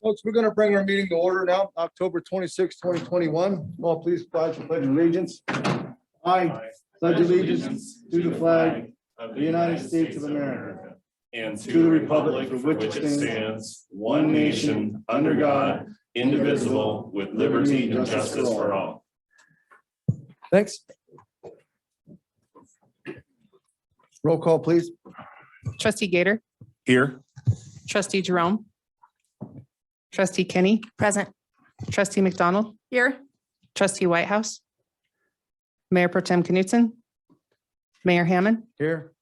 Folks, we're going to bring our meeting to order now, October 26, 2021. All please pledge the pledge of allegiance. I pledge allegiance to the flag of the United States of America and to the republic for which it stands, one nation, under God, indivisible, with liberty and justice for all. Thanks. Roll call, please. Trustee Gator, Here. trustee Jerome, trustee Kenny, Present. trustee McDonald, Here. trustee Whitehouse, Mayor Pro Tem Knutson, Mayor Hammond. Here.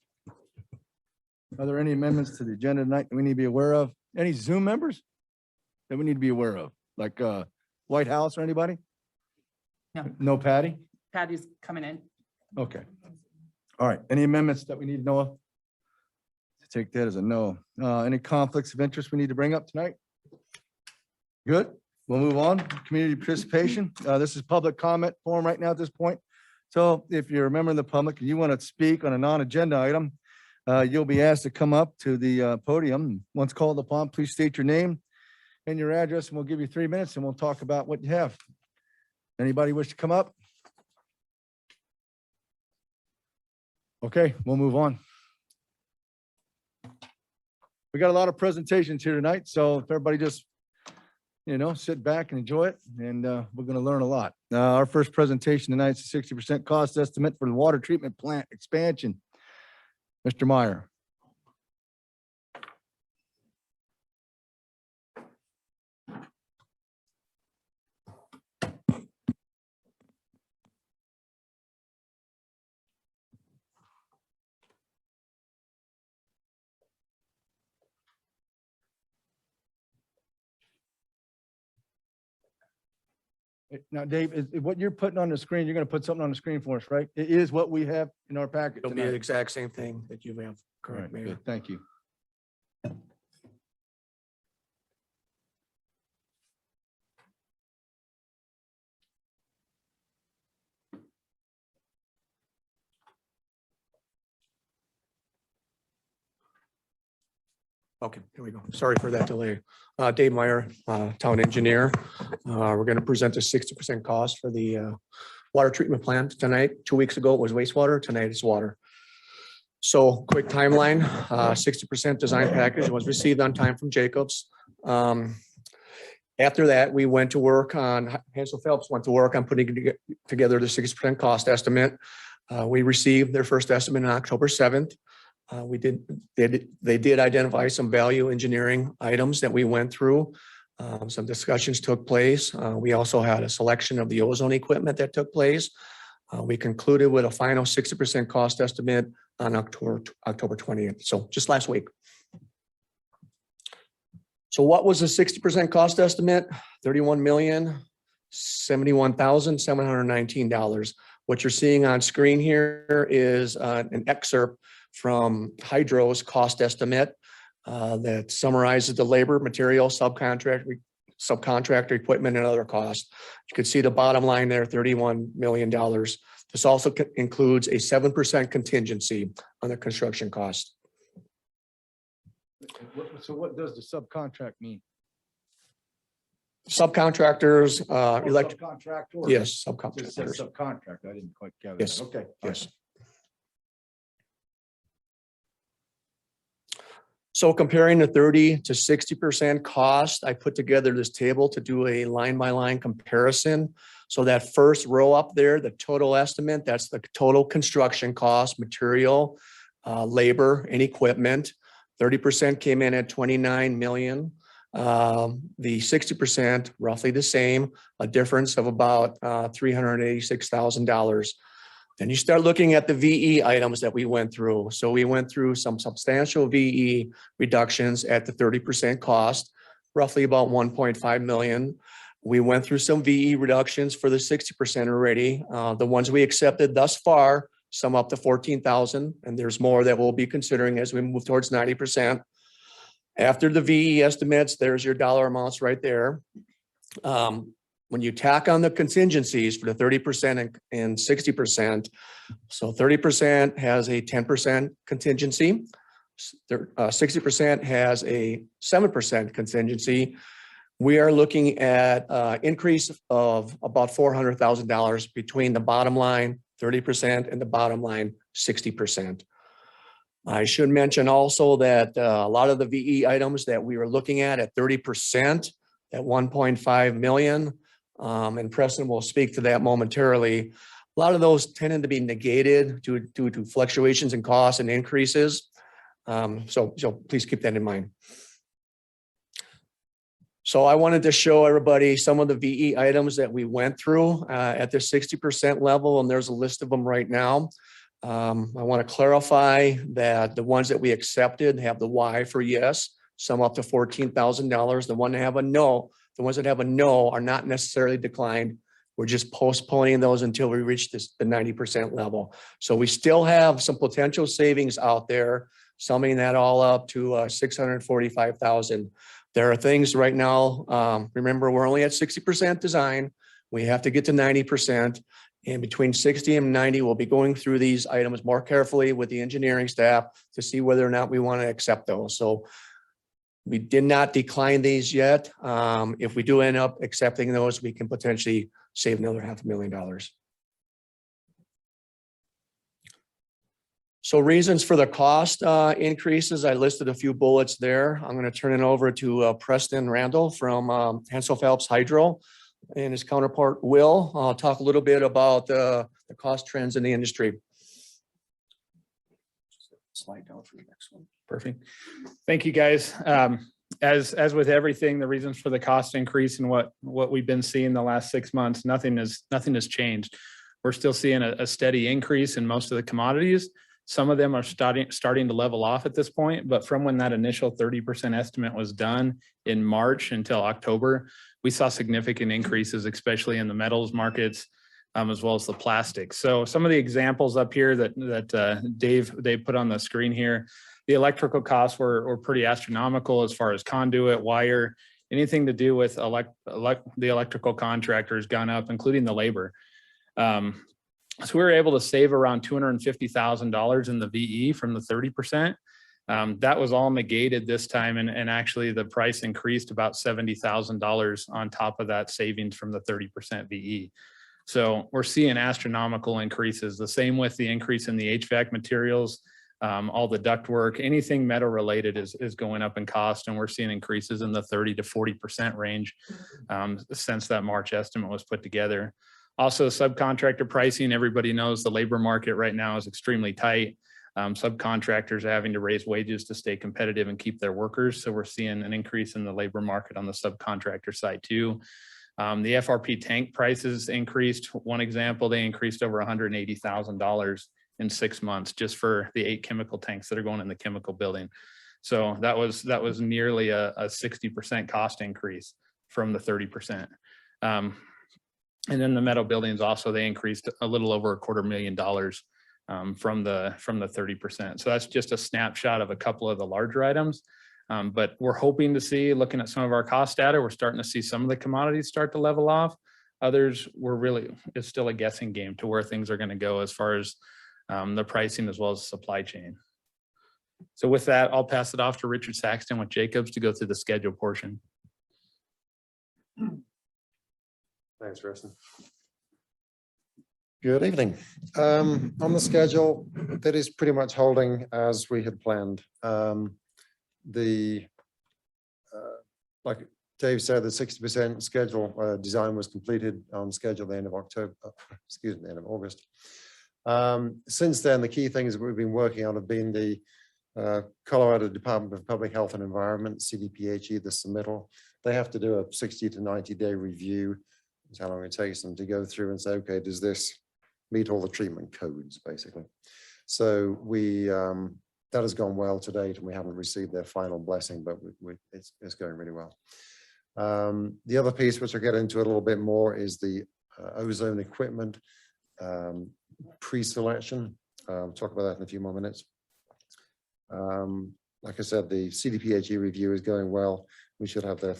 Are there any amendments to the agenda tonight that we need to be aware of? Any Zoom members that we need to be aware of? Like White House or anybody? No. No Patty? Patty's coming in. Okay. All right. Any amendments that we need to know of? Take that as a no. Any conflicts of interest we need to bring up tonight? Good. We'll move on. Community participation. This is public comment forum right now at this point. So if you're a member of the public and you want to speak on a non-agenda item, you'll be asked to come up to the podium. Once called upon, please state your name and your address, and we'll give you 3 minutes and we'll talk about what you have. Anybody wish to come up? Okay, we'll move on. We got a lot of presentations here tonight, so if everybody just, sit back and enjoy it, and we're going to learn a lot. Our first presentation tonight is a 60% cost estimate for the water treatment plant expansion. Mr. Meyer. Now, Dave, what you're putting on the screen, you're going to put something on the screen for us, right? It is what we have in our packet It'll be the tonight. exact same thing that you have, All right, correct, Mayor? good. Thank you. Okay, here we go. Sorry for that delay. Dave Meyer, town engineer. We're going to present a 60% cost for the water treatment plant tonight. 2 weeks ago, it was wastewater. Tonight it's water. So quick timeline, 60% design package was received on time from Jacobs. After that, we went to work on, Hansel Phelps went to work on putting together the 60% cost estimate. We received their first estimate on October 7th. They did identify some value engineering items that we went through. Some discussions took place. We also had a selection of the ozone equipment that took place. We concluded with a final 60% cost estimate on October 20th. So just last week. So what was the 60% cost estimate? $31,071,719. What you're seeing on screen here is an excerpt from Hydro's cost estimate that summarizes the labor, material, subcontractor equipment, and other costs. You can see the bottom line there, $31 million. This also includes a 7% contingency on the construction cost. So what does the subcontract mean? Subcontractors, electric, Subcontractor? yes, It said subcontractors, subcontract. I didn't quite gather. Yes, that. Okay. yes. So comparing the 30 to 60% cost, I put together this table to do a line by line comparison. So that first row up there, the total estimate, that's the total construction cost, material, labor, and equipment. 30% came in at 29 million. The 60%, roughly the same, a difference of about $386,000. Then you start looking at the VE items that we went through. So we went through some substantial VE reductions at the 30% cost, roughly about 1.5 million. We went through some VE reductions for the 60% already. The ones we accepted thus far, some up to 14,000, and there's more that we'll be considering as we move towards 90%. After the VE estimates, there's your dollar amounts right there. When you tack on the contingencies for the 30% and 60%, so 30% has a 10% contingency, 60% has a 7% contingency. We are looking at increase of about $400,000 between the bottom line 30% and the bottom line 60%. I should mention also that a lot of the VE items that we were looking at 30%, at 1.5 million, and Preston will speak to that momentarily. A lot of those tended to be negated due to fluctuations in costs and increases. So please keep that in mind. So I wanted to show everybody some of the VE items that we went through at the 60% level, and there's a list of them right now. I want to clarify that the ones that we accepted have the Y for yes, some up to $14,000. The ones that have a no are not necessarily declined. We're just postponing those until we reach the 90% level. So we still have some potential savings out there, summing that all up to $645,000. There are things right now, remember, we're only at 60% design. We have to get to 90%. And between 60 and 90, we'll be going through these items more carefully with the engineering staff to see whether or not we want to accept those. So we did not decline these yet. If we do end up accepting those, we can potentially save another $500,000. So reasons for the cost increases, I listed a few bullets there. I'm going to turn it over to Preston Randall from Hansel Phelps Hydro, and his counterpart Will. I'll talk a little bit about the cost trends in the industry. Slide down for the next one. Perfect. Thank you, guys. As with everything, the reasons for the cost increase and what we've been seeing the last 6 months, nothing has changed. We're still seeing a steady increase in most of the commodities. Some of them are starting to level off at this point, but from when that initial 30% estimate was done in March until October, we saw significant increases, especially in the metals markets, as well as the plastics. So some of the examples up here that Dave put on the screen here, the electrical costs were pretty astronomical as far as conduit, wire, anything to do with the electrical contractor has gone up, including the labor. So we were able to save around $250,000 in the VE from the 30%. That was all negated this time, and actually the price increased about $70,000 on top of that savings from the 30% VE. So we're seeing astronomical increases. The same with the increase in the HVAC materials, all the ductwork, anything metal related is going up in cost, and we're seeing increases in the 30 to 40% range since that March estimate was put together. Also, subcontractor pricing, everybody knows the labor market right now is extremely tight. Subcontractors are having to raise wages to stay competitive and keep their workers. So we're seeing an increase in the labor market on the subcontractor side too. The FRP tank prices increased. One example, they increased over $180,000 in 6 months just for the 8 chemical tanks that are going in the chemical building. So that was nearly a 60% cost increase from the 30%. And then the metal buildings also, they increased a little over $250,000 from the 30%. So that's just a snapshot of a couple of the larger items. But we're hoping to see, looking at some of our cost data, we're starting to see some of the commodities start to level off. Others, it's still a guessing game to where things are going to go as far as the pricing as well as supply chain. So with that, I'll pass it off to Richard Saxton with Jacobs to go through the schedule portion. Thanks, Preston. Good evening. On the schedule, that is pretty much holding as we had planned. Like Dave said, the 60% schedule design was completed on schedule at the end of October, excuse me, the end of August. Since then, the key things that we've been working on have been the Colorado Department of Public Health and Environment, CDPHE, the submittal. They have to do a 60 to 90-day review. That's how long it takes them to go through and say, okay, does this meet all the treatment codes, basically? So that has gone well to date, and we haven't received their final blessing, but it's going really well. The other piece, which I'll get into a little bit more, is the ozone equipment pre-selection. Talk about that in a few more minutes. Like I said, the CDPHE review is going well. We should have their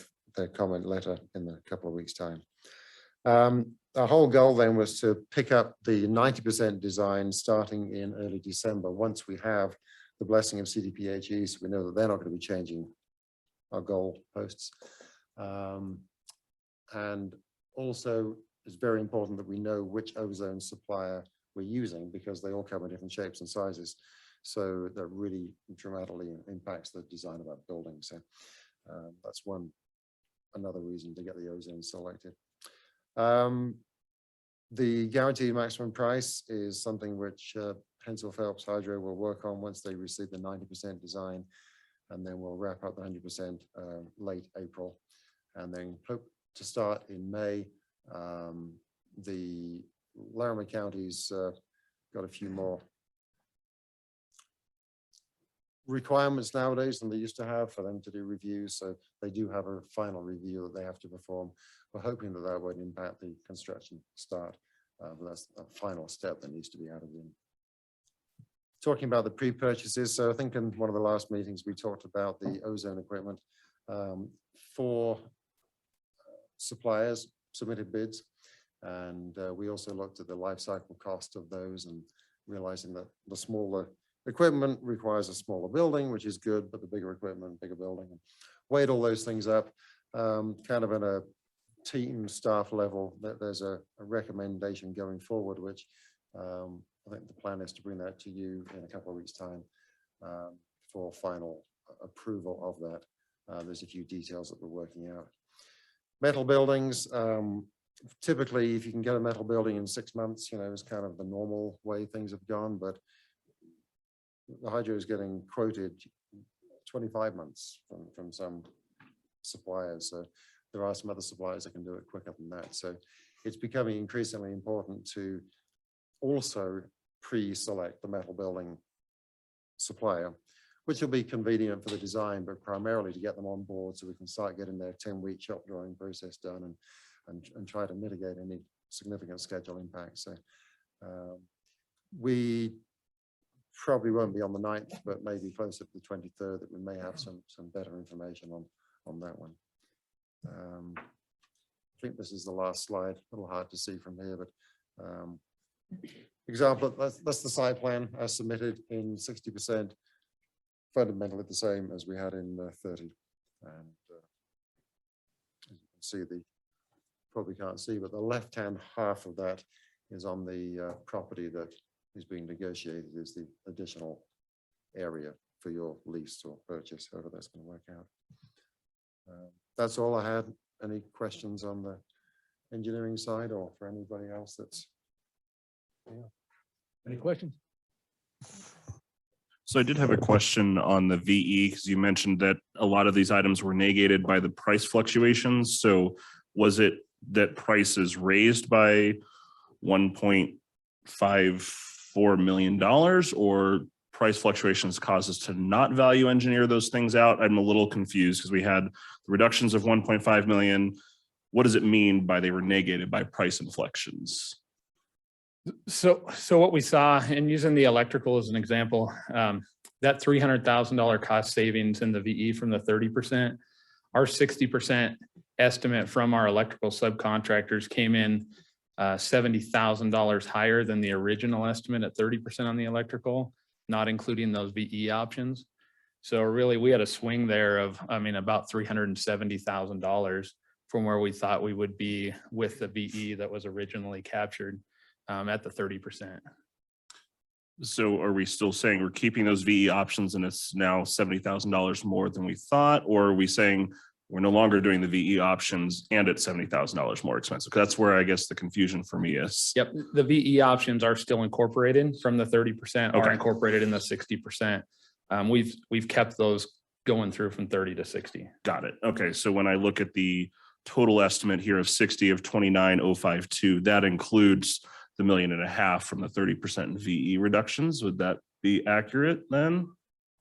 comment letter in a couple of weeks' time. Our whole goal then was to pick up the 90% design starting in early December, once we have the blessing of CDPHE, so we know that they're not going to be changing our goal posts. And also, it's very important that we know which ozone supplier we're using, because they all come in different shapes and sizes. So that really dramatically impacts the design of that building. So that's another reason to get the ozone selected. The guaranteed maximum price is something which Hensel Phelps Hydro will work on once they receive the 90% design, and then we'll wrap up the 100% late April, and then hope to start in May. The Laramie County's got a few more requirements nowadays than they used to have for them to do reviews, so they do have a final review that they have to perform. We're hoping that that won't impact the construction start, but that's a final step that needs to be added in. Talking about the pre-purchases, so I think in one of the last meetings we talked about the ozone equipment. 4 suppliers submitted bids, and we also looked at the life cycle cost of those, and realizing that the smaller equipment requires a smaller building, which is good, but the bigger equipment, bigger building. Weighed all those things up, kind of at a team staff level, that there's a recommendation going forward, which I think the plan is to bring that to you in a couple of weeks' time for final approval of that. There's a few details that we're working out. Metal buildings, typically, if you can get a metal building in 6 months, is kind of the normal way things have gone, but the hydro is getting quoted 25 months from some suppliers. So there are some other suppliers that can do it quicker than that. So it's becoming increasingly important to also pre-select the metal building supplier, which will be convenient for the design, but primarily to get them on board so we can start getting their 10-week shop drawing process done and try to mitigate any significant schedule impact. So we probably won't be on the 9th, but maybe closer to the 23rd that we may have some better information on that one. I think this is the last slide, a little hard to see from here, but example, that's the site plan as submitted in 60%, fundamentally the same as we had in 30. And as you can see, probably can't see, but the left-hand half of that is on the property that is being negotiated, is the additional area for your lease or purchase, however that's going to work out. That's all I had. Any questions on the engineering side, or for anybody else that's? Yeah. Any questions? So I did have a question on the VE, because you mentioned that a lot of these items were negated by the price fluctuations. So was it that prices raised by $1.54 million, or price fluctuations cause us to not value engineer those things out? I'm a little confused because we had the reductions of 1.5 million. What does it mean by they were negated by price inflections? So what we saw, and using the electrical as an example, that $300,000 cost savings in the VE from the 30%, our 60% estimate from our electrical subcontractors came in $70,000 higher than the original estimate at 30% on the electrical, not including those VE options. So really, we had a swing there of, about $370,000 from where we thought we would be with the VE that was originally captured at the 30%. So are we still saying we're keeping those VE options and it's now $70,000 more than we thought? Or are we saying we're no longer doing the VE options and it's $70,000 more expensive? Because that's where I guess the confusion for me is. Yep, the VE options are still incorporated from the 30%, are Okay. incorporated in the 60%. We've kept those going through from 30 to 60. Got it. Okay, so when I look at the total estimate here of 60 of 29,052, that includes the $1.5 million from the 30% VE reductions. Would that be accurate then?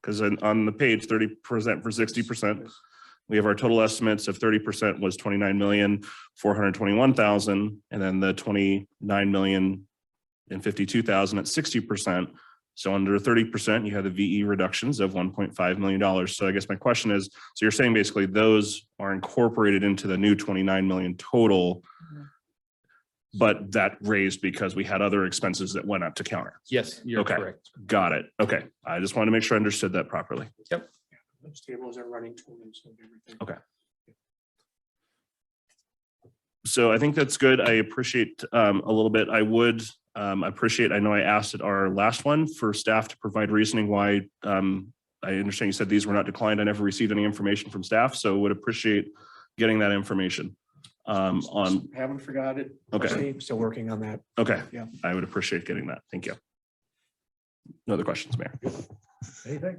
Because on the page 30% for 60%, we have our total estimates of 30% was 29,421,000, and then the 29,052,000 at 60%. So under 30%, you have the VE reductions of $1.5 million. So I guess my question is, so you're saying basically those are incorporated into the new 29 million total, but that raised because we had other expenses that went up to counter. Yes, you're Okay. correct. Got it. Okay. I just want to make sure I understood that properly. Those tables are running towards everything. Okay. So I think that's good. I appreciate a little bit. I would appreciate, I know I asked at our last one for staff to provide reasoning why. I understand you said these were not declined. I never received any information from staff, so would appreciate getting that information on. Haven't forgot it. Okay. Still working on that. Okay. Yeah. I would appreciate getting that. Thank you. No other questions, Mayor. Anything?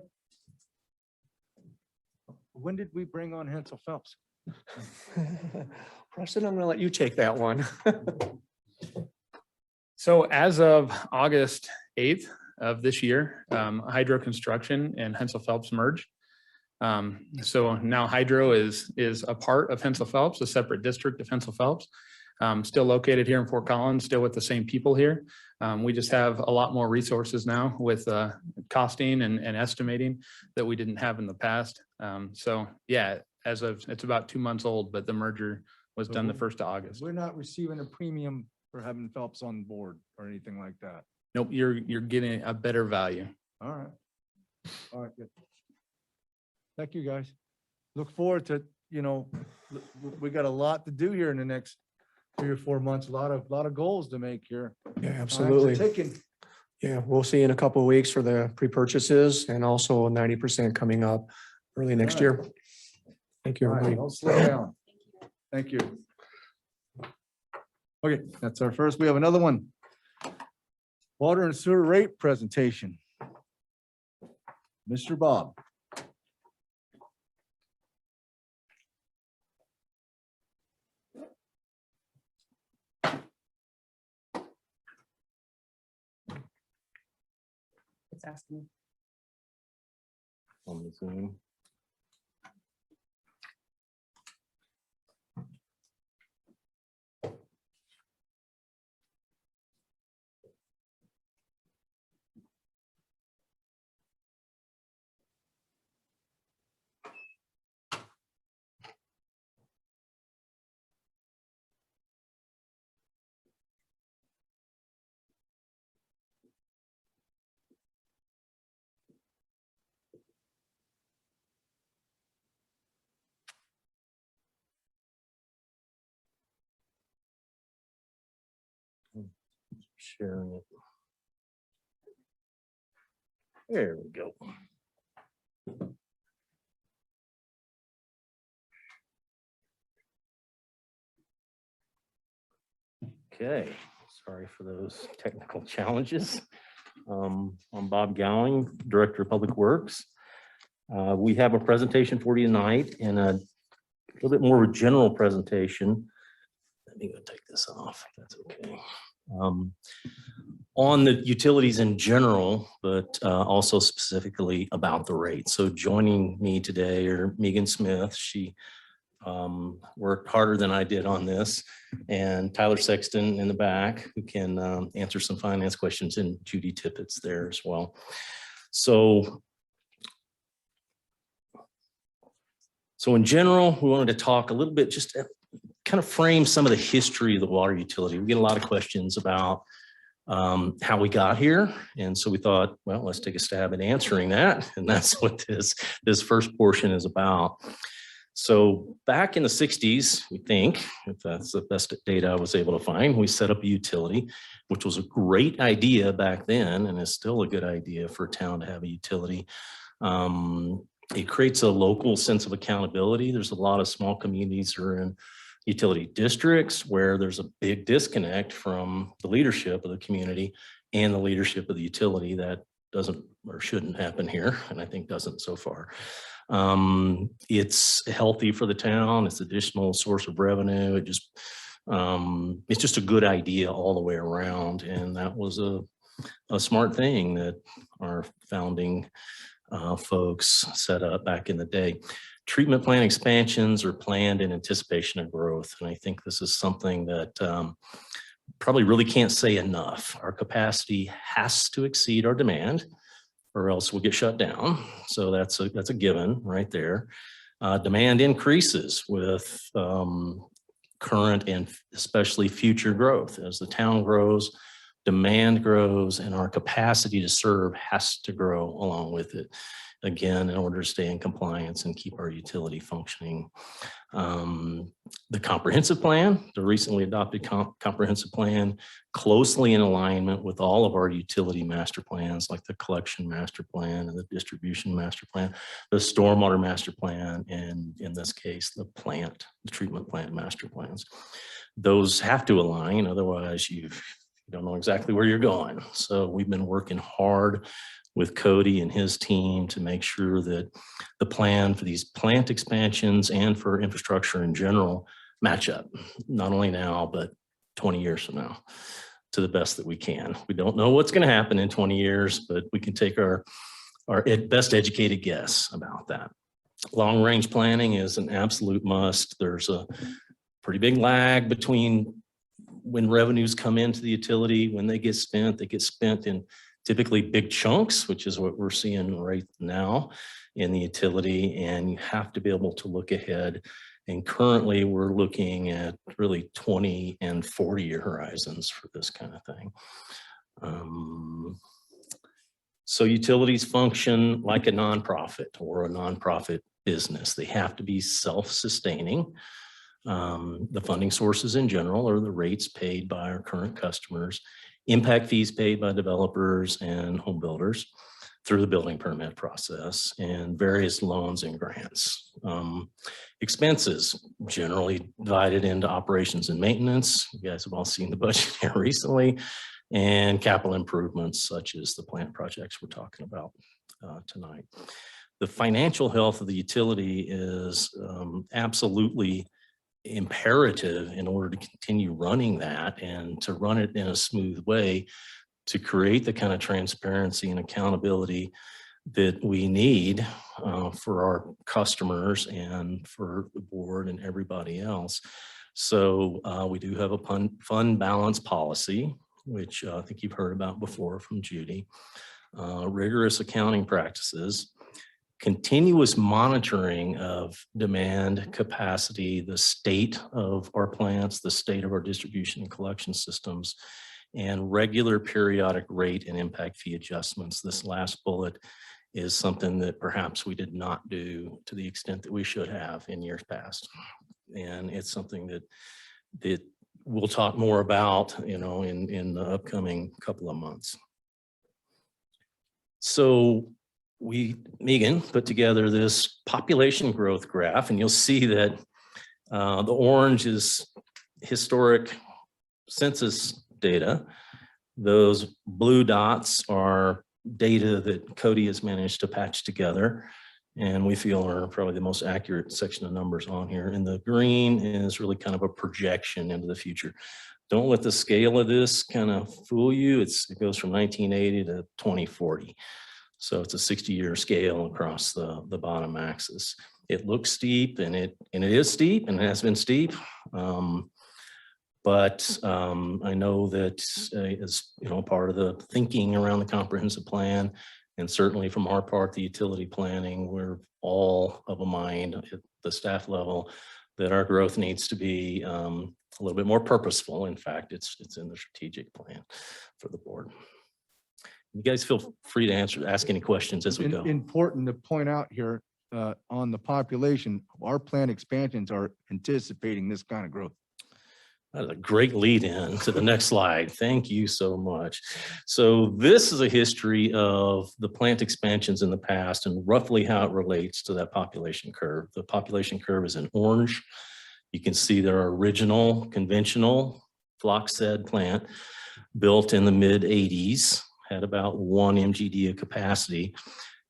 When did we bring on Hensel Phelps? Preston, I'm gonna let you take that one. So as of August 8th of this year, Hydro Construction and Hensel Phelps merged. So now Hydro is a part of Hensel Phelps, a separate district of Hensel Phelps. Still located here in Fort Collins, still with the same people here. We just have a lot more resources now with costing and estimating that we didn't have in the past. So yeah, as of, it's about 2 months old, but the merger was done the 1st of August. We're not receiving a premium for having Phelps on board or anything like that. Nope, you're getting a better value. All right. All right, good. Thank you, guys. Look forward to, we got a lot to do here in the next 3 or 4 months, a lot of goals to make here. Yeah, Time's absolutely. ticking. Yeah, we'll see in a couple of weeks for the pre-purchases and also 90% coming up early next year. Thank you, All right, everybody. don't slow down. Thank you. Okay, that's our first. We have another one. Water and sewer rate presentation. Mr. Bob. It's asking. On the Zoom. Sharing it. There we go. Okay, sorry for those technical challenges. I'm Bob Gowing, Director of Public Works. We have a presentation for you tonight and a little bit more of a general presentation. Let me go take this off, if that's okay. On the utilities in general, but also specifically about the rate. So joining me today are Megan Smith. She worked harder than I did on this, and Tyler Sexton in the back, who can answer some finance questions, and Judy Tippett's there as well. So in general, we wanted to talk a little bit, just kind of frame some of the history of the water utility. We get a lot of questions about how we got here. And so we thought, well, let's take a stab at answering that. And that's what this first portion is about. So back in the 60s, we think, if that's the best data I was able to find, we set up a utility, which was a great idea back then, and is still a good idea for a town to have a utility. It creates a local sense of accountability. There's a lot of small communities that are in utility districts where there's a big disconnect from the leadership of the community and the leadership of the utility. That doesn't or shouldn't happen here, and I think doesn't so far. It's healthy for the town. It's additional source of revenue. It's just a good idea all the way around. And that was a smart thing that our founding folks set up back in the day. Treatment plant expansions are planned in anticipation of growth. And I think this is something that probably really can't say enough. Our capacity has to exceed our demand, or else we'll get shut down. So that's a given right there. Demand increases with current and especially future growth. As the town grows, demand grows, and our capacity to serve has to grow along with it. again, in order to stay in compliance and keep our utility functioning. The comprehensive plan, the recently adopted comprehensive plan, closely in alignment with all of our utility master plans, like the collection master plan and the distribution master plan, the stormwater master plan, and in this case, the treatment plant master plans. Those have to align, otherwise you don't know exactly where you're going. So we've been working hard with Cody and his team to make sure that the plan for these plant expansions and for infrastructure in general match up, not only now, but 20 years from now, to the best that we can. We don't know what's going to happen in 20 years, but we can take our best educated guess about that. Long range planning is an absolute must. There's a pretty big lag between when revenues come into the utility, when they get spent in typically big chunks, which is what we're seeing right now in the utility, and you have to be able to look ahead. And currently we're looking at really 20 and 40-year horizons for this kind of thing. So utilities function like a nonprofit or a nonprofit business. They have to be self-sustaining. The funding sources in general are the rates paid by our current customers, impact fees paid by developers and home builders through the building permit process, and various loans and grants. Expenses generally divided into operations and maintenance. You guys have all seen the budget here recently, and capital improvements such as the plant projects we're talking about tonight. The financial health of the utility is absolutely imperative in order to continue running that and to run it in a smooth way to create the kind of transparency and accountability that we need for our customers and for the board and everybody else. So we do have a fund balance policy, which I think you've heard about before from Judy. Rigorous accounting practices, continuous monitoring of demand, capacity, the state of our plants, the state of our distribution and collection systems, and regular periodic rate and impact fee adjustments. This last bullet is something that perhaps we did not do to the extent that we should have in years past. And it's something that we'll talk more about, in the upcoming couple of months. So Megan put together this population growth graph, and you'll see that the orange is historic census data. Those blue dots are data that Cody has managed to patch together, and we feel are probably the most accurate section of numbers on here. And the green is really kind of a projection into the future. Don't let the scale of this kind of fool you. It goes from 1980 to 2040. So it's a 60-year scale across the bottom axis. It looks steep, and it is steep, and it has been steep. But I know that as part of the thinking around the comprehensive plan, and certainly from our part, the utility planning, we're all of a mind at the staff level that our growth needs to be a little bit more purposeful. In fact, it's in the strategic plan for the board. You guys feel free to ask any questions as we go. Important to point out here on the population, our plant expansions are anticipating this kind of growth. That's a great lead in to the next slide. Thank you so much. So this is a history of the plant expansions in the past and roughly how it relates to that population curve. The population curve is in orange. You can see their original conventional Flockstead plant built in the mid 80s, had about 1 MGD of capacity.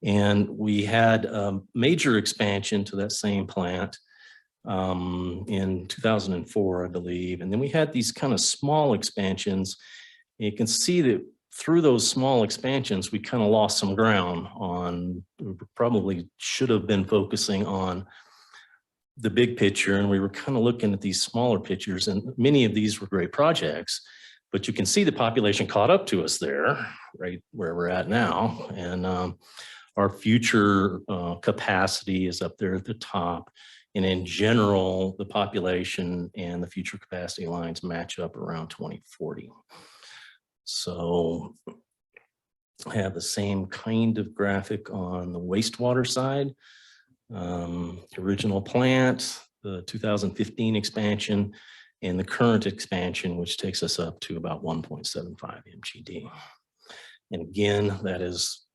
And we had a major expansion to that same plant in 2004, I believe. And then we had these kind of small expansions. And you can see that through those small expansions, we kind of lost some ground on, we probably should have been focusing on the big picture. And we were kind of looking at these smaller pictures, and many of these were great projects, but you can see the population caught up to us there, right where we're at now. And our future capacity is up there at the top. And in general, the population and the future capacity lines match up around 2040. So have the same kind of graphic on the wastewater side. Original plant, the 2015 expansion, and the current expansion, which takes us up to about 1.75 MGD. And again, that is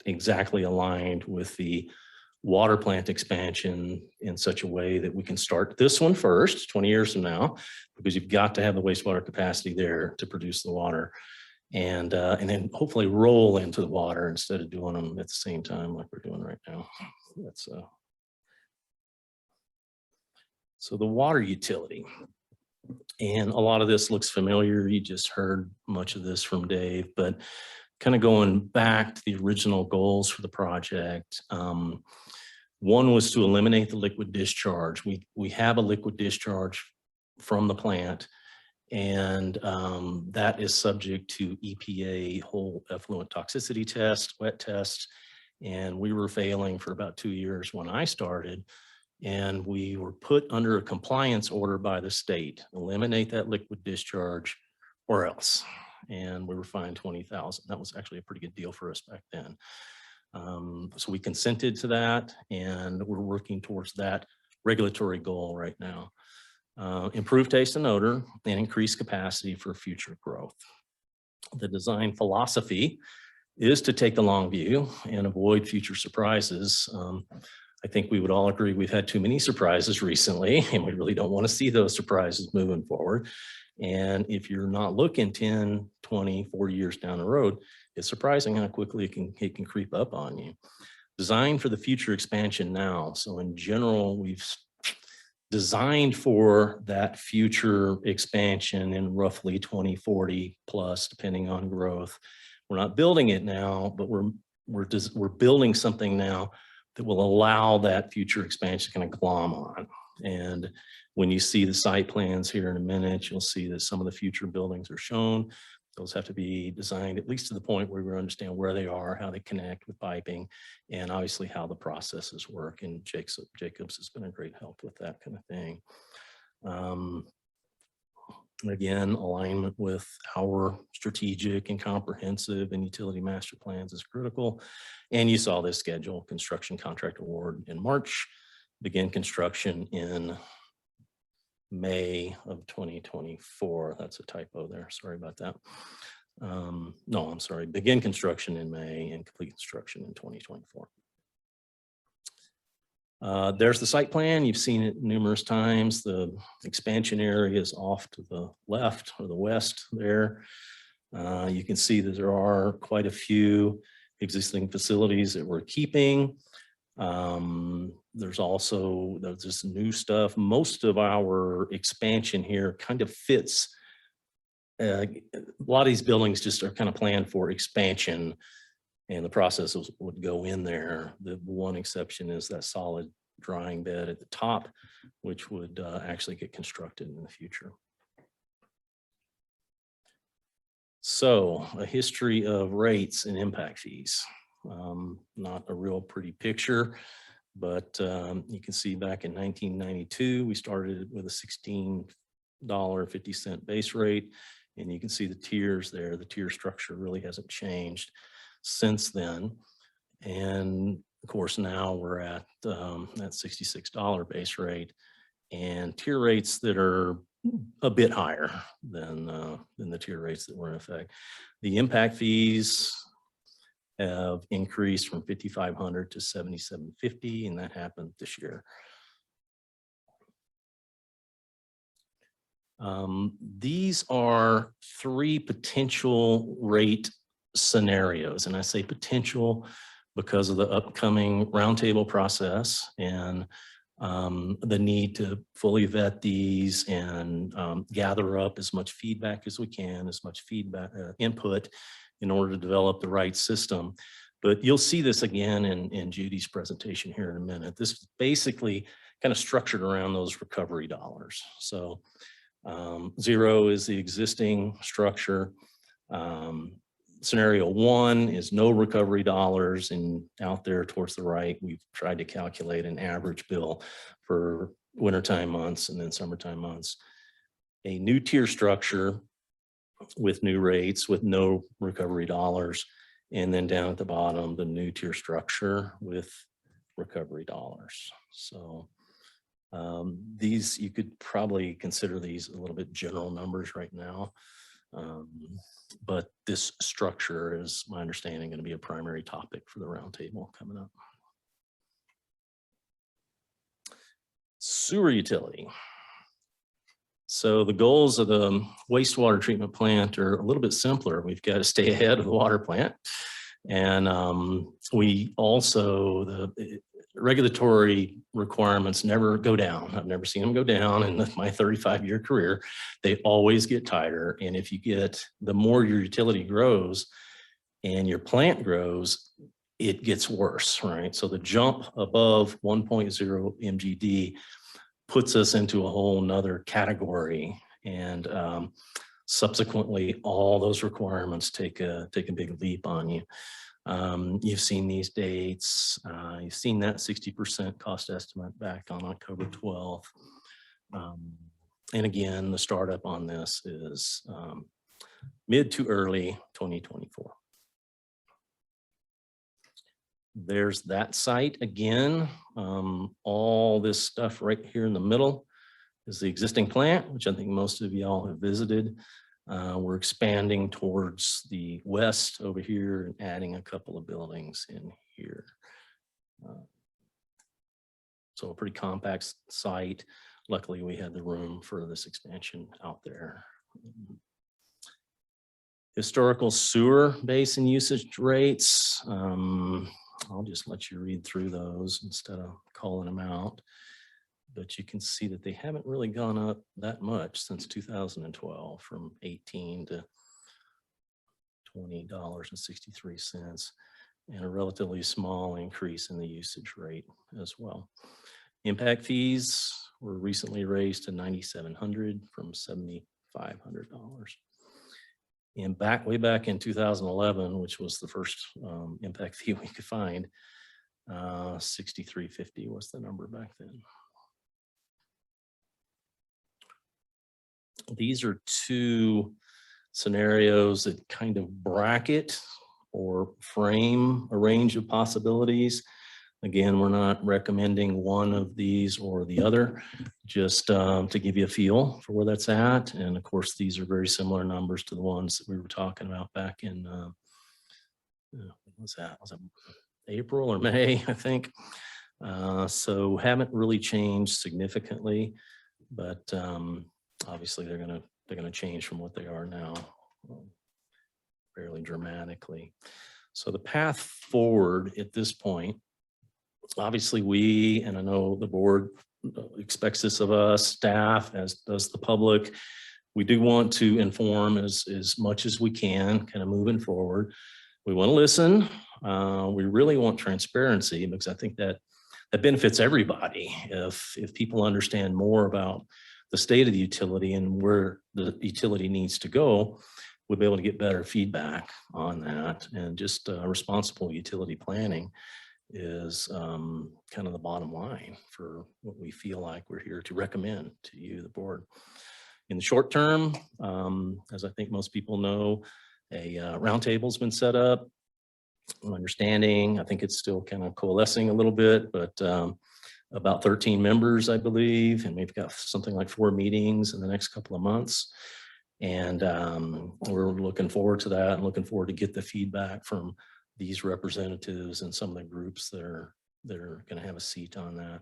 exactly aligned with the water plant expansion in such a way that we can start this one first, 20 years from now, because you've got to have the wastewater capacity there to produce the water. And then hopefully roll into the water instead of doing them at the same time like we're doing right now. That's so the water utility. And a lot of this looks familiar. You just heard much of this from Dave, but kind of going back to the original goals for the project. One was to eliminate the liquid discharge. We have a liquid discharge from the plant, and that is subject to EPA whole effluent toxicity test, wet test. And we were failing for about 2 years when I started. And we were put under a compliance order by the state, eliminate that liquid discharge or else. And we were fined $20,000. That was actually a pretty good deal for us back then. So we consented to that, and we're working towards that regulatory goal right now. Improve taste and odor and increase capacity for future growth. The design philosophy is to take the long view and avoid future surprises. I think we would all agree we've had too many surprises recently, and we really don't want to see those surprises moving forward. And if you're not looking 10, 20, 40 years down the road, it's surprising how quickly it can creep up on you. Design for the future expansion now. So in general, we've designed for that future expansion in roughly 2040 plus, depending on growth. We're not building it now, but we're building something now that will allow that future expansion to kind of glom on. And when you see the site plans here in a minute, you'll see that some of the future buildings are shown. Those have to be designed at least to the point where we understand where they are, how they connect with piping, and obviously how the processes work. And Jacobs has been a great help with that kind of thing. Again, alignment with our strategic and comprehensive and utility master plans is critical. And you saw this schedule: construction contract award in March, begin construction in May of 2024. That's a typo there. Sorry about that. No, I'm sorry. Begin construction in May and complete construction in 2024. There's the site plan. You've seen it numerous times. The expansion area is off to the left or the west there. You can see that there are quite a few existing facilities that we're keeping. There's this new stuff. Most of our expansion here kind of fits. A lot of these buildings just are kind of planned for expansion, and the processes would go in there. The one exception is that solid drying bed at the top, which would actually get constructed in the future. So a history of rates and impact fees. Not a real pretty picture, but you can see back in 1992, we started with a $16.50 base rate, and you can see the tiers there. The tier structure really hasn't changed since then. And of course, now we're at that $66 base rate and tier rates that are a bit higher than the tier rates that were in effect. The impact fees have increased from $5,500 to $7,750, and that happened this year. These are three potential rate scenarios, and I say potential because of the upcoming roundtable process and the need to fully vet these and gather up as much feedback as we can, as much feedback input in order to develop the right system. But you'll see this again in Judy's presentation here in a minute. This is basically kind of structured around those recovery dollars. So 0 is the existing structure. Scenario 1 is no recovery dollars, and out there towards the right, we've tried to calculate an average bill for wintertime months and then summertime months. A new tier structure with new rates with no recovery dollars, And then down at the bottom, the new tier structure with recovery dollars. So these, you could probably consider these a little bit general numbers right now. But this structure is, my understanding, going to be a primary topic for the roundtable coming up. Sewer utility. So the goals of the wastewater treatment plant are a little bit simpler. We've got to stay ahead of the water plant. And we also, the regulatory requirements never go down. I've never seen them go down in my 35-year career. They always get tighter. And if you get, the more your utility grows and your plant grows, it gets worse, right? So the jump above 1.0 MGD puts us into a whole nother category. And subsequently, all those requirements take a big leap on you. You've seen these dates. You've seen that 60% cost estimate back on October 12th. And again, the startup on this is mid to early 2024. There's that site again. All this stuff right here in the middle is the existing plant, which I think most of y'all have visited. We're expanding towards the west over here and adding a couple of buildings in here. So a pretty compact site. Luckily, we had the room for this expansion out there. Historical sewer basin usage rates. I'll just let you read through those instead of calling them out. But you can see that they haven't really gone up that much since 2012, from $18 to $20.63, and a relatively small increase in the usage rate as well. Impact fees were recently raised to $9,700 from $7,500. And way back in 2011, which was the first impact fee we could find, $63.50 was the number back then. These are two scenarios that kind of bracket or frame a range of possibilities. Again, we're not recommending one of these or the other, just to give you a feel for where that's at. And of course, these are very similar numbers to the ones that we were talking about back in, what was that? Was it April or May, I think? So haven't really changed significantly, but obviously they're gonna change from what they are now fairly dramatically. So the path forward at this point, obviously we, and I know the board expects this of us, staff, as does the public, we do want to inform as much as we can, kind of moving forward. We want to listen. We really want transparency, because I think that benefits everybody. If people understand more about the state of the utility and where the utility needs to go, we'll be able to get better feedback on that. And just responsible utility planning is kind of the bottom line for what we feel like we're here to recommend to you, the board. In the short term, as I think most people know, a roundtable's been set up. I'm understanding, I think it's still kind of coalescing a little bit, but about 13 members, I believe, and we've got something like 4 meetings in the next couple of months. And we're looking forward to that and looking forward to get the feedback from these representatives and some of the groups that are going to have a seat on that.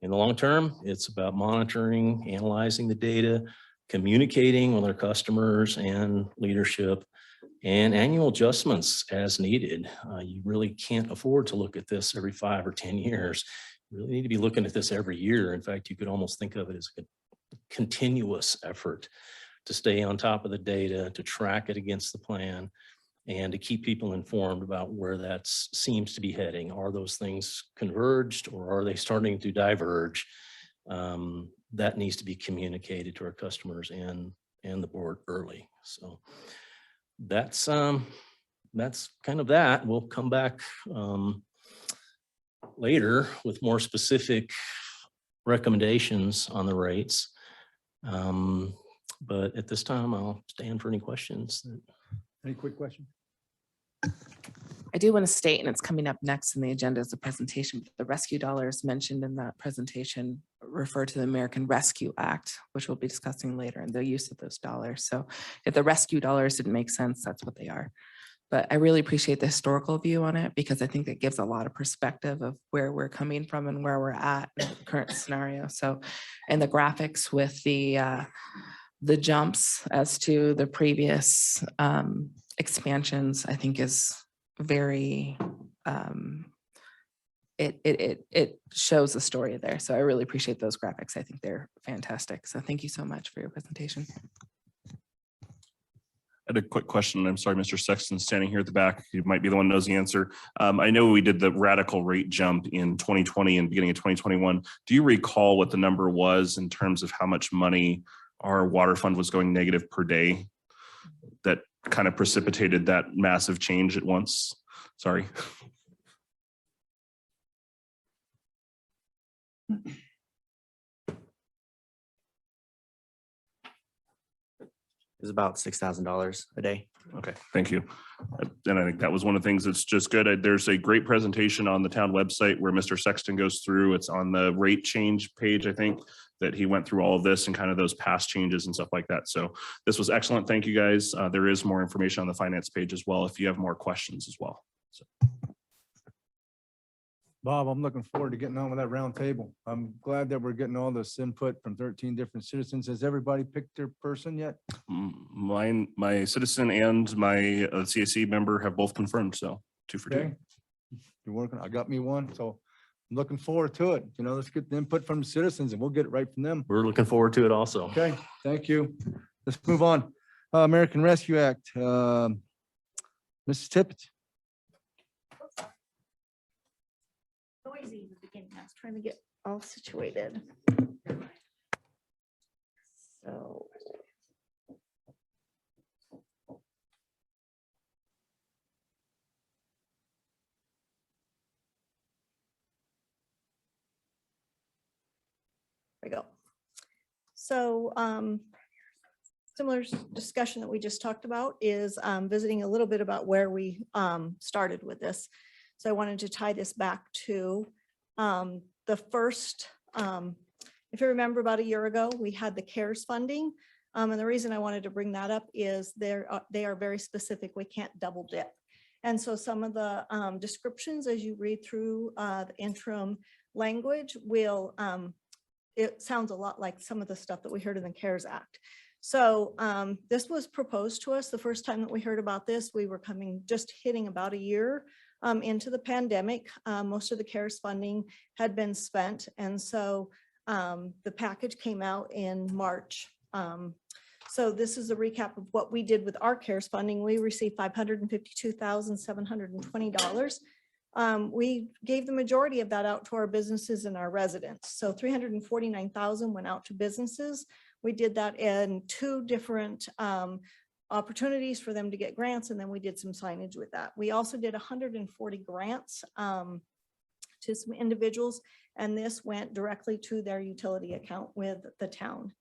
In the long term, it's about monitoring, analyzing the data, communicating with our customers and leadership, and annual adjustments as needed. You really can't afford to look at this every 5 or 10 years. You really need to be looking at this every year. In fact, you could almost think of it as a continuous effort to stay on top of the data, to track it against the plan, and to keep people informed about where that seems to be heading. Are those things converged or are they starting to diverge? That needs to be communicated to our customers and the board early. So that's kind of that. We'll come back later with more specific recommendations on the rates. But at this time, I'll stand for any questions. Any quick questions? I do want to state, and it's coming up next in the agenda as a presentation, but the rescue dollars mentioned in that presentation refer to the American Rescue Act, which we'll be discussing later, and the use of those dollars. So if the rescue dollars didn't make sense, that's what they are. But I really appreciate the historical view on it because I think it gives a lot of perspective of where we're coming from and where we're at in the current scenario. So, and the graphics with the jumps as to the previous expansions, I think is very, it shows the story there. So I really appreciate those graphics. I think they're fantastic. So thank you so much for your presentation. I had a quick question. I'm sorry, Mr. Sexton, standing here at the back. You might be the one who knows the answer. I know we did the radical rate jump in 2020 and beginning of 2021. Do you recall what the number was in terms of how much money our water fund was going negative per day that kind of precipitated that massive change at once? Sorry. It was about $6,000 a day. Okay, thank you. And I think that was one of the things that's just good. There's a great presentation on the town website where Mr. Sexton goes through. It's on the rate change page, I think, that he went through all of this and kind of those past changes and stuff like that. So this was excellent. Thank you, guys. There is more information on the finance page as well if you have more questions as well. So. Bob, I'm looking forward to getting on with that round table. I'm glad that we're getting all this input from 13 different citizens. Has everybody picked their person yet? My citizen and my CAC member have both confirmed, so 2 for 2. Okay. You're working, I got me one, so I'm looking forward to it. You know, let's get the input from the citizens and we'll get it right from them. We're looking forward to it also. Okay, thank you. Let's move on. American Rescue Act. Mrs. Tippett. Noisy in the beginning. I was trying to get all situated. So. There we go. So similar discussion that we just talked about is visiting a little bit about where we started with this. So I wanted to tie this back to the first, if you remember about a year ago, we had the CARES funding. And the reason I wanted to bring that up is they are very specific. We can't double dip. And so some of the descriptions as you read through the interim language will, it sounds a lot like some of the stuff that we heard in the CARES Act. So this was proposed to us the first time that we heard about this. We were just hitting about a year into the pandemic. Most of the CARES funding had been spent. And so the package came out in March. So this is a recap of what we did with our CARES funding. We received $552,720. We gave the majority of that out to our businesses and our residents. So $349,000 went out to businesses. We did that in 2 different opportunities for them to get grants, and then we did some signage with that. We also did 140 grants to some individuals, and this went directly to their utility account with the town.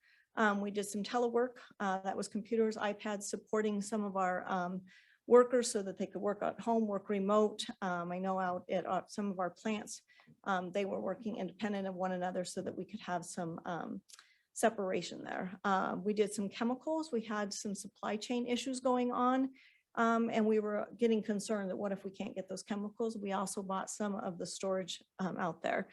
We did some telework, that was computers, iPads, supporting some of our workers so that they could work at home, work remote. I know out at some of our plants, they were working independent of one another so that we could have some separation there. We did some chemicals. We had some supply chain issues going on, and we were getting concerned that what if we can't get those chemicals? We also bought some of the storage out there.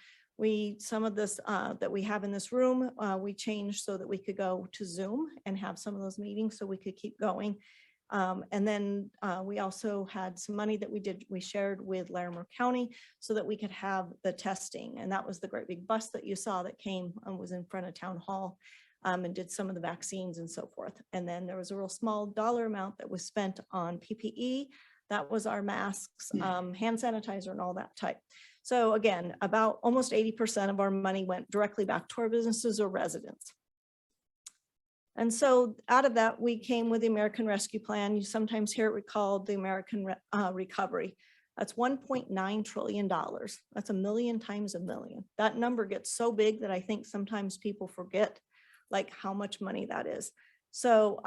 Some of this that we have in this room, we changed so that we could go to Zoom and have some of those meetings so we could keep going. And then we also had some money that we shared with Larimer County so that we could have the testing. And that was the great big bus that you saw that came and was in front of Town Hall and did some of the vaccines and so forth. And then there was a real small dollar amount that was spent on PPE. That was our masks, hand sanitizer and all that type. So again, about almost 80% of our money went directly back to our businesses or residents. And so out of that, we came with the American Rescue Plan. You sometimes hear it called the American Recovery. That's $1.9 trillion. That's a million times a million. That number gets so big that I think sometimes people forget like how much money that is. So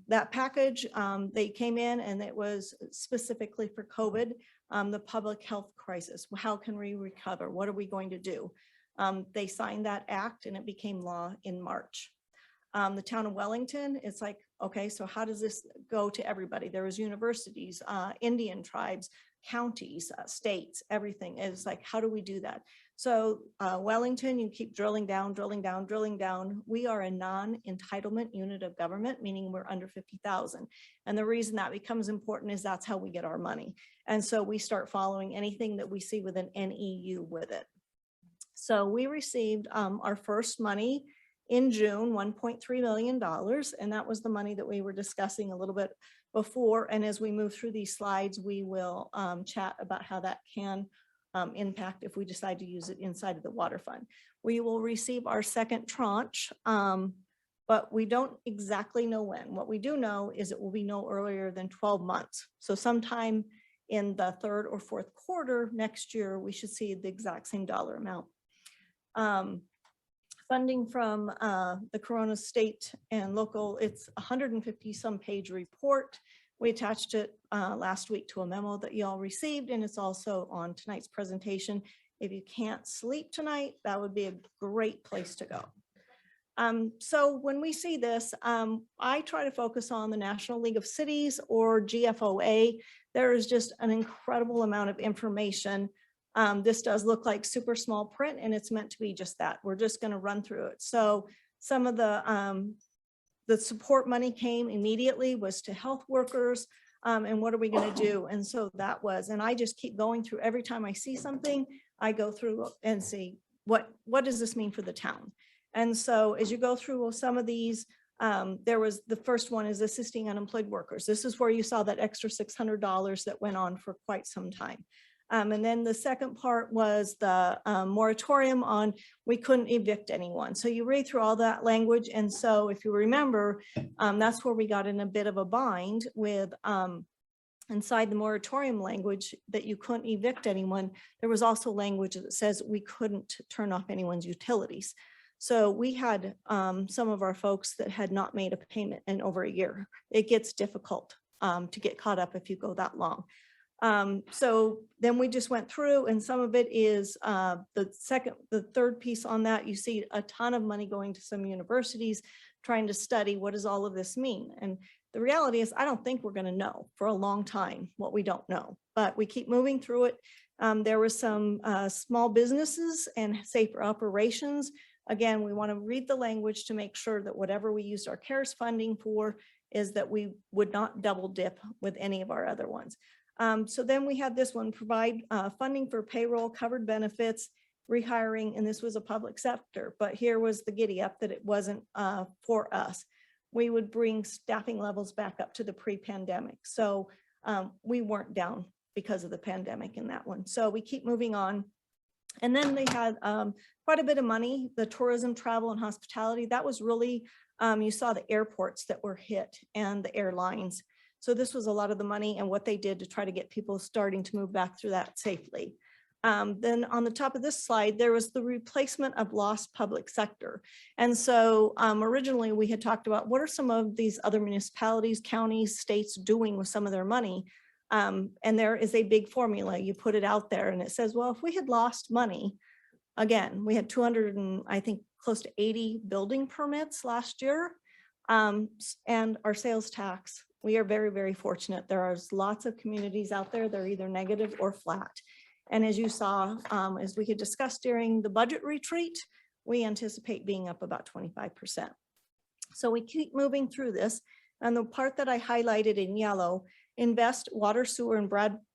that package, they came in and it was specifically for COVID. the public health crisis. How can we recover? What are we going to do? They signed that act and it became law in March. The town of Wellington, it's like, okay, so how does this go to everybody? There was universities, Indian tribes, counties, states, everything. It's like, how do we do that? So Wellington, you keep drilling down, drilling down, drilling down. We are a non-entitlement unit of government, meaning we're under 50,000. And the reason that becomes important is that's how we get our money. And so we start following anything that we see with an NEU with it. So we received our first money in June, $1.3 million. And that was the money that we were discussing a little bit before. And as we move through these slides, we will chat about how that can impact if we decide to use it inside of the water fund. We will receive our second tranche, but we don't exactly know when. What we do know is it will be no earlier than 12 months. So sometime in the third or fourth quarter next year, we should see the exact same dollar amount. Funding from the Corona state and local, it's 150 some page report. We attached it last week to a memo that you all received, and it's also on tonight's presentation. If you can't sleep tonight, that would be a great place to go. So when we see this, I try to focus on the National League of Cities or GFOA. There is just an incredible amount of information. This does look like super small print, and it's meant to be just that. We're just going to run through it. So some of the support money came immediately was to health workers. And what are we going to do? And so that was, and I just keep going through every time I see something, I go through and see what does this mean for the town? And so as you go through some of these, there was the first one is assisting unemployed workers. This is where you saw that extra $600 that went on for quite some time. And then the second part was the moratorium on we couldn't evict anyone. So you read through all that language. And so if you remember, that's where we got in a bit of a bind with inside the moratorium language that you couldn't evict anyone. There was also language that says we couldn't turn off anyone's utilities. So we had some of our folks that had not made a payment in over a year. It gets difficult to get caught up if you go that long. So then we just went through, and some of it is the third piece on that. You see a ton of money going to some universities trying to study what does all of this mean. And the reality is I don't think we're going to know for a long time what we don't know, but we keep moving through it. There was some small businesses and safer operations. Again, we want to read the language to make sure that whatever we used our CARES funding for is that we would not double dip with any of our other ones. So then we had this one, provide funding for payroll, covered benefits, rehiring, and this was a public sector, but here was the giddy up that it wasn't for us. We would bring staffing levels back up to the pre-pandemic. So we weren't down because of the pandemic in that one. So we keep moving on. And then they had quite a bit of money, the tourism, travel, and hospitality. That was really, you saw the airports that were hit and the airlines. So this was a lot of the money and what they did to try to get people starting to move back through that safely. Then on the top of this slide, there was the replacement of lost public sector. And so originally we had talked about what are some of these other municipalities, counties, states doing with some of their money. And there is a big formula. You put it out there and it says, well, if we had lost money, again, we had 200 and I think close to 80 building permits last year. And our sales tax, we are very, very fortunate. There are lots of communities out there. They're either negative or flat. And as you saw, as we had discussed during the budget retreat, we anticipate being up about 25%. So we keep moving through this. And the part that I highlighted in yellow, invest water, sewer, and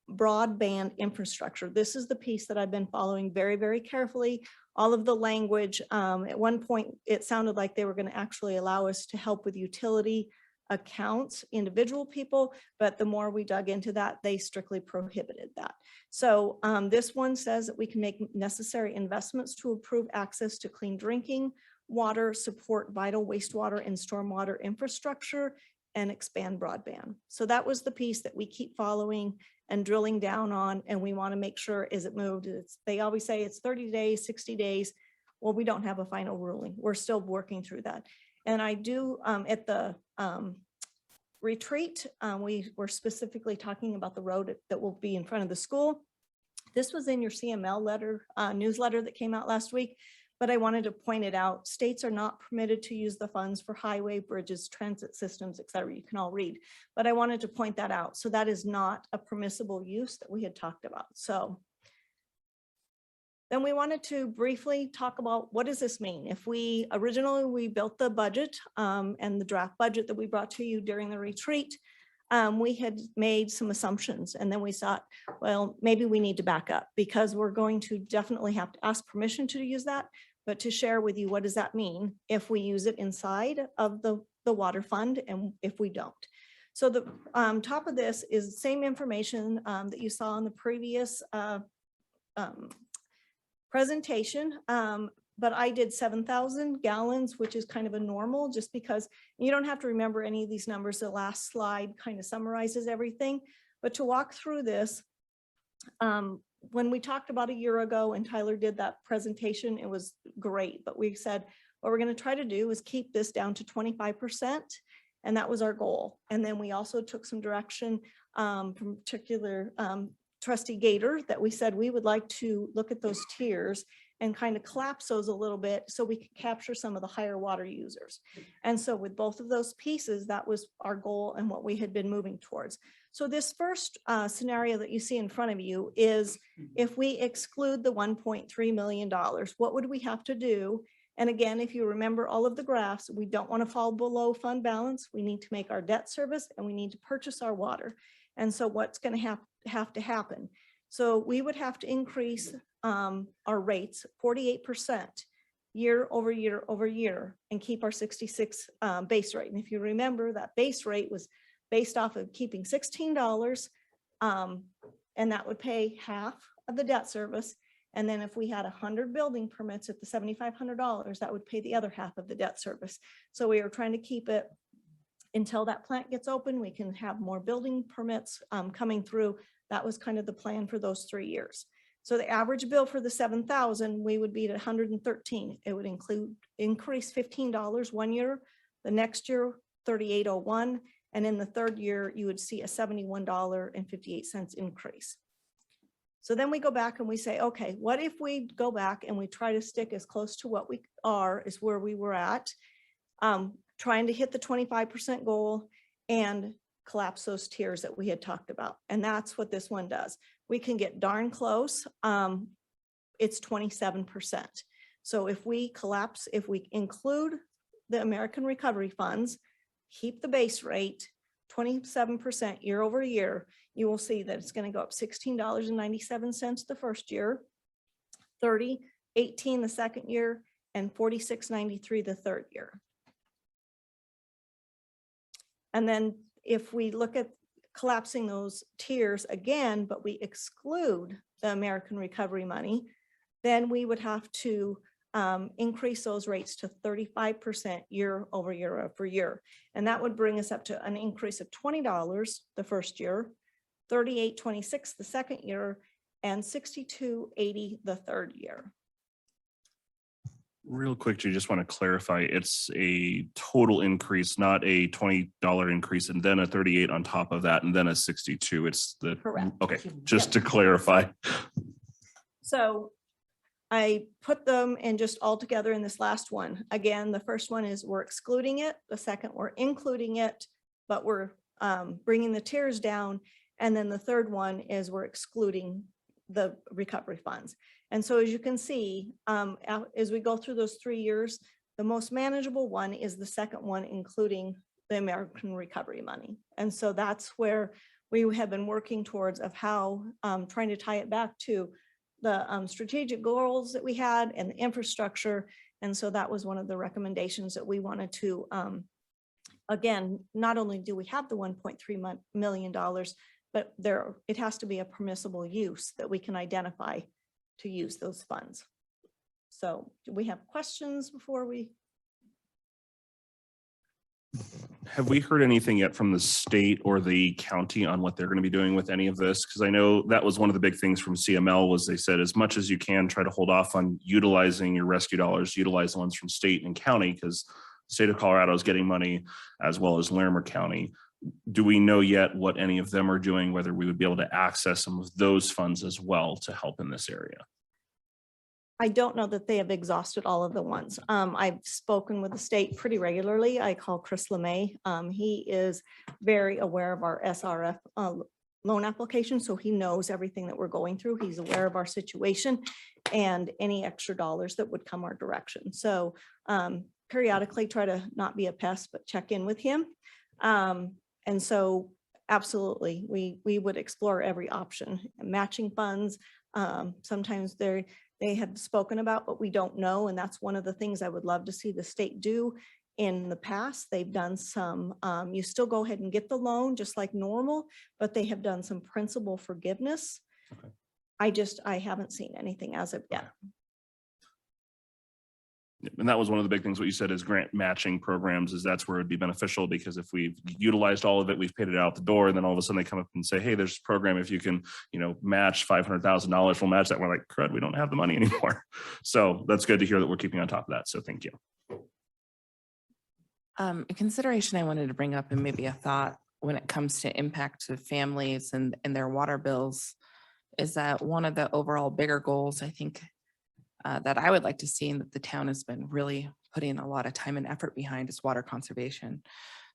broadband infrastructure. This is the piece that I've been following very, very carefully. All of the language, at one point, it sounded like they were going to actually allow us to help with utility accounts, individual people, but the more we dug into that, they strictly prohibited that. So this one says that we can make necessary investments to improve access to clean drinking water, support vital wastewater and stormwater infrastructure, and expand broadband. So that was the piece that we keep following and drilling down on, and we want to make sure is it moved. They always say it's 30 days, 60 days. Well, we don't have a final ruling. We're still working through that. And I do at the retreat, we were specifically talking about the road that will be in front of the school. This was in your CML letter, newsletter that came out last week, but I wanted to point it out. States are not permitted to use the funds for highway, bridges, transit systems, et cetera. You can all read, but I wanted to point that out. So that is not a permissible use that we had talked about. So then we wanted to briefly talk about what does this mean? If we originally we built the budget and the draft budget that we brought to you during the retreat, we had made some assumptions and then we thought, well, maybe we need to back up because we're going to definitely have to ask permission to use that, but to share with you, what does that mean if we use it inside of the water fund and if we don't? So the top of this is the same information that you saw in the previous presentation, but I did 7,000 gallons, which is kind of a normal, just because you don't have to remember any of these numbers. The last slide kind of summarizes everything. But to walk through this, when we talked about a year ago and Tyler did that presentation, it was great. But we said, what we're going to try to do is keep this down to 25%. And that was our goal. And then we also took some direction from particular Trustee Gator that we said we would like to look at those tiers and kind of collapse those a little bit so we can capture some of the higher water users. And so with both of those pieces, that was our goal and what we had been moving towards. So this first scenario that you see in front of you is if we exclude the $1.3 million, what would we have to do? And again, if you remember all of the graphs, we don't want to fall below fund balance. We need to make our debt service and we need to purchase our water. And so what's going to have to happen? So we would have to increase our rates 48% year over year over year and keep our 66 base rate. And if you remember, that base rate was based off of keeping $16 and that would pay half of the debt service. And then if we had 100 building permits at the $7,500, that would pay the other half of the debt service. So we are trying to keep it until that plant gets open, we can have more building permits coming through. That was kind of the plan for those 3 years. So the average bill for the 7,000, we would be at 113. It would increase $15 one year, the next year $38.01, and in the third year you would see a $71.58 increase. So then we go back and we say, okay, what if we go back and we try to stick as close to what we are as where we were at, trying to hit the 25% goal and collapse those tiers that we had talked about. And that's what this one does. We can get darn close. It's 27%. So if we collapse, if we include the American Recovery Funds, keep the base rate 27% year over year, you will see that it's going to go up $16.97 the first year, $30.18 the second year, and $46.93 the third year. And then if we look at collapsing those tiers again, but we exclude the American Recovery money, then we would have to increase those rates to 35% year over year over year. And that would bring us up to an increase of $20 the first year, $38.26 the second year, and $62.80 the third year. Real quick, do you just want to clarify, it's a total increase, not a $20 increase and then a 38 on top of that and then a 62. It's the, Correct. okay, just to clarify. So I put them in just all together in this last one. Again, the first one is we're excluding it. The second, we're including it, but we're bringing the tiers down. And then the third one is we're excluding the recovery funds. And so as you can see, as we go through those 3 years, the most manageable one is the second one, including the American Recovery money. And so that's where we have been working towards of how trying to tie it back to the strategic goals that we had and the infrastructure. And so that was one of the recommendations that we wanted to, again, not only do we have the $1.3 million, but it has to be a permissible use that we can identify to use those funds. So do we have questions before we? Have we heard anything yet from the state or the county on what they're going to be doing with any of this? Because I know that was one of the big things from CML was they said, as much as you can, try to hold off on utilizing your rescue dollars, utilize the ones from state and county, because the state of Colorado is getting money as well as Larimer County. do we know yet what any of them are doing, whether we would be able to access some of those funds as well to help in this area? I don't know that they have exhausted all of the ones. I've spoken with the state pretty regularly. I call Chris LeMay. He is very aware of our SRF loan application, so he knows everything that we're going through. He's aware of our situation and any extra dollars that would come our direction. So periodically try to not be a pest, but check in with him. And so absolutely, we would explore every option. Matching funds, sometimes they have spoken about, but we don't know. And that's one of the things I would love to see the state do. In the past, they've done some, you still go ahead and get the loan just like normal, but they have done some principal forgiveness. Okay. I haven't seen anything as of yet. And that was one of the big things, what you said is grant matching programs, is that's where it'd be beneficial, because if we've utilized all of it, we've paid it out the door, and then all of a sudden they come up and say, hey, there's a program, if you can, match $500,000, we'll match that. We're like, crud, we don't have the money anymore. So that's good to hear that we're keeping on top of that. So thank you. A consideration I wanted to bring up, and maybe a thought when it comes to impact to families and their water bills, is that one of the overall bigger goals, I think, that I would like to see, and that the town has been really putting a lot of time and effort behind, is water conservation.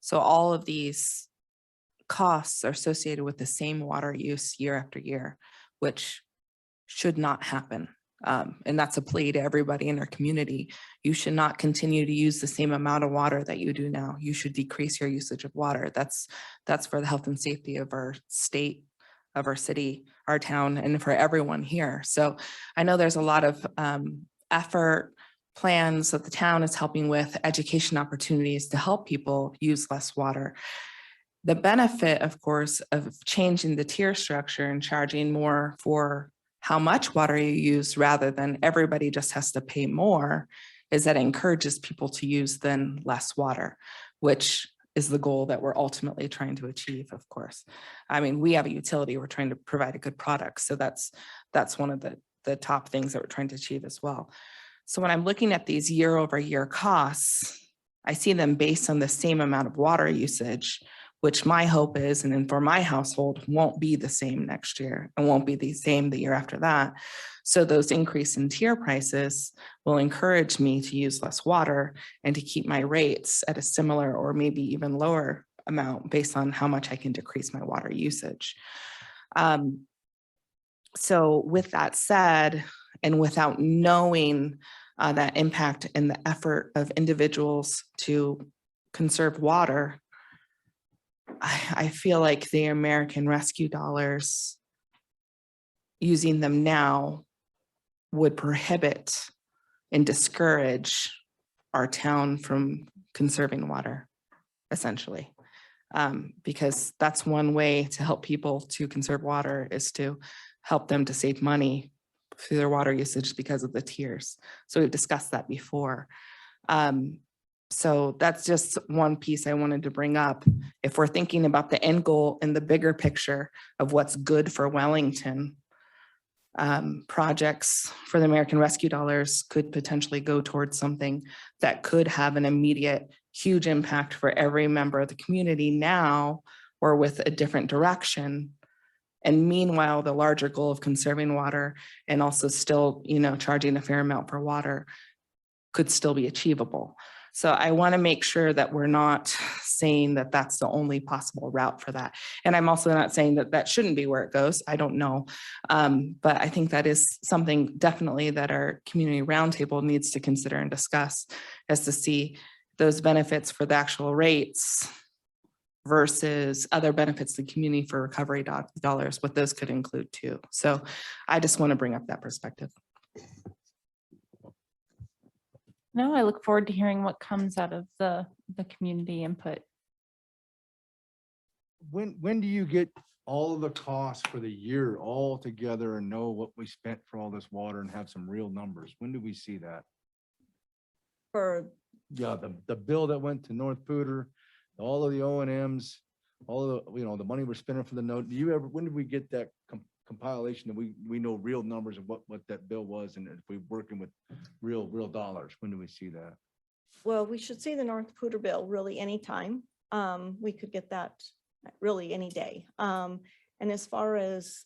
So all of these costs are associated with the same water use year after year, which should not happen. And that's a plea to everybody in our community. You should not continue to use the same amount of water that you do now. You should decrease your usage of water. That's for the health and safety of our state, of our city, our town, and for everyone here. So I know there's a lot of effort, plans that the town is helping with, education opportunities to help people use less water. The benefit, of course, of changing the tier structure and charging more for how much water you use rather than everybody just has to pay more, is that it encourages people to use then less water, which is the goal that we're ultimately trying to achieve, of course. I mean, we have a utility, we're trying to provide a good product. So that's one of the top things that we're trying to achieve as well. So when I'm looking at these year over year costs, I see them based on the same amount of water usage, which my hope is, and then for my household, won't be the same next year and won't be the same the year after that. So those increase in tier prices will encourage me to use less water and to keep my rates at a similar or maybe even lower amount based on how much I can decrease my water usage. So with that said, and without knowing that impact and the effort of individuals to conserve water, I feel like the American Rescue dollars, using them now, would prohibit and discourage our town from conserving water, essentially. Because that's one way to help people to conserve water, is to help them to save money through their water usage because of the tiers. So we've discussed that before. So that's just one piece I wanted to bring up. If we're thinking about the end goal and the bigger picture of what's good for Wellington, projects for the American Rescue dollars could potentially go towards something that could have an immediate, huge impact for every member of the community now, or with a different direction. And meanwhile, the larger goal of conserving water and also still, charging a fair amount for water could still be achievable. So I want to make sure that we're not saying that that's the only possible route for that. And I'm also not saying that that shouldn't be where it goes. I don't know. But I think that is something definitely that our community roundtable needs to consider and discuss, as to see those benefits for the actual rates versus other benefits to the community for recovery dollars, what those could include too. So I just want to bring up that perspective. No, I look forward to hearing what comes out of the community input. When do you get all of the costs for the year all together and know what we spent for all this water and have some real numbers? When do we see that? For Yeah, the bill that went to North Pooter, all of the O&Ms, all of the, the money we're spending for the note. When did we get that compilation that we know real numbers of what that bill was, and if we're working with real dollars? When do we see that? Well, we should see the North Pooter bill really anytime. We could get that really any day. And as far as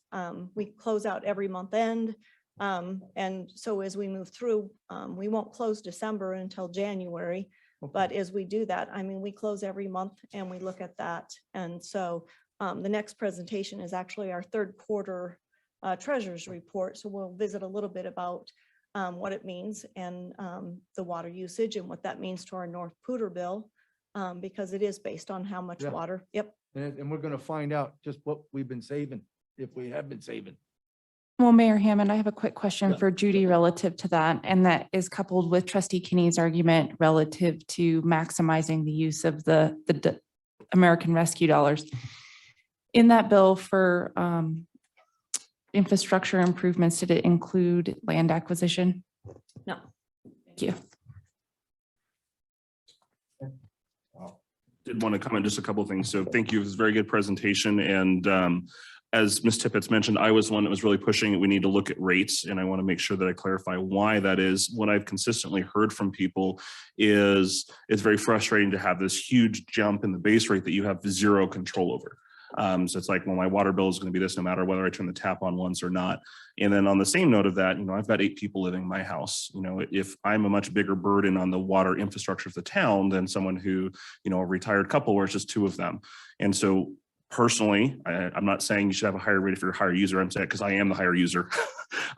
we close out every month end. And so as we move through, we won't close December until January. But as we do that, I mean, we close every month and we look at that. And so the next presentation is actually our third quarter treasurer's report. So we'll visit a little bit about what it means and the water usage and what that means to our North Poudre bill, because it is based on how much Yeah. water. Yep. And we're gonna find out just what we've been saving, if we have been saving. Well, Mayor Hammond, I have a quick question Yeah. for Judy relative to that, and that is coupled with trustee Kinney's argument relative to maximizing the use of the American Rescue dollars. In that bill for infrastructure improvements, did it include land acquisition? No. Thank you. Did want to comment just a couple of things. So thank you. It was a very good presentation. And as Ms. Tippett's mentioned, I was one that was really pushing it. We need to look at rates, and I want to make sure that I clarify why that is. What I've consistently heard from people is it's very frustrating to have this huge jump in the base rate that you have zero control over. So it's like, well, my water bill is going to be this no matter whether I turn the tap on once or not. And then on the same note of that, I've got 8 people living in my house. If I'm a much bigger burden on the water infrastructure of the town than someone who, a retired couple where it's just 2 of them. And so personally, I'm not saying you should have a higher rate if you're a higher user. I'm saying because I am the higher user,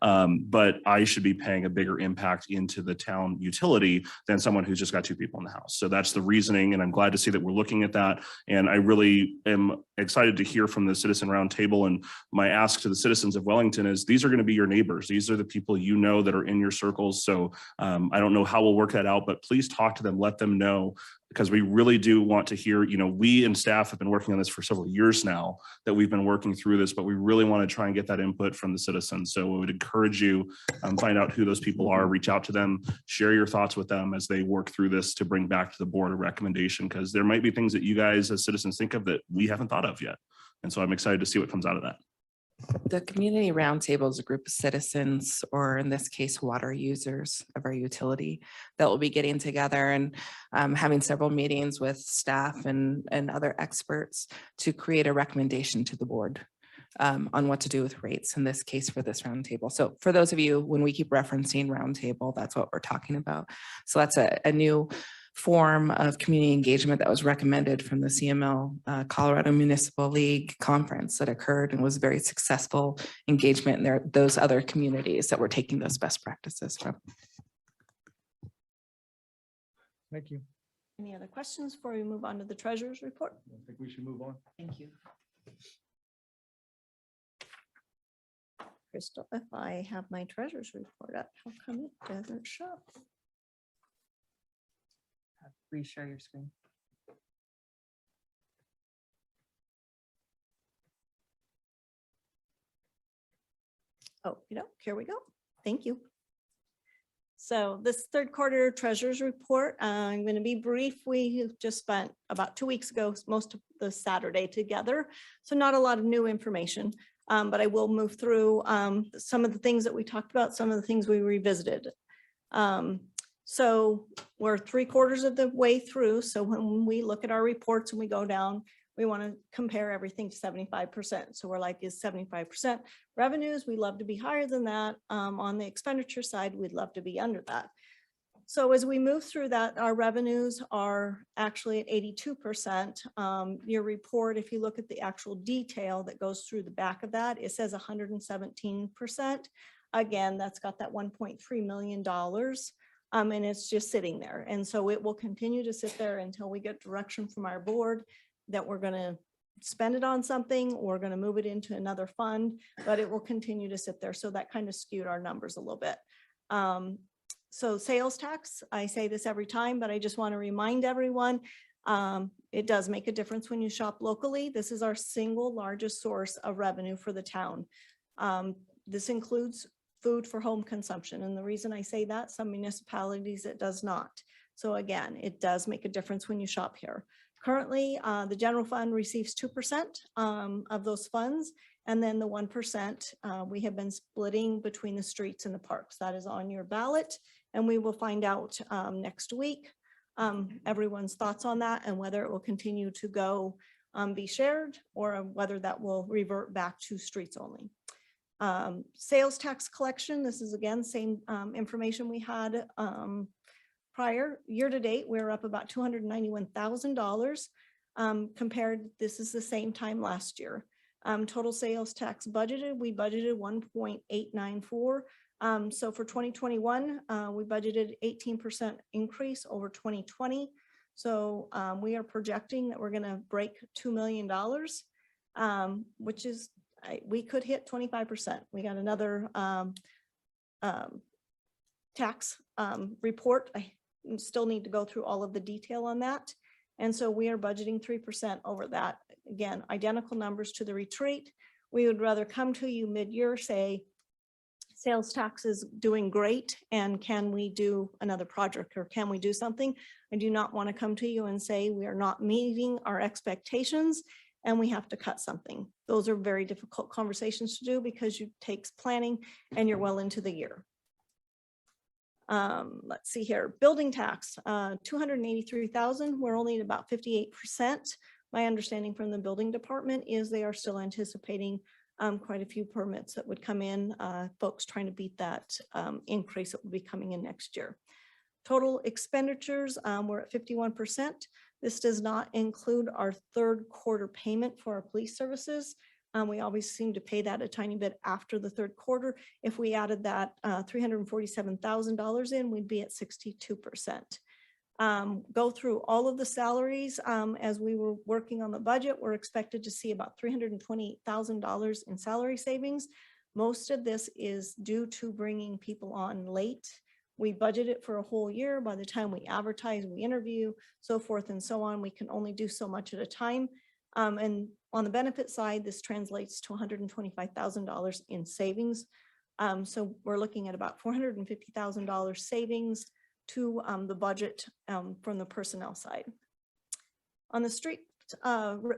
but I should be paying a bigger impact into the town utility than someone who's just got 2 people in the house. So that's the reasoning, and I'm glad to see that we're looking at that. And I really am excited to hear from the Citizen Roundtable. And my ask to the citizens of Wellington is these are going to be your neighbors. These are the people that are in your circles. So I don't know how we'll work that out, but please talk to them, let them know, because we really do want to hear, we and staff have been working on this for several years now that we've been working through this, but we really want to try and get that input from the citizens. So we would encourage you, find out who those people are, reach out to them, share your thoughts with them as they work through this to bring back to the board a recommendation, because there might be things that you guys as citizens think of that we haven't thought of yet. And so I'm excited to see what comes out of that. The community roundtable is a group of citizens, or in this case, water users of our utility, that will be getting together and having several meetings with staff and other experts to create a recommendation to the board on what to do with rates, in this case for this roundtable. So for those of you, when we keep referencing roundtable, that's what we're talking about. So that's a new form of community engagement that was recommended from the CML Colorado Municipal League conference that occurred and was very successful engagement in those other communities that we're taking those best practices from. Thank you. Any other questions before we move on to the treasurer's report? I think we should move on. Thank you. Crystal, if I have my treasurer's report up, how come it doesn't show? Reshare your screen. Oh, here we go. Thank you. So this third quarter treasurer's report, I'm going to be brief. We just spent about 2 weeks ago, most of the Saturday together. So not a lot of new information, but I will move through some of the things that we talked about, some of the things we revisited. So we're 3/4 of the way through. So when we look at our reports and we go down, we want to compare everything to 75%. So we're like, is 75% revenues? We'd love to be higher than that. On the expenditure side, we'd love to be under that. So as we move through that, our revenues are actually at 82%. Your report, if you look at the actual detail that goes through the back of that, it says 117%. Again, that's got that $1.3 million. And it's just sitting there. And so it will continue to sit there until we get direction from our board that we're going to spend it on something, or we're going to move it into another fund, but it will continue to sit there. So that kind of skewed our numbers a little bit. So sales tax, I say this every time, but I just want to remind everyone, it does make a difference when you shop locally. This is our single largest source of revenue for the town. This includes food for home consumption. And the reason I say that, some municipalities, it does not. So again, it does make a difference when you shop here. Currently, the general fund receives 2% of those funds. And then the 1% we have been splitting between the streets and the parks. That is on your ballot. And we will find out next week everyone's thoughts on that and whether it will continue to go be shared or whether that will revert back to streets only. Sales tax collection, this is again, same information we had prior. Year to date, we're up about $291,000 compared, this is the same time last year. Total sales tax budgeted, we budgeted 1.894. So for 2021, we budgeted 18% increase over 2020. So we are projecting that we're going to break $2 million, which is, we could hit 25%. We got another tax report. I still need to go through all of the detail on that. And so we are budgeting 3% over that. Again, identical numbers to the retreat. We would rather come to you mid-year, say, sales tax is doing great, and can we do another project or can we do something? I do not want to come to you and say we are not meeting our expectations and we have to cut something. Those are very difficult conversations to do because it takes planning and you're well into the year. Let's see here, building tax, 283,000. We're only at about 58%. My understanding from the building department is they are still anticipating quite a few permits that would come in, folks trying to beat that increase that will be coming in next year. Total expenditures, we're at 51%. This does not include our third quarter payment for our police services. We always seem to pay that a tiny bit after the third quarter. If we added that $347,000 in, we'd be at 62%. Go through all of the salaries. As we were working on the budget, we're expected to see about $328,000 in salary savings. Most of this is due to bringing people on late. We budget it for a whole year. By the time we advertise, we interview, so forth and so on, we can only do so much at a time. And on the benefit side, this translates to $125,000 in savings. So we're looking at about $450,000 savings to the budget from the personnel side. On the street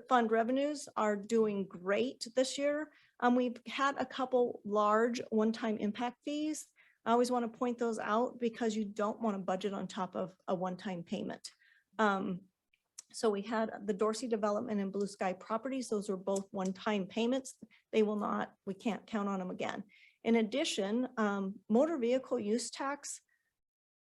fund revenues are doing great this year. We've had a couple large one-time impact fees. I always want to point those out because you don't want to budget on top of a one-time payment. So we had the Dorsey Development and Blue Sky Properties. Those are both one-time payments. They will not, we can't count on them again. In addition, motor vehicle use tax,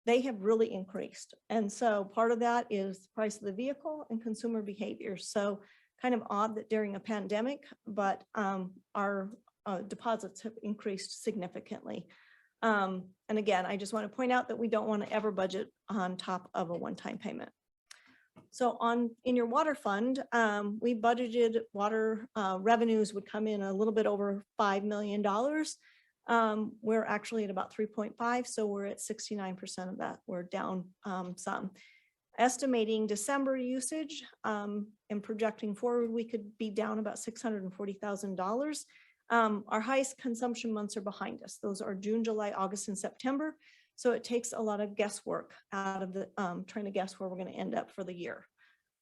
they have really increased. And so part of that is the price of the vehicle and consumer behavior. So kind of odd that during a pandemic, but our deposits have increased significantly. And again, I just want to point out that we don't want to ever budget on top of a one-time payment. So in your water fund, we budgeted water revenues would come in a little bit over $5 million. We're actually at about 3.5, so we're at 69% of that. We're down some. Estimating December usage and projecting forward, we could be down about $640,000. Our highest consumption months are behind us. Those are June, July, August, and September. So it takes a lot of guesswork out of the trying to guess where we're going to end up for the year.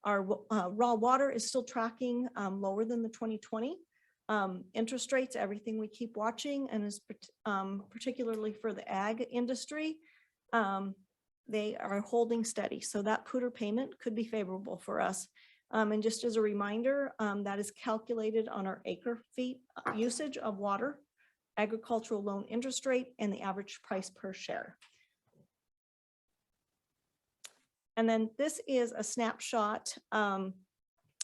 Our raw water is still tracking lower than the 2020. Interest rates, everything we keep watching, and is particularly for the ag industry, they are holding steady. So that pooter payment could be favorable for us. And just as a reminder, that is calculated on our acre feet usage of water, agricultural loan interest rate, and the average price per share. And then this is a snapshot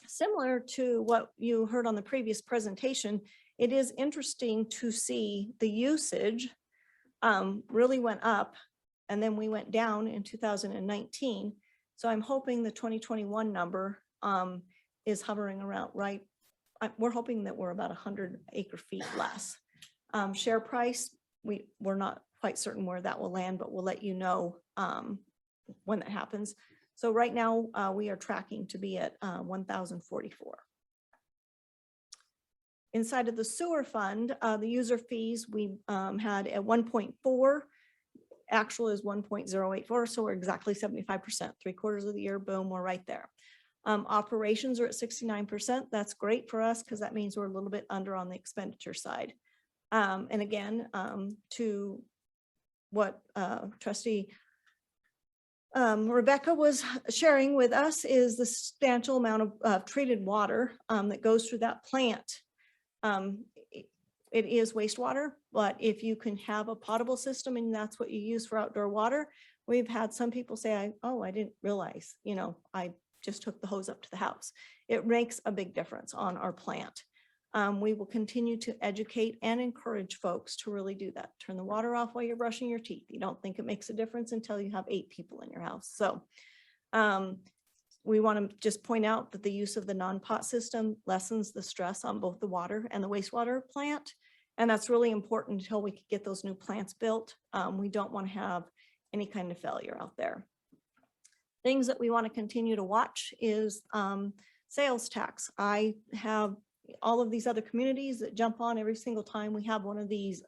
similar to what you heard on the previous presentation. It is interesting to see the usage really went up and then we went down in 2019. So I'm hoping the 2021 number is hovering around right. We're hoping that we're about 100 acre feet less. Share price, we're not quite certain where that will land, but we'll let you know when that happens. So right now we are tracking to be at 1,044. Inside of the sewer fund, the user fees we had at 1.4, actual is 1.084, so we're exactly 75%, 3/4 of the year, boom, we're right there. Operations are at 69%. That's great for us because that means we're a little bit under on the expenditure side. And again, to what Trustee Rebecca was sharing with us is the substantial amount of treated water that goes through that plant. It is wastewater, but if you can have a potable system and that's what you use for outdoor water, we've had some people say, oh, I didn't realize, I just took the hose up to the house. It makes a big difference on our plant. We will continue to educate and encourage folks to really do that. Turn the water off while you're brushing your teeth. You don't think it makes a difference until you have 8 people in your house. So we want to just point out that the use of the non-pot system lessens the stress on both the water and the wastewater plant. And that's really important until we can get those new plants built. We don't want to have any kind of failure out there. Things that we want to continue to watch is sales tax. I have all of these other communities that jump on every single time we have one of these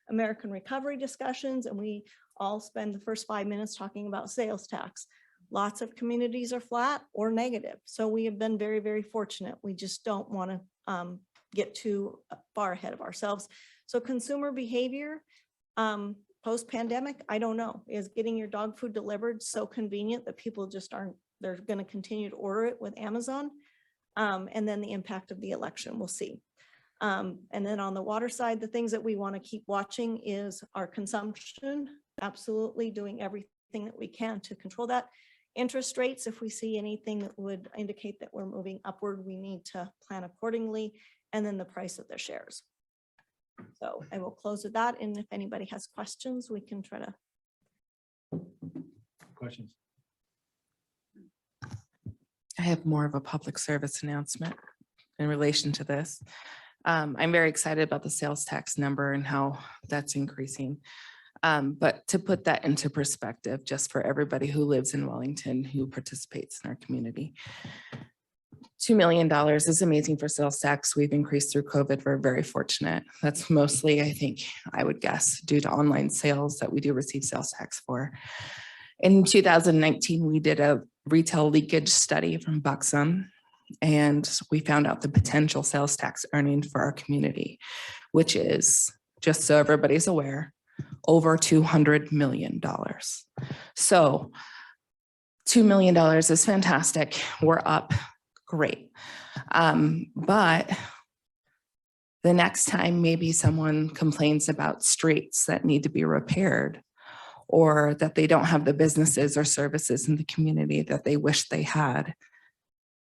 American recovery discussions, and we all spend the first 5 minutes talking about sales tax. Lots of communities are flat or negative. So we have been very, very fortunate. We just don't want to get too far ahead of ourselves. So consumer behavior, post-pandemic, I don't know, is getting your dog food delivered so convenient that people just aren't, they're going to continue to order it with Amazon. And then the impact of the election, we'll see. And then on the water side, the things that we want to keep watching is our consumption, absolutely doing everything that we can to control that. Interest rates, if we see anything that would indicate that we're moving upward, we need to plan accordingly. And then the price of the shares. So I will close with that. And if anybody has questions, we can try to. Questions? I have more of a public service announcement in relation to this. I'm very excited about the sales tax number and how that's increasing. But to put that into perspective, just for everybody who lives in Wellington, who participates in our community, $2 million is amazing for sales tax. We've increased through COVID. We're very fortunate. That's mostly, I think, I would guess, due to online sales that we do receive sales tax for. In 2019, we did a retail leakage study from Buxom, and we found out the potential sales tax earning for our community, which is, just so everybody's aware, over $200 million. So $2 million is fantastic. We're up, great. But the next time maybe someone complains about streets that need to be repaired, or that they don't have the businesses or services in the community that they wish they had,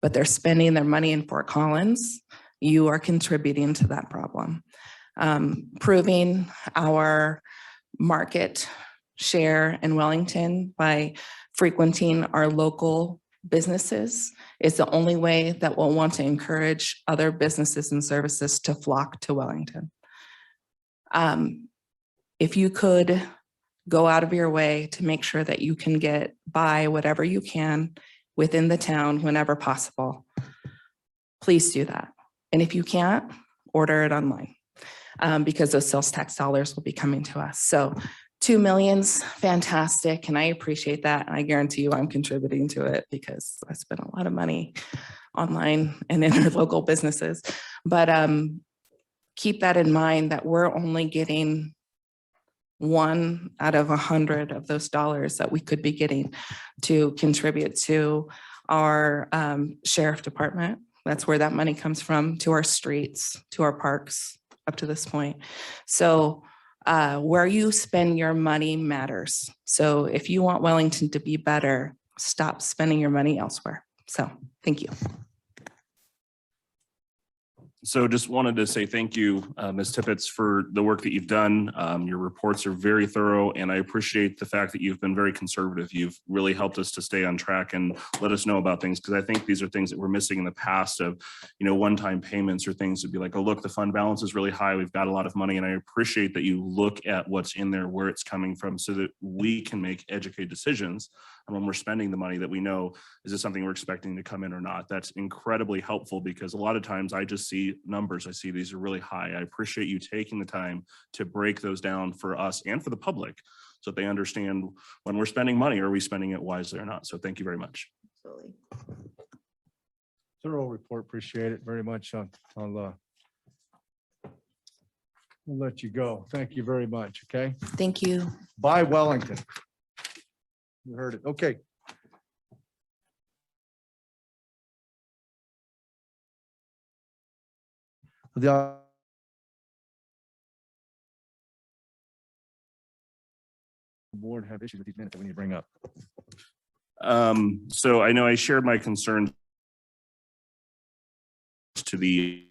but they're spending their money in Fort Collins, you are contributing to that problem. Proving our market share in Wellington by frequenting our local businesses is the only way that we'll want to encourage other businesses and services to flock to Wellington. If you could go out of your way to make sure that you can get by whatever you can within the town whenever possible, please do that. And if you can't, order it online because those sales tax dollars will be coming to us. So $2 million's fantastic, and I appreciate that. And I guarantee you I'm contributing to it because I spent a lot of money online and in our local businesses. But keep that in mind that we're only getting 1 out of 100 of those dollars that we could be getting to contribute to our sheriff department. That's where that money comes from, to our streets, to our parks up to this point. So where you spend your money matters. So if you want Wellington to be better, stop spending your money elsewhere. So thank you. So just wanted to say thank you, Ms. Tippett, for the work that you've done. Your reports are very thorough, and I appreciate the fact that you've been very conservative. You've really helped us to stay on track and let us know about things, because I think these are things that we're missing in the past of, one-time payments or things to be like, oh, look, the fund balance is really high. We've got a lot of money. And I appreciate that you look at what's in there, where it's coming from, so that we can make educated decisions. And when we're spending the money, that we know, is this something we're expecting to come in or not? That's incredibly helpful, because a lot of times I just see numbers. I see these are really high. I appreciate you taking the time to break those down for us and for the public, so that they understand when we're spending money, are we spending it wisely or not? So thank you very much. Absolutely. Thorough report. Appreciate it very much. We'll let you go. Thank you very much. Okay. Thank you. Bye, Wellington. You heard it. Okay. The board have issues with these minutes that we need to bring up. So I know I shared my concerns to the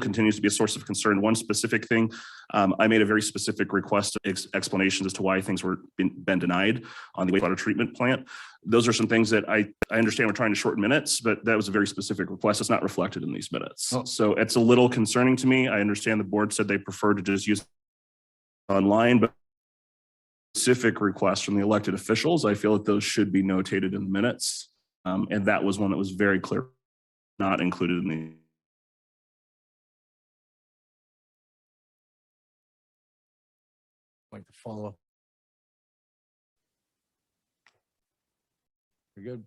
continues to be a source of concern. One specific thing, I made a very specific request, explanations as to why things were been denied on the wastewater treatment plant. Those are some things that I understand we're trying to shorten minutes, but that was a very specific request. It's not reflected in these minutes. Oh. So it's a little concerning to me. I understand the board said they prefer to just use online, but specific requests from the elected officials, I feel that those should be notated in the minutes. And that was one that was very clear, not included in the Like to follow up. You're good?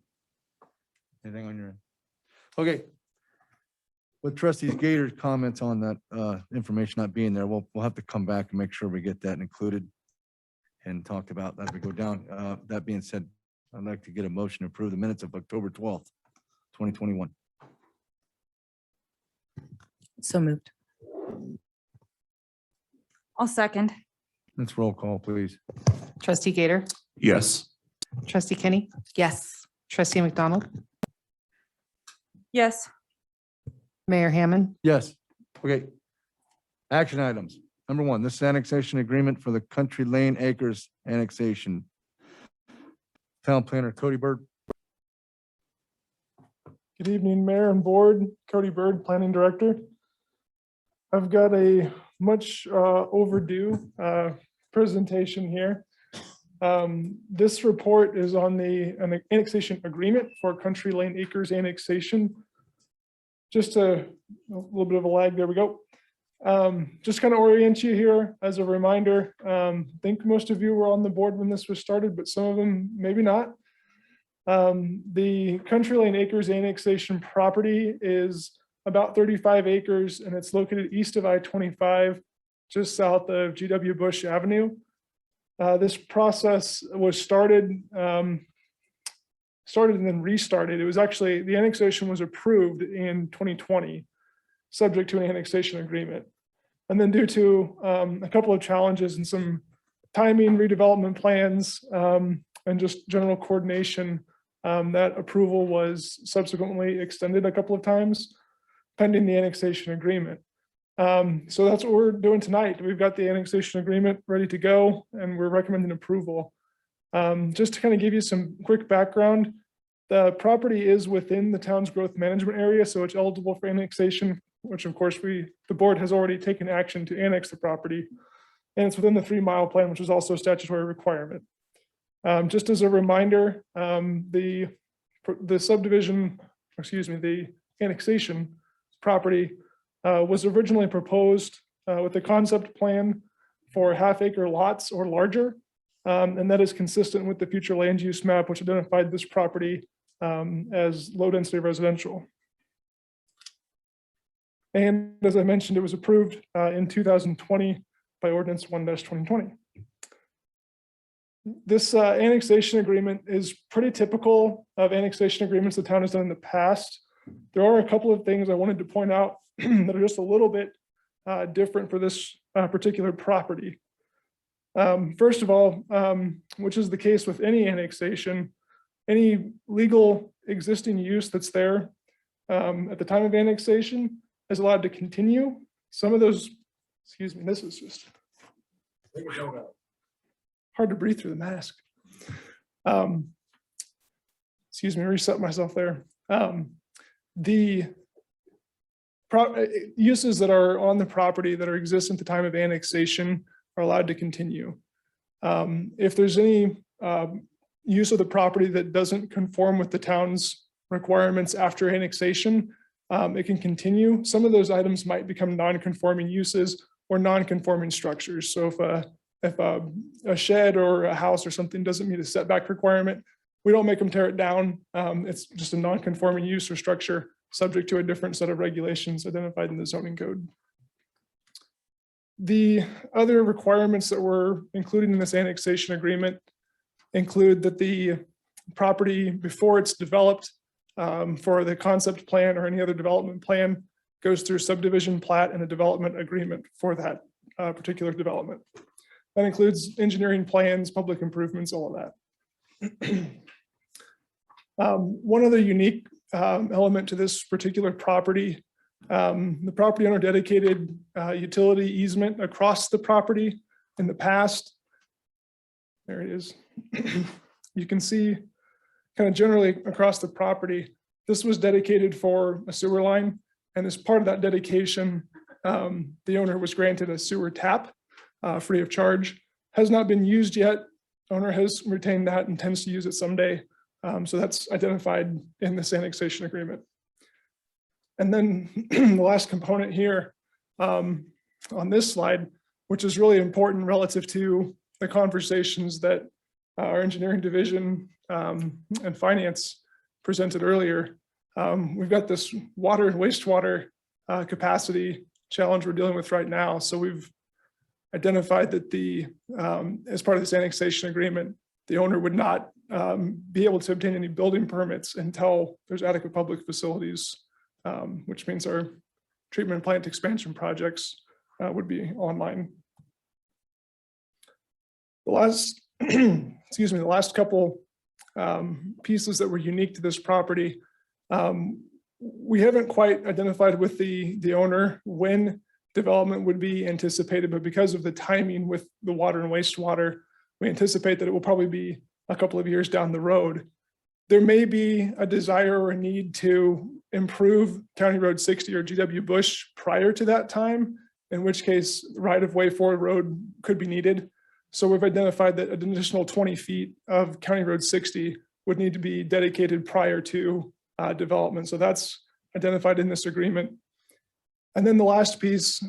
Anything on your end? Okay. With trustees Gator's comments on that information not being there, we'll have to come back and make sure we get that included and talk about as we go down. That being said, I'd like to get a motion to approve the minutes of October 12th, 2021. So moved. I'll second. Let's roll call, please. Trustee Gator, yes. trustee Kenny, Yes. trustee McDonald, Yes. Mayor Hammond, Yes. Okay. Action items. Number one, this annexation agreement for the Country Lane Acres annexation. Town planner Cody Bird. Good evening, Mayor and Board. Cody Bird, Planning Director. I've got a much overdue presentation here. This report is on an annexation agreement for Country Lane Acres annexation. Just a little bit of a lag, there we go. Just kind of orient you here as a reminder. I think most of you were on the board when this was started, but some of them maybe not. The Country Lane Acres annexation property is about 35 acres and it's located east of I-25, just south of GW Bush Avenue. This process was started and then restarted. It was actually, the annexation was approved in 2020, subject to an annexation agreement. And then due to a couple of challenges and some timing, redevelopment plans, and just general coordination, that approval was subsequently extended a couple of times pending the annexation agreement. So that's what we're doing tonight. We've got the annexation agreement ready to go and we're recommending approval. Just to kind of give you some quick background, the property is within the town's growth management area, so it's eligible for annexation, which of course the board has already taken action to annex the property. And it's within the 3 mile plan, which is also a statutory requirement. Just as a reminder, the subdivision, excuse me, the annexation property was originally proposed with a concept plan for half-acre lots or larger. And that is consistent with the future land use map, which identified this property as low-density residential. And as I mentioned, it was approved in 2020 by ordinance 1-2020. This annexation agreement is pretty typical of annexation agreements the town has done in the past. There are a couple of things I wanted to point out that are just a little bit different for this particular property. First of all, which is the case with any annexation, any legal existing use that's there at the time of annexation is allowed to continue. Some of those, excuse me, this is just hard to breathe through the mask. Excuse me, reset myself there. The uses that are on the property that are existing at the time of annexation are allowed to continue. If there's any use of the property that doesn't conform with the town's requirements after annexation, it can continue. Some of those items might become non-conforming uses or non-conforming structures. So if a shed or a house or something doesn't meet a setback requirement, we don't make them tear it down. It's just a non-conforming use or structure subject to a different set of regulations identified in the zoning code. The other requirements that were included in this annexation agreement include that the property before it's developed for the concept plan or any other development plan goes through subdivision plat and a development agreement for that particular development. That includes engineering plans, public improvements, all of that. One other unique element to this particular property, the property owner dedicated utility easement across the property in the past. There it is. You can see kind of generally across the property, this was dedicated for a sewer line. And as part of that dedication, the owner was granted a sewer tap free of charge. Has not been used yet. Owner has retained that, intends to use it someday. So that's identified in this annexation agreement. And then the last component here on this slide, which is really important relative to the conversations that our engineering division and finance presented earlier. We've got this water and wastewater capacity challenge we're dealing with right now. So we've identified that as part of this annexation agreement, the owner would not be able to obtain any building permits until there's adequate public facilities, which means our treatment plant expansion projects would be online. The last, excuse me, the last couple pieces that were unique to this property, we haven't quite identified with the owner when development would be anticipated, but because of the timing with the water and wastewater, we anticipate that it will probably be a couple of years down the road. There may be a desire or a need to improve County Road 60 or GW Bush prior to that time, in which case right-of-way Ford Road could be needed. So we've identified that an additional 20 feet of County Road 60 would need to be dedicated prior to development. So that's identified in this agreement. And then the last piece,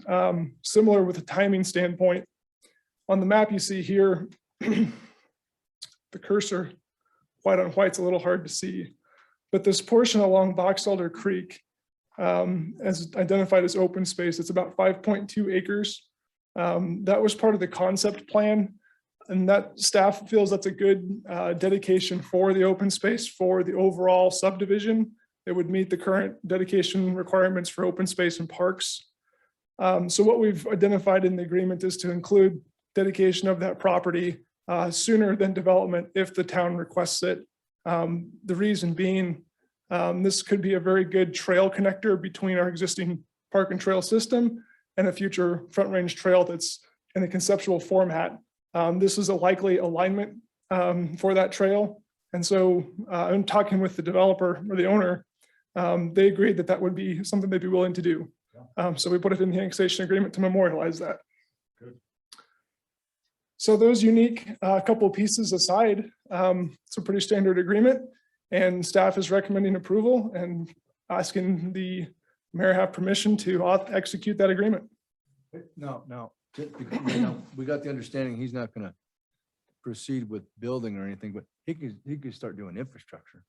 similar with the timing standpoint, on the map you see here, the cursor, white on white's a little hard to see, but this portion along Box Elder Creek, as identified as open space, it's about 5.2 acres. That was part of the concept plan, and that staff feels that's a good dedication for the open space for the overall subdivision. It would meet the current dedication requirements for open space and parks. So what we've identified in the agreement is to include dedication of that property sooner than development if the town requests it. The reason being, this could be a very good trail connector between our existing park and trail system and a future Front Range trail that's in a conceptual format. This is a likely alignment for that trail. And so I'm talking with the developer or the owner. They agreed that that would be something they'd be willing to do. So we put it in the annexation agreement to memorialize that. Good. So those unique couple pieces aside, it's a pretty standard agreement, and staff is recommending approval and asking the mayor have permission to execute that agreement. No. We got the understanding he's not gonna proceed with building or anything, but he could start doing infrastructure.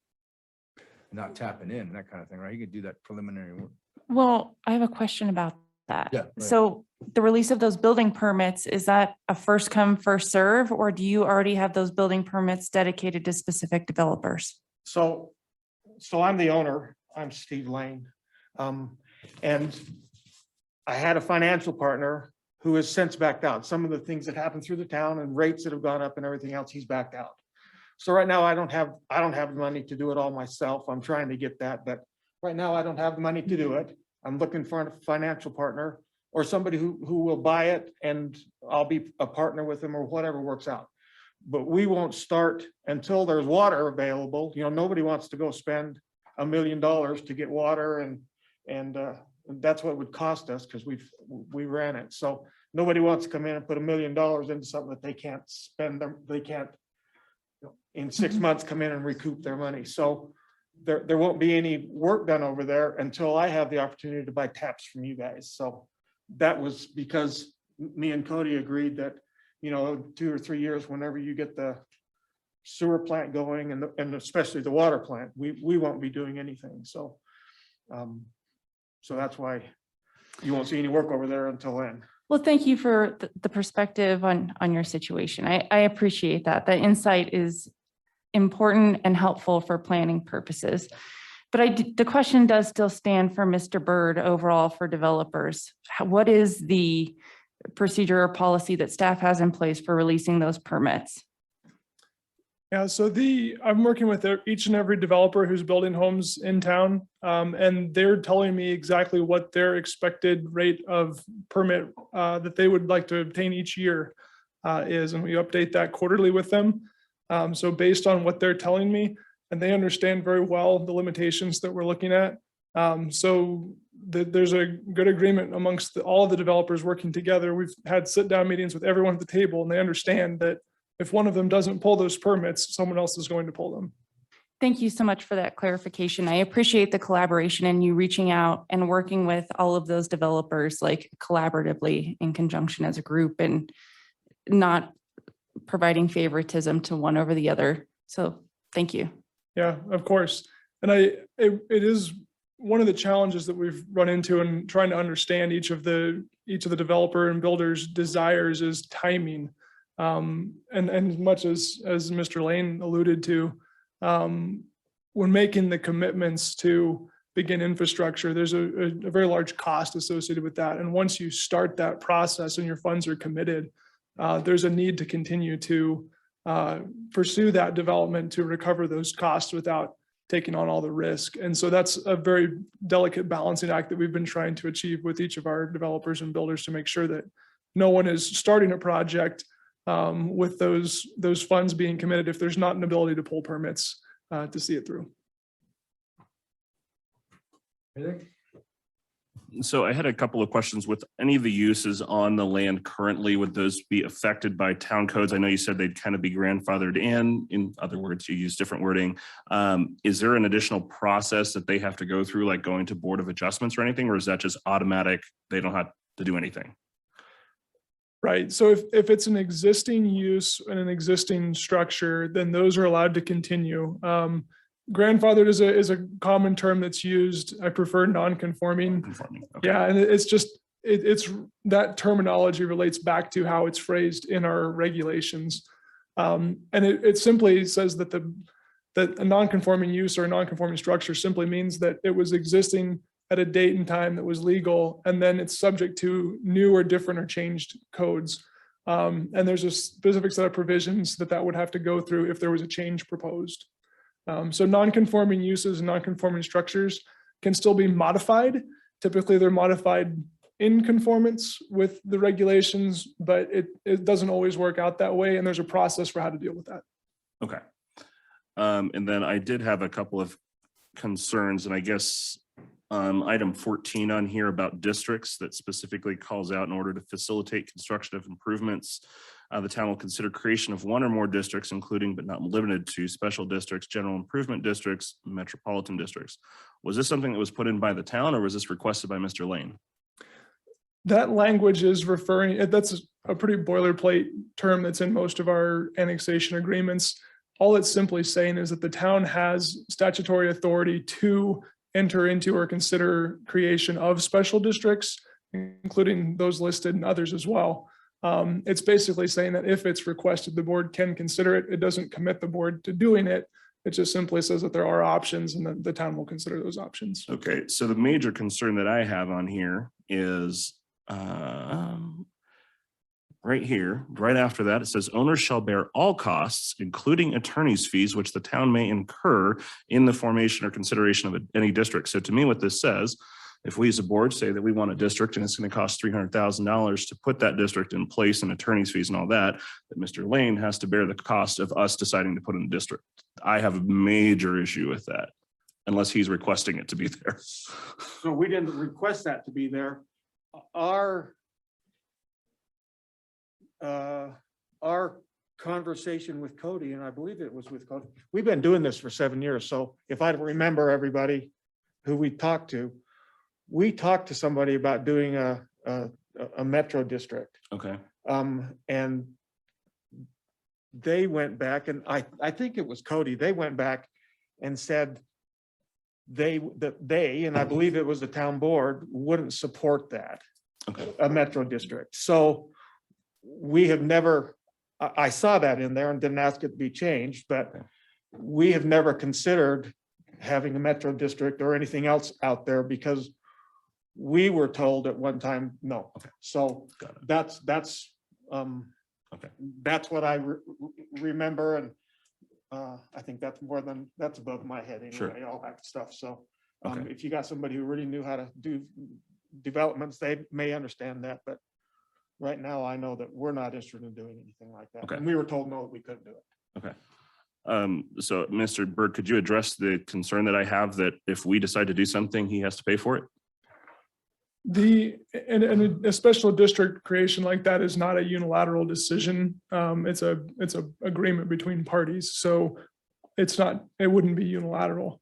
Not tapping in, that kind of thing, right? He could do that preliminary work. Well, I have a question about that. Yeah, right. So the release of those building permits, is that a first come, first serve, or do you already have those building permits dedicated to specific developers? So I'm the owner. I'm Steve Lane. And I had a financial partner who has since backed out. Some of the things that happened through the town and rates that have gone up and everything else, he's backed out. So right now I don't have the money to do it all myself. I'm trying to get that, but right now I don't have the money to do it. I'm looking for a financial partner or somebody who will buy it, and I'll be a partner with them or whatever works out. But we won't start until there's water available. You know, nobody wants to go spend $1 million to get water, and that's what it would cost us because we ran it. So nobody wants to come in and put $1 million into something that they can't spend. They can't in 6 months come in and recoup their money. So there won't be any work done over there until I have the opportunity to buy taps from you guys. So that was because me and Cody agreed that, you know, 2 or 3 years, whenever you get the sewer plant going and especially the water plant, we won't be doing anything. So, so that's why you won't see any work over there until then. Well, thank you for the perspective on your situation. I appreciate that. That insight is important and helpful for planning purposes. But the question does still stand for Mr. Byrd overall for developers. What is the procedure or policy that staff has in place for releasing those permits? Yeah, so I'm working with each and every developer who's building homes in town. And they're telling me exactly what their expected rate of permit that they would like to obtain each year is, and we update that quarterly with them. So based on what they're telling me, and they understand very well the limitations that we're looking at. There's a good agreement amongst all of the developers working together. We've had sit-down meetings with everyone at the table, and they understand that if one of them doesn't pull those permits, someone else is going to pull them. Thank you so much for that clarification. I appreciate the collaboration and you reaching out and working with all of those developers, like collaboratively in conjunction as a group, and not providing favoritism to one over the other. So thank you. Yeah, of course. And it is one of the challenges that we've run into in trying to understand each of the developer and builders' desires is timing. And as much as Mr. Lane alluded to, when making the commitments to begin infrastructure, there's a very large cost associated with that. And once you start that process and your funds are committed, there's a need to continue to pursue that development to recover those costs without taking on all the risk. And so that's a very delicate balancing act that we've been trying to achieve with each of our developers and builders to make sure that no one is starting a project with those funds being committed if there's not an ability to pull permits to see it through. So I had a couple of questions with any of the uses on the land currently. Would those be affected by town codes? I know you said they'd kind of be grandfathered in other words, you use different wording. Is there an additional process that they have to go through, like going to Board of Adjustments or anything, or is that just automatic? They don't have to do anything? Right. So if it's an existing use and an existing structure, then those are allowed to continue. Grandfathered is a common term that's used. I prefer non-conforming. Conforming, okay. Yeah, and it's just, it's that terminology relates back to how it's phrased in our regulations. And it simply says that that a non-conforming use or a non-conforming structure simply means that it was existing at a date and time that was legal, and then it's subject to new or different or changed codes. And there's a specific set of provisions that would have to go through if there was a change proposed. So non-conforming uses and non-conforming structures can still be modified. Typically, they're modified in conformance with the regulations, but it doesn't always work out that way. And there's a process for how to deal with that. Okay. And then I did have a couple of concerns, and I guess item 14 on here about districts that specifically calls out in order to facilitate construction of improvements, the town will consider creation of one or more districts, including but not limited to special districts, general improvement districts, metropolitan districts. Was this something that was put in by the town, or was this requested by Mr. Lane? That language is referring, that's a pretty boilerplate term that's in most of our annexation agreements. All it's simply saying is that the town has statutory authority to enter into or consider creation of special districts, including those listed and others as well. It's basically saying that if it's requested, the board can consider it. It doesn't commit the board to doing it. It just simply says that there are options and that the town will consider those options. Okay, so the major concern that I have on here is right here, right after that, it says owners shall bear all costs, including attorney's fees, which the town may incur in the formation or consideration of any district. So to me, what this says, if we as a board say that we want a district and it's going to cost $300,000 to put that district in place and attorney's fees and all that, that Mr. Lane has to bear the cost of us deciding to put in a district. I have a major issue with that, unless he's requesting it to be there. So we didn't request that to be there. Our conversation with Cody, and I believe it was with Cody, we've been doing this for 7 years. So if I remember everybody who we talked to somebody about doing a metro district. Okay. And they went back, and I think it was Cody, they went back and said and I believe it was the town board, wouldn't support that. Okay. a metro district. So we have never, I saw that in there and didn't ask it to be changed, but we have never considered having a metro district or anything else out there because we were told at one time, no. So Got it. that's Okay. that's what I remember, and I think that's above my head Sure. anyway, all that stuff. So Okay. if you got somebody who really knew how to do developments, they may understand that, but right now I know that we're not interested in doing anything like that. Okay. And we were told, no, we couldn't do it. Okay. So Mr. Bird, could you address the concern that I have that if we decide to do something, he has to pay for it? And a special district creation like that is not a unilateral decision. It's a agreement between parties. So it wouldn't be unilateral.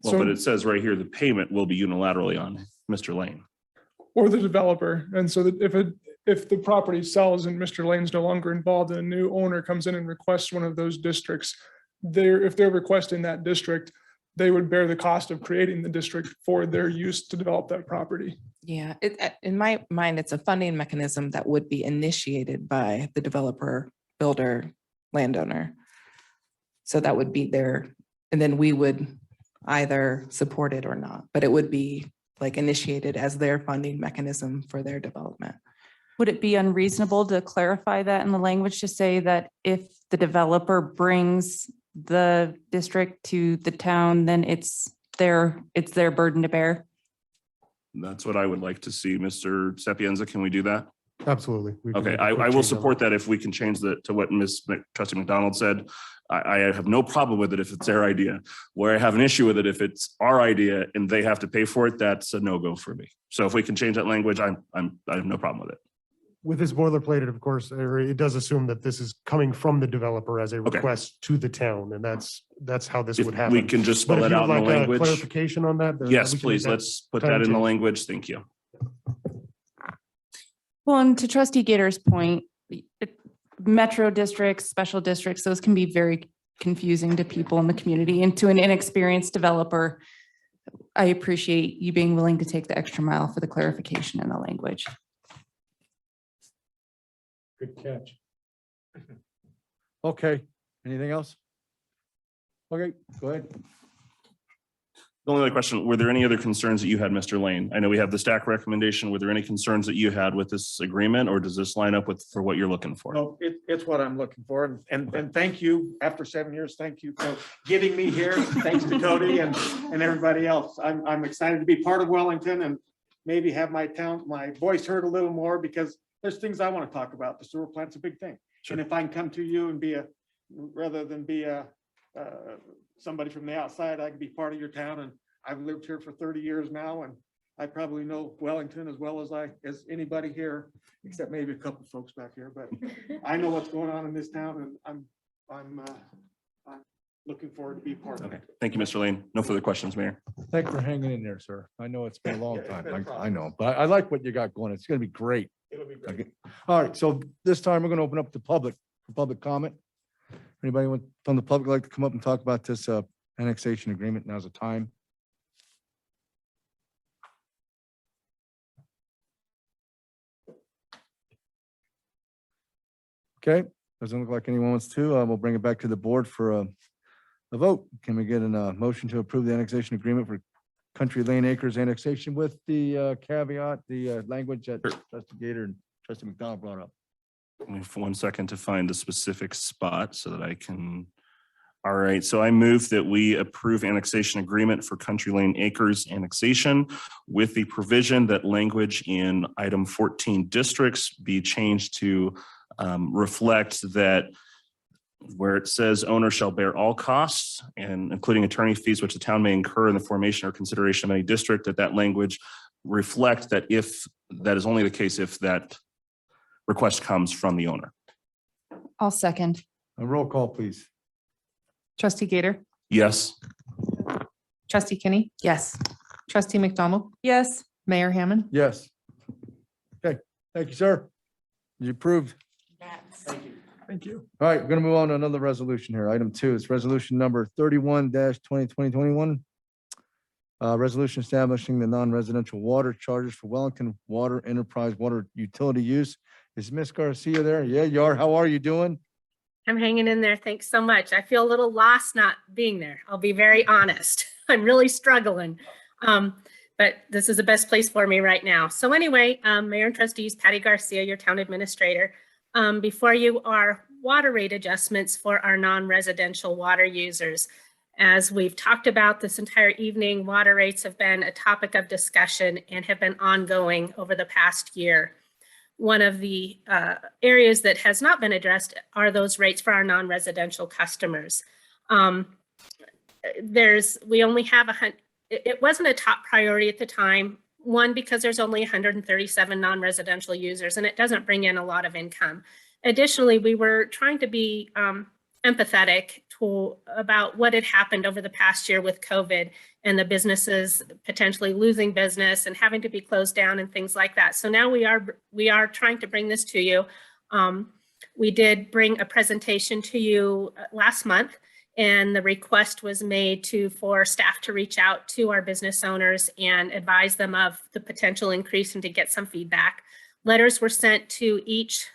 Well, So- but it says right here, the payment will be unilaterally on Mr. Lane. Or the developer. And so that if the property sells and Mr. Lane's no longer involved and a new owner comes in and requests one of those districts, if they're requesting that district, they would bear the cost of creating the district for their use to develop that property. Yeah, in my mind, it's a funding mechanism that would be initiated by the developer, builder, landowner. So that would be there, and then we would either support it or not, but it would be like initiated as their funding mechanism for their development. Would it be unreasonable to clarify that in the language to say that if the developer brings the district to the town, then it's their burden to bear? That's what I would like to see. Mr. Sapienza, can we do that? Absolutely. We can Okay, make a I quick will change on support that if we can change that to what Trustee McDonald said. I have no problem with it if it's their idea. Where I have an issue with it, if it's our idea and they have to pay for it, that's a no-go for me. So if we can change that language, I have no problem with it. With this boilerplate, of course, it does assume that this is coming from the developer as a Okay. request to the town, and that's how this If would we happen. can just But spell if it you out would in the like a language. clarification on that? Yes, we can make please, that let's put kind that of in the change. language. Thank you. Well, and to Trustee Gator's point, metro districts, special districts, those can be very confusing to people in the community and to an inexperienced developer. I appreciate you being willing to take the extra mile for the clarification in the language. Good catch. Okay, anything else? Okay, go ahead. The only other question, were there any other concerns that you had, Mr. Lane? I know we have the stack recommendation. Were there any concerns that you had with this agreement, or does this line up with for what you're looking for? No, it's what I'm looking for. And thank you, after 7 years, thank you for getting me here. Thanks to Cody and everybody else. I'm excited to be part of Wellington and maybe have my voice heard a little more, because there's things I want to talk about. The sewer plant's a big thing. And if I can come to you and rather than be somebody from the outside, I can be part of your town. And I've lived here for 30 years now, and I probably know Wellington as well as anybody here, except maybe a couple of folks back here, but I know what's going on in this town, and I'm looking forward to be part of Okay, it. thank you, Mr. Lane. No further questions, Mayor. Thank you for hanging in there, sir. I know it's been a long Yeah, it's time. been a I problem. know, but I like what you got going. It's gonna be great. It'll be great. Okay. All right, so this time we're gonna open up to public, for public comment. Anybody from the public like to come up and talk about this annexation agreement? Now's the time. Okay, doesn't look like anyone wants to. We'll bring it back to the board for a vote. Can we get a motion to approve the annexation agreement for Country Lane Acres annexation with the caveat, the language that Trustee Gator and Trustee McDonald brought up? Give me 1 second to find the specific spot so that I can. All right, so I move that we approve annexation agreement for Country Lane Acres annexation with the provision that language in item 14 districts be changed to reflect that where it says owner shall bear all costs and including attorney fees which the town may incur in the formation or consideration of any district, that language reflect that if that is only the case if that request comes from the owner. I'll second. A roll call, please. Trustee Gator, Yes. trustee Kinney, Yes. trustee McDonald, Yes. Mayor Hammond. Yes. Okay, thank you, sir. You approved. Thank you. All right, we're gonna move on to another resolution here. Item 2 is resolution number 31-2021. Resolution establishing the non-residential water charges for Wellington Water Enterprise Water Utility Use. Is Ms. Garcia there? Yeah, you are. How are you doing? I'm hanging in there. Thanks so much. I feel a little lost not being there. I'll be very honest. I'm really struggling. But this is the best place for me right now. So anyway, Mayor and Trustees, Patty Garcia, your town administrator. Before you are water rate adjustments for our non-residential water users. As we've talked about this entire evening, water rates have been a topic of discussion and have been ongoing over the past year. One of the areas that has not been addressed are those rates for our non-residential customers. We only have it wasn't a top priority at the time. One, because there's only 137 non-residential users and it doesn't bring in a lot of income. Additionally, we were trying to be empathetic about what had happened over the past year with COVID and the businesses potentially losing business and having to be closed down and things like that. So now we are trying to bring this to you. We did bring a presentation to you last month, and the request was made for staff to reach out to our business owners and advise them of the potential increase and to get some feedback. Letters were sent to each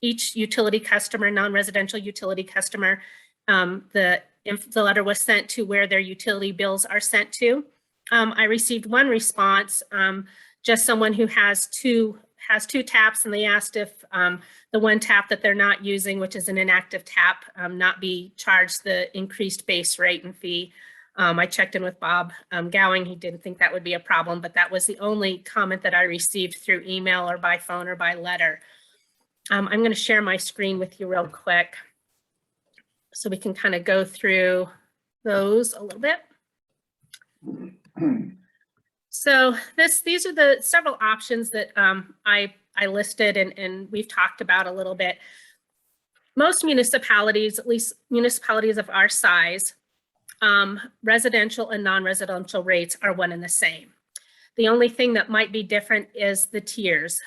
utility customer, non-residential utility customer. The letter was sent to where their utility bills are sent to. I received one response, just someone who has two taps, and they asked if the one tap that they're not using, which is an inactive tap, not be charged the increased base rate and fee. I checked in with Bob Gowing. He didn't think that would be a problem, but that was the only comment that I received through email or by phone or by letter. I'm going to share my screen with you real quick so we can kind of go through those a little bit. So these are the several options that I listed and we've talked about a little bit. Most municipalities, at least municipalities of our size, residential and non-residential rates are one and the same. The only thing that might be different is the tiers.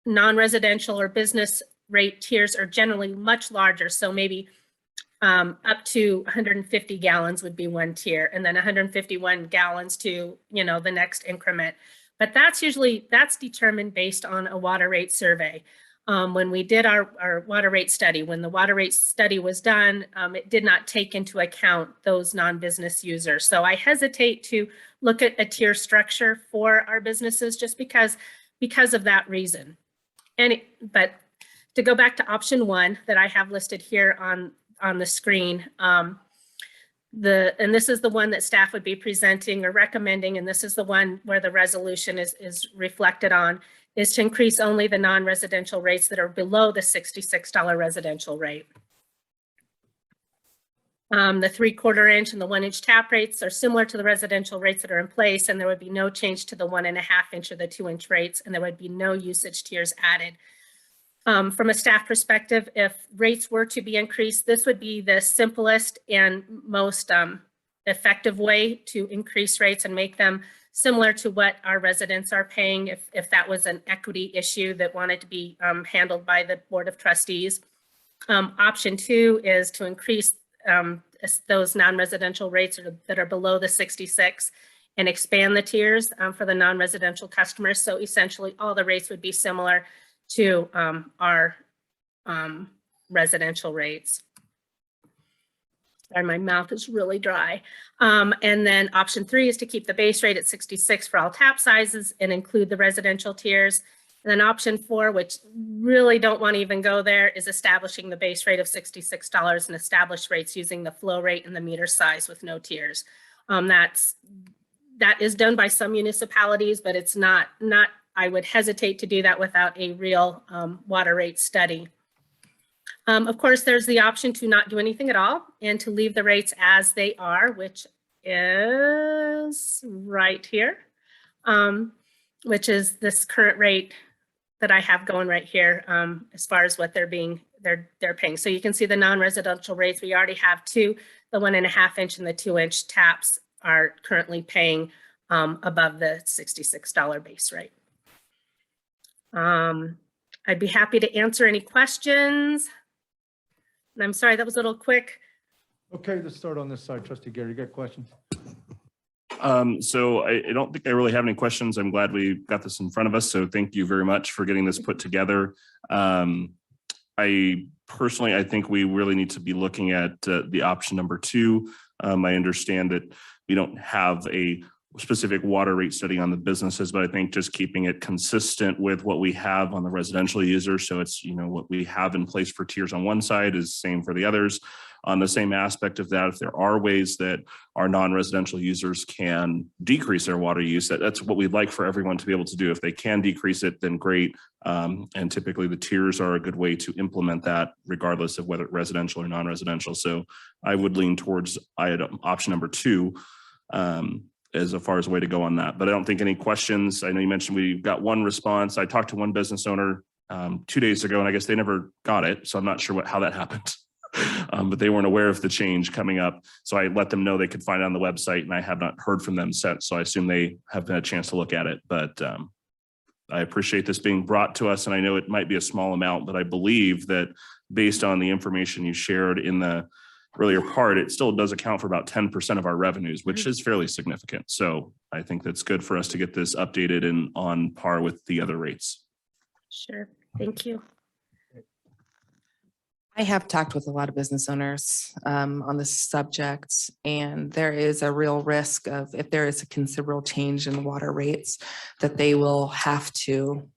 Non-residential or business rate tiers are generally much larger. So maybe up to 150 gallons would be one tier, and then 151 gallons to, the next increment. But that's determined based on a water rate survey. When we did our water rate study, when the water rate study was done, it did not take into account those non-business users. So I hesitate to look at a tier structure for our businesses just because of that reason. But to go back to option one that I have listed here on the screen, and this is the one that staff would be presenting or recommending, and this is the one where the resolution is reflected on, is to increase only the non-residential rates that are below the $66 residential rate. The 3/4 inch and the 1 inch tap rates are similar to the residential rates that are in place, and there would be no change to the 1.5 inch or the 2 inch rates, and there would be no usage tiers added. From a staff perspective, if rates were to be increased, this would be the simplest and most effective way to increase rates and make them similar to what our residents are paying if that was an equity issue that wanted to be handled by the Board of Trustees. Option two is to increase those non-residential rates that are below the 66 and expand the tiers for the non-residential customers. So essentially all the rates would be similar to our residential rates. Sorry, my mouth is really dry. And then option three is to keep the base rate at 66 for all tap sizes and include the residential tiers. And then option four, which really don't want to even go there, is establishing the base rate of $66 and establish rates using the flow rate and the meter size with no tiers. That is done by some municipalities, but it's not, I would hesitate to do that without a real water rate study. Of course, there's the option to not do anything at all and to leave the rates as they are, which is right here, which is this current rate that I have going right here as far as what they're paying. So you can see the non-residential rates. We already have two, the 1.5 inch and the 2 inch taps are currently paying above the $66 base rate. I'd be happy to answer any questions. And I'm sorry, that was a little quick. Okay, let's start on this side. Trustee Gary, you got questions? So I don't think I really have any questions. I'm glad we got this in front of us. So thank you very much for getting this put together. I personally, I think we really need to be looking at the option number 2. I understand that we don't have a specific water rate study on the businesses, but I think just keeping it consistent with what we have on the residential users. So it's, what we have in place for tiers on one side is same for the others. On the same aspect of that, if there are ways that our non-residential users can decrease their water use, that's what we'd like for everyone to be able to do. If they can decrease it, then great. And typically the tiers are a good way to implement that regardless of whether residential or non-residential. So I would lean towards option number 2 as far as a way to go on that. But I don't think any questions. I know you mentioned we got one response. I talked to one business owner 2 days ago, and I guess they never got it. So I'm not sure how that happened. But they weren't aware of the change coming up. So I let them know they could find it on the website, and I have not heard from them since. So I assume they have had a chance to look at it. But I appreciate this being brought to us. And I know it might be a small amount, but I believe that based on the information you shared in the earlier part, it still does account for about 10% of our revenues, which is fairly significant. So I think that's good for us to get this updated and on par with the other rates. Sure, thank you. I have talked with a lot of business owners on this subject, and there is a real risk of, if there is a considerable change in water rates, that they will have to,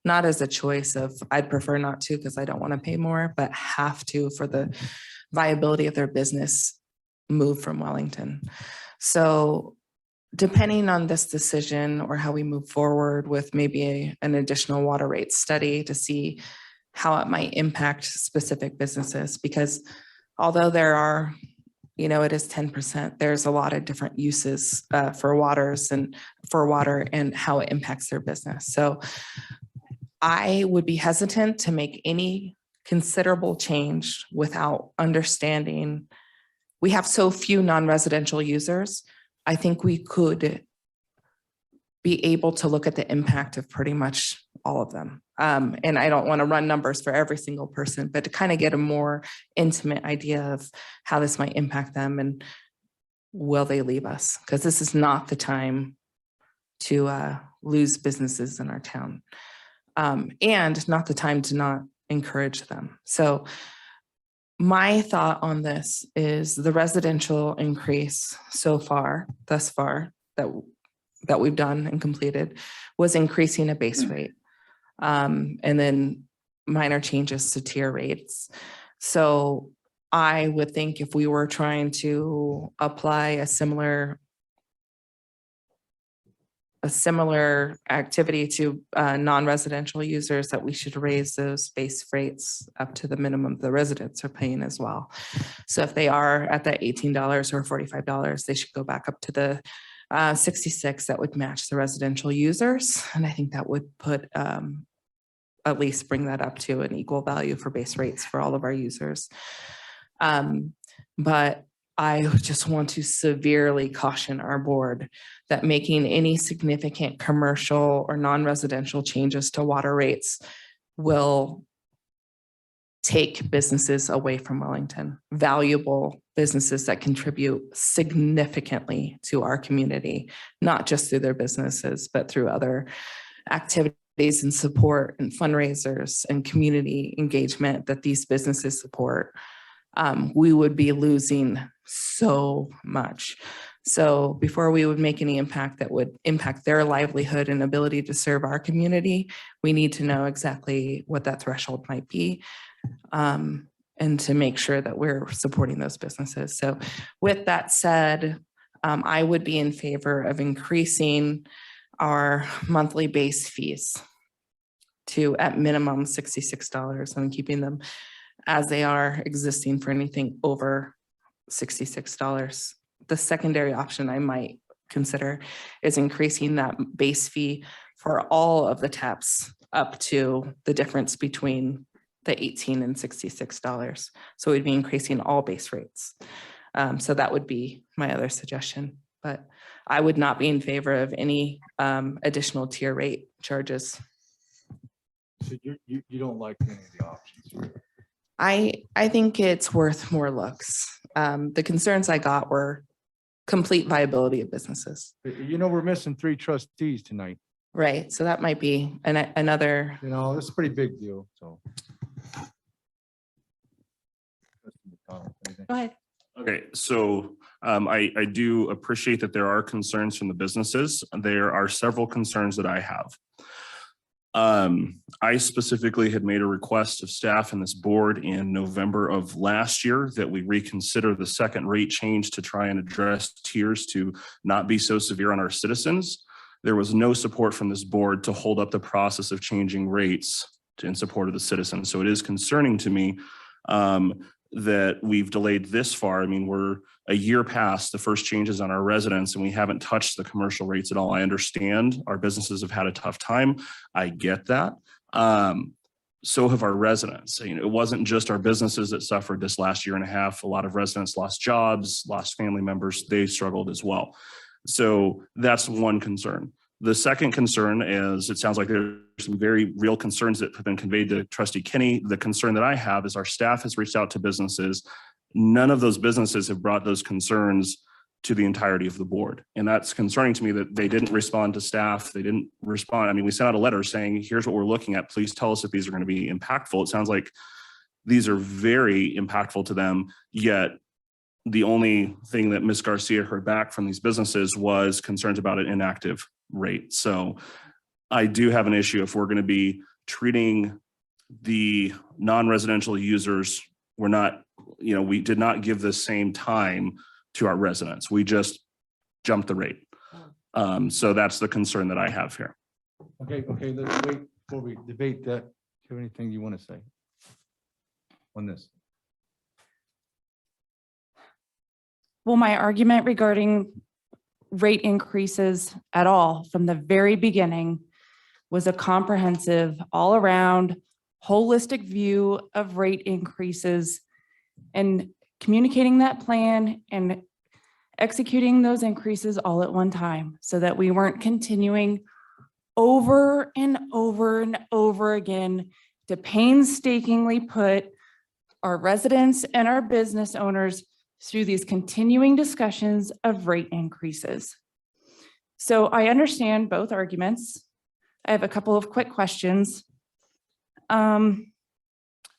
not as a choice of, I'd prefer not to because I don't want to pay more, but have to, for the viability of their business, move from Wellington. So depending on this decision or how we move forward with maybe an additional water rate study to see how it might impact specific businesses, because although there are, it is 10%, there's a lot of different uses for water and how it impacts their business. So I would be hesitant to make any considerable change without understanding. We have so few non-residential users. I think we could be able to look at the impact of pretty much all of them. And I don't want to run numbers for every single person, but to kind of get a more intimate idea of how this might impact them and will they leave us? Because this is not the time to lose businesses in our town, and not the time to not encourage them. So my thought on this is the residential increase thus far that we've done and completed was increasing a base rate. And then minor changes to tier rates. So I would think if we were trying to apply a similar activity to non-residential users, that we should raise those base rates up to the minimum the residents are paying as well. So if they are at that $18 or $45, they should go back up to the 66 that would match the residential users. And I think that would put at least bring that up to an equal value for base rates for all of our users. But I just want to severely caution our board that making any significant commercial or non-residential changes to water rates will take businesses away from Wellington, valuable businesses that contribute significantly to our community, not just through their businesses, but through other activities and support and fundraisers and community engagement that these businesses support. We would be losing so much. So before we would make any impact that would impact their livelihood and ability to serve our community, we need to know exactly what that threshold might be, and to make sure that we're supporting those businesses. So with that said, I would be in favor of increasing our monthly base fees to at minimum $66 and keeping them as they are existing for anything over $66. The secondary option I might consider is increasing that base fee for all of the taps up to the difference between the $18 and $66. So we'd be increasing all base rates. So that would be my other suggestion, but I would not be in favor of any additional tier rate charges. So you don't like any of the options? I think it's worth more looks. The concerns I got were complete viability of businesses. You know, we're missing 3 trustees tonight. Right, so that might be another, You know, it's a pretty big deal, so. go ahead. Okay, so I do appreciate that there are concerns from the businesses. There are several concerns that I have. I specifically had made a request of staff and this board in November of last year that we reconsider the second rate change to try and address tiers to not be so severe on our citizens. There was no support from this board to hold up the process of changing rates in support of the citizens. So it is concerning to me that we've delayed this far. I mean, we're a year past the first changes on our residents and we haven't touched the commercial rates at all. I understand our businesses have had a tough time. I get that. So have our residents. You know, it wasn't just our businesses that suffered this last year and a half. A lot of residents lost jobs, lost family members. They struggled as well. So that's one concern. The second concern is it sounds like there's some very real concerns that have been conveyed to Trustee Kinney. The concern that I have is our staff has reached out to businesses. None of those businesses have brought those concerns to the entirety of the board. And that's concerning to me that they didn't respond to staff. They didn't respond. I mean, we sent out a letter saying, here's what we're looking at. Please tell us if these are going to be impactful. It sounds like these are very impactful to them, yet the only thing that Ms. Garcia heard back from these businesses was concerns about an inactive rate. So I do have an issue if we're going to be treating the non-residential users, we're not, you know, we did not give the same time to our residents. We just jumped the rate. So that's the concern that I have here. Okay, let's wait before we debate that. Do you have anything you want to say on this? Well, my argument regarding rate increases at all from the very beginning was a comprehensive, all-around, holistic view of rate increases and communicating that plan and executing those increases all at one time so that we weren't continuing over and over and over again to painstakingly put our residents and our business owners through these continuing discussions of rate increases. So I understand both arguments. I have a couple of quick questions.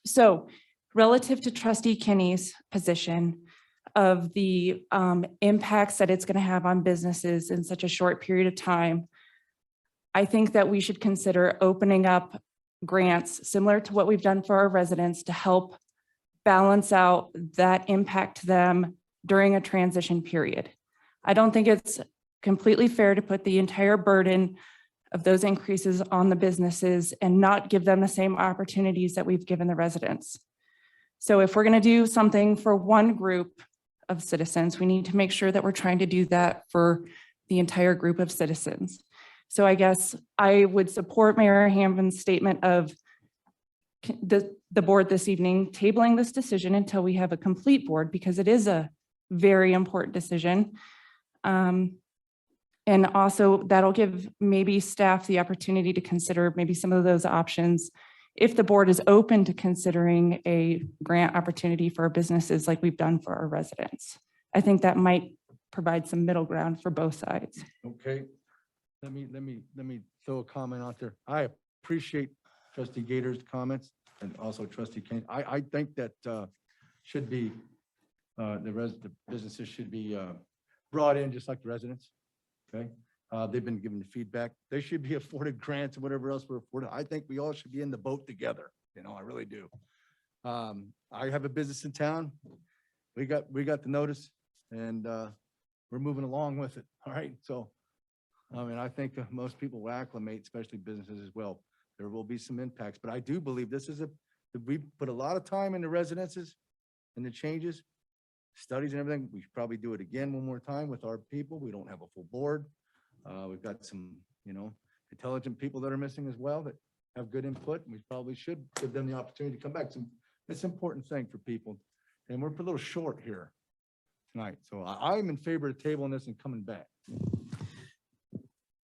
So relative to Trustee Kinney's position of the impacts that it's going to have on businesses in such a short period of time, I think that we should consider opening up grants similar to what we've done for our residents to help balance out that impact to them during a transition period. I don't think it's completely fair to put the entire burden of those increases on the businesses and not give them the same opportunities that we've given the residents. So if we're going to do something for one group of citizens, we need to make sure that we're trying to do that for the entire group of citizens. So I guess I would support Mayor Hammond's statement of the board this evening tabling this decision until we have a complete board, because it is a very important decision. And also that'll give maybe staff the opportunity to consider maybe some of those options if the board is open to considering a grant opportunity for our businesses like we've done for our residents. I think that might provide some middle ground for both sides. Okay, let me throw a comment out there. I appreciate Trustee Gator's comments and also Trustee Kane. I think that should be the businesses should be brought in just like the residents. Okay, they've been given feedback. They should be afforded grants and whatever else we're afforded. I think we all should be in the boat together. You know, I really do. I have a business in town. We got the notice, and we're moving along with it. All right, so I mean, I think most people will acclimate, especially businesses as well. There will be some impacts, but I do believe this is we put a lot of time into residences and the changes, studies and everything. We should probably do it again one more time with our people. We don't have a full board. We've got some, you know, intelligent people that are missing as well that have good input. And we probably should give them the opportunity to come back. It's an important thing for people. And we're a little short here tonight. So I'm in favor of tabling this and coming back.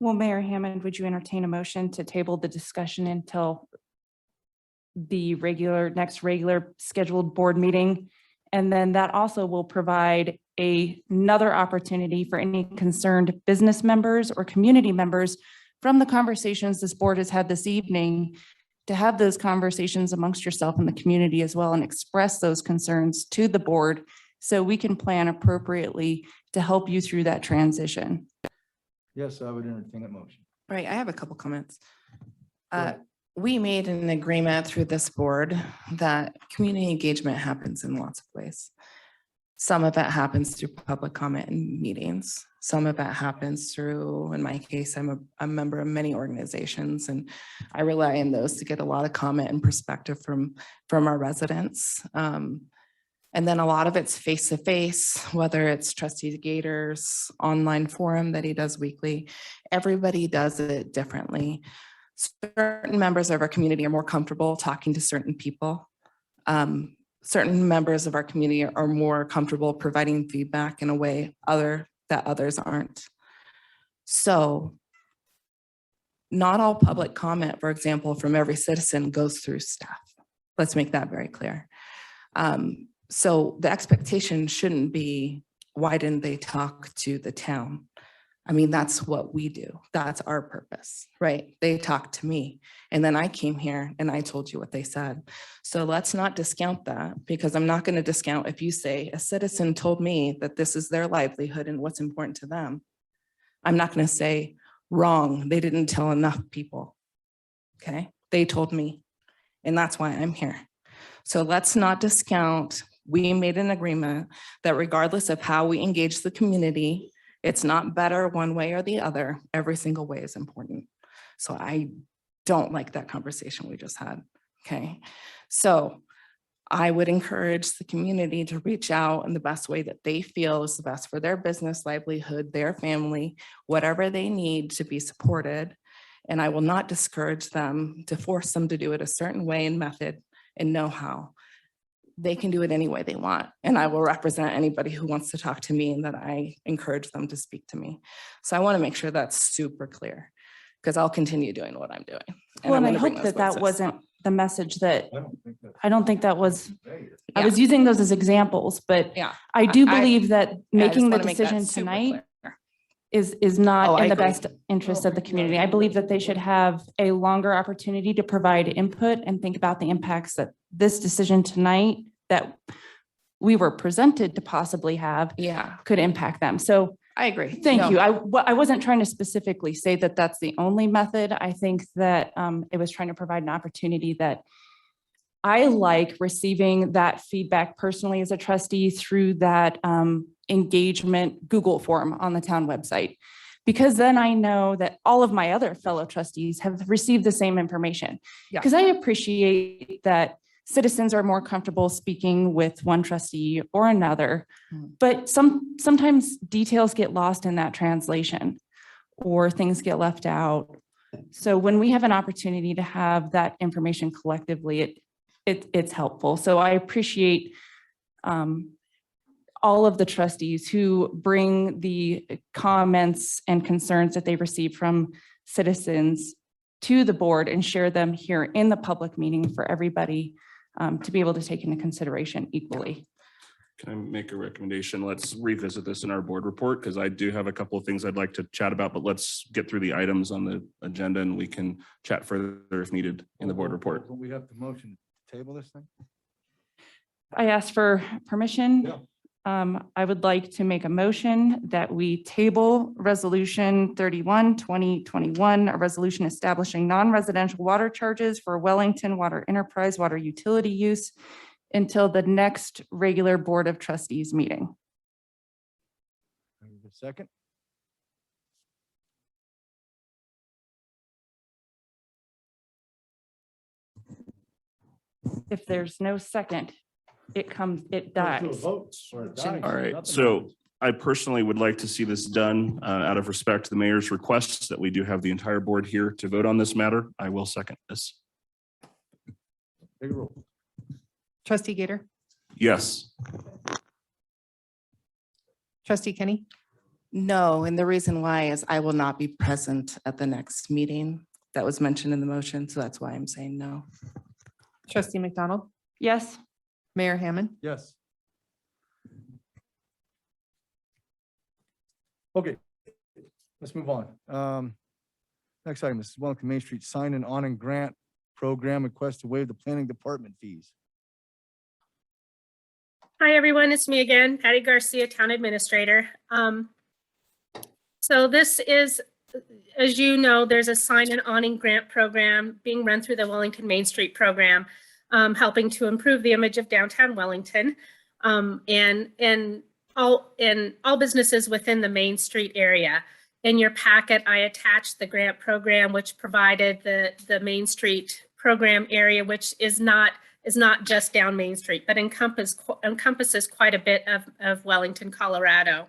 Well, Mayor Hammond, would you entertain a motion to table the discussion until the next regular scheduled board meeting? And then that also will provide another opportunity for any concerned business members or community members from the conversations this board has had this evening to have those conversations amongst yourself and the community as well and express those concerns to the board so we can plan appropriately to help you through that transition. Yes, I would entertain that motion. Right, I have a couple comments. Go ahead. We made an agreement through this board that community engagement happens in lots of ways. Some of it happens through public comment and meetings. Some of it happens through, in my case, I'm a member of many organizations and I rely on those to get a lot of comment and perspective from our residents. And then a lot of it's face-to-face, whether it's Trustee Gator's online forum that he does weekly. Everybody does it differently. Certain members of our community are more comfortable talking to certain people. Certain members of our community are more comfortable providing feedback in a way that others aren't. So not all public comment, for example, from every citizen goes through staff. Let's make that very clear. So the expectation shouldn't be, why didn't they talk to the town? I mean, that's what we do. That's our purpose, right? They talked to me and then I came here and I told you what they said. So let's not discount that, because I'm not going to discount if you say a citizen told me that this is their livelihood and what's important to them. I'm not going to say wrong. They didn't tell enough people. Okay. They told me, and that's why I'm here. So let's not discount. We made an agreement that regardless of how we engage the community, it's not better one way or the other. Every single way is important. So I don't like that conversation we just had. Okay. So I would encourage the community to reach out in the best way that they feel is the best for their business, livelihood, their family, whatever they need to be supported. And I will not discourage them to force them to do it a certain way and method and know how. They can do it any way they want. And I will represent anybody who wants to talk to me and that I encourage them to speak to me. So I want to make sure that's super clear, because I'll continue doing what I'm doing. Well, and I I'm gonna bring hope those that that voices. wasn't the message that, I don't think that was. I was using those as examples, but Yeah. I do I- believe that I just making the wanna make that decision super tonight clear. is Oh, not I in the agree. best interest of the community. I believe that they should have a longer opportunity to provide input and think about the impacts that this decision tonight that we were presented to possibly have Yeah, could impact them. So I agree. thank No. you. I wasn't trying to specifically say that that's the only method. I think that it was trying to provide an opportunity that I like receiving that feedback personally as a trustee through that engagement Google form on the town website. Because then I know that all of my other fellow trustees have received the same information. Yeah. Because I appreciate that citizens are more comfortable speaking with one trustee or another. Mm. But sometimes details get lost in that translation or things get left out. So when we have an opportunity to have that information collectively, it's helpful. So I appreciate all of the trustees who bring the comments and concerns that they receive from citizens to the board and share them here in the public meeting for everybody to be able to take into consideration equally. Can I make a recommendation? Let's revisit this in our board report, because I do have a couple of things I'd like to chat about, but let's get through the items on the agenda and we can chat further if needed in the board report. We have the motion to table this thing? I ask for permission. Yeah. I would like to make a motion that we table Resolution 31, 2021, a resolution establishing non-residential water charges for Wellington Water Enterprise water utility use until the next regular Board of Trustees meeting. Second? If there's no second, it dies. All right, so I personally would like to see this done out of respect to the mayor's requests that we do have the entire board here to vote on this matter. I will second this. Take a roll. Trustee Gator, Yes. trustee Kenny, No, and the reason why is I will not be present at the next meeting that was mentioned in the motion, so that's why I'm saying no. trustee McDonald, Yes, Mayor Hammond, Yes. Okay, let's move on. Next item, this is Wellington Main Street Sign and Awning Grant Program request to waive the planning department fees. Hi, everyone. It's me again, Patty Garcia, Town Administrator. So this is, as you know, there's a sign and awning grant program being run through the Wellington Main Street program, helping to improve the image of downtown Wellington, and all businesses within the Main Street area. In your packet, I attached the grant program, which provided the Main Street program area, which is not just down Main Street, but encompasses quite a bit of Wellington, Colorado.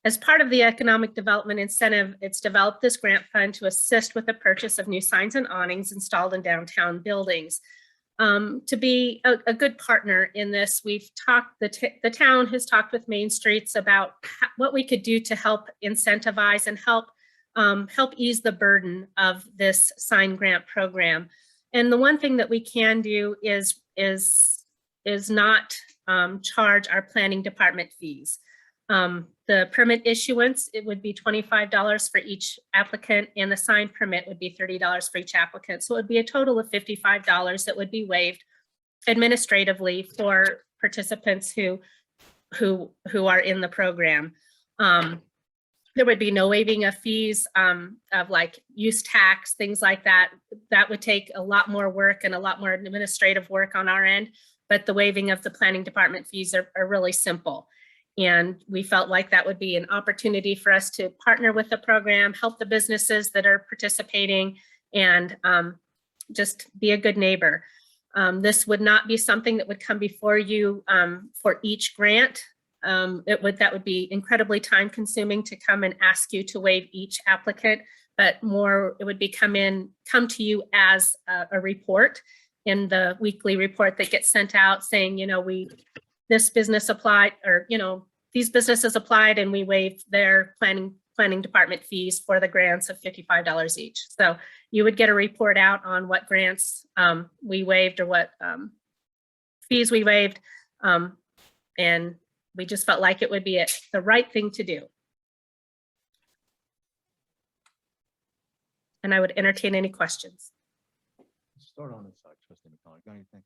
As part of the economic development incentive, it's developed this grant fund to assist with the purchase of new signs and awnings installed in downtown buildings. To be a good partner in this, the town has talked with Main Streets about what we could do to help incentivize and help ease the burden of this sign grant program. And the one thing that we can do is not charge our planning department fees. The permit issuance, it would be $25 for each applicant, and the sign permit would be $30 for each applicant. So it would be a total of $55 that would be waived administratively for participants who are in the program. There would be no waiving of fees of like use tax, things like that. That would take a lot more work and a lot more administrative work on our end, but the waiving of the planning department fees are really simple. And we felt like that would be an opportunity for us to partner with the program, help the businesses that are participating, and just be a good neighbor. This would not be something that would come before you for each grant. That would be incredibly time consuming to come and ask you to waive each applicant, but more it would be come to you as a report in the weekly report that gets sent out saying, this business applied, or, these businesses applied and we waived their planning department fees for the grants of $55 each. So you would get a report out on what grants we waived or what fees we waived. And we just felt like it would be the right thing to do. And I would entertain any questions. Start on this side, Trustee McDonald. Got anything?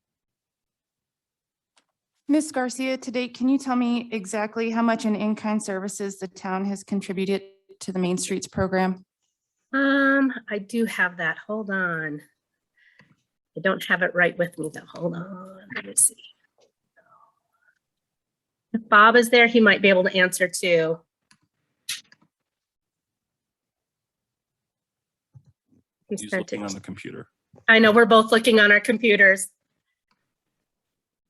Ms. Garcia, to date, can you tell me exactly how much in in-kind services the town has contributed to the Main Streets program? I do have that. Hold on. I don't have it right with me though. Hold on. Let me see. If Bob is there, he might be able to answer too. He He's sent looking it. on the computer. I know we're both looking on our computers.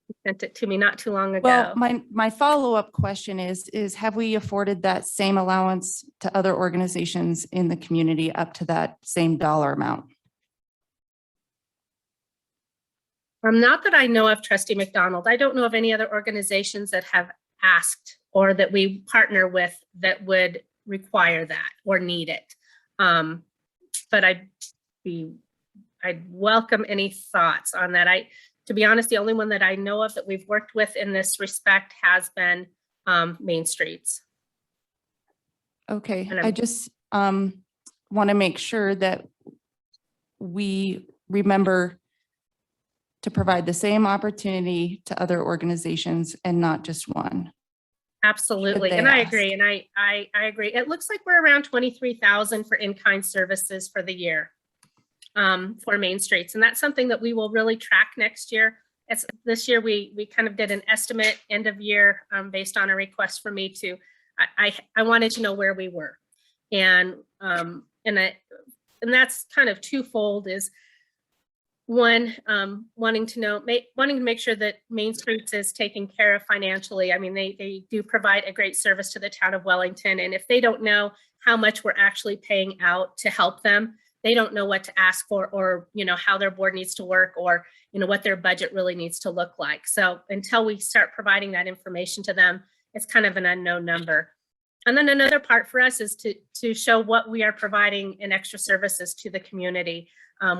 He sent it to me not too long ago. Well, my follow-up question is have we afforded that same allowance to other organizations in the community up to that same dollar amount? Not that I know of, Trustee McDonald. I don't know of any other organizations that have asked or that we partner with that would require that or need it. But I'd welcome any thoughts on that. To be honest, the only one that I know of that we've worked with in this respect has been Main Streets. Okay, And I just want to make sure that we remember to provide the same opportunity to other organizations and not just one. Absolutely, they and I ask. agree, and I agree. It looks like we're around 23,000 for in-kind services for the year for Main Streets, and that's something that we will really track next year. This year we kind of did an estimate end of year based on a request for me to. I wanted to know where we were, and that's kind of twofold. Is one, wanting to make sure that Main Streets is taken care of financially. I mean, they do provide a great service to the town of Wellington. And if they don't know how much we're actually paying out to help them, they don't know what to ask for, or, how their board needs to work, or, what their budget really needs to look like. So until we start providing that information to them, it's kind of an unknown number. And then another part for us is to show what we are providing in extra services to the community.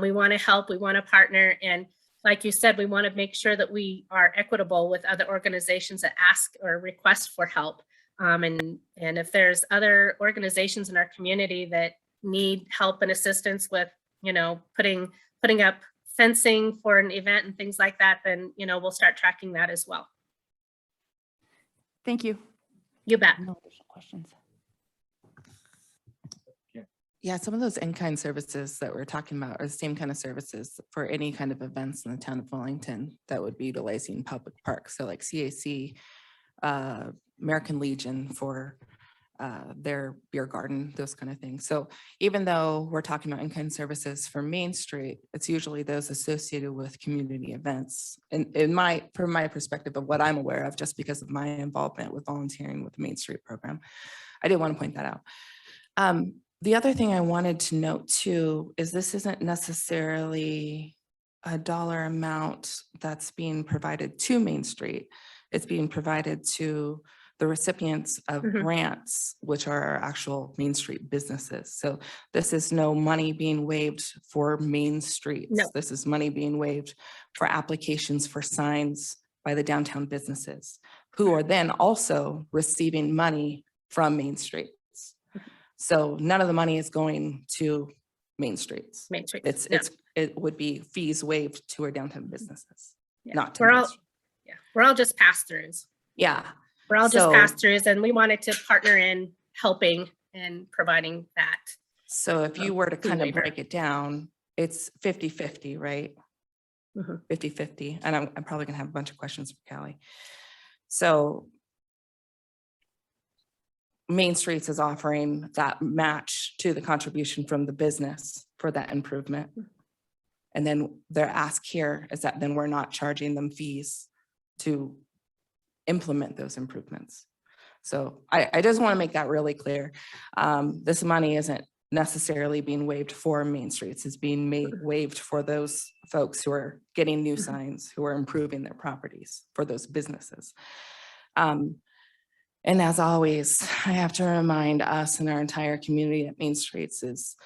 We want to help, we want to partner. And like you said, we want to make sure that we are equitable with other organizations that ask or request for help. And if there's other organizations in our community that need help and assistance with, putting up fencing for an event and things like that, then, we'll start tracking that as well. Thank you. You bet. No additional questions. Yeah, some of those in-kind services that we're talking about are the same kind of services for any kind of events in the town of Wellington that would be utilizing public parks. So like CAC, American Legion for their beer garden, those kind of things. So even though we're talking about in-kind services for Main Street, it's usually those associated with community events. And from my perspective of what I'm aware of, just because of my involvement with volunteering with the Main Street program, I did want to point that out. The other thing I wanted to note too is this isn't necessarily a dollar amount that's being provided to Main Street. It's being provided to the recipients of grants, which are our actual Main Street businesses. So this is no money being waived for Main Streets. No. This is money being waived for applications for signs by the downtown businesses, who are then also receiving money from Main Streets. So none of the money is going to Main Streets. Main Street. It would be fees waived to our downtown businesses, not to We're Main all, Street. we're all just pass-throughs. Yeah. We're all just So- pass-throughs, and we wanted to partner in helping and providing that. So if you were to fee kind of waiver. break it down, it's 50-50, right? Mhm. 50-50, and I'm probably gonna have a bunch of questions for Callie. So Main Streets is offering that match to the contribution from the business for that improvement. And then their ask here is that then we're not charging them fees to implement those improvements. So I just want to make that really clear. This money isn't necessarily being waived for Main Streets. It's being waived for those folks who are getting new signs, who are improving their properties for those businesses. And as always, I have to remind us and our entire community that Main Streets is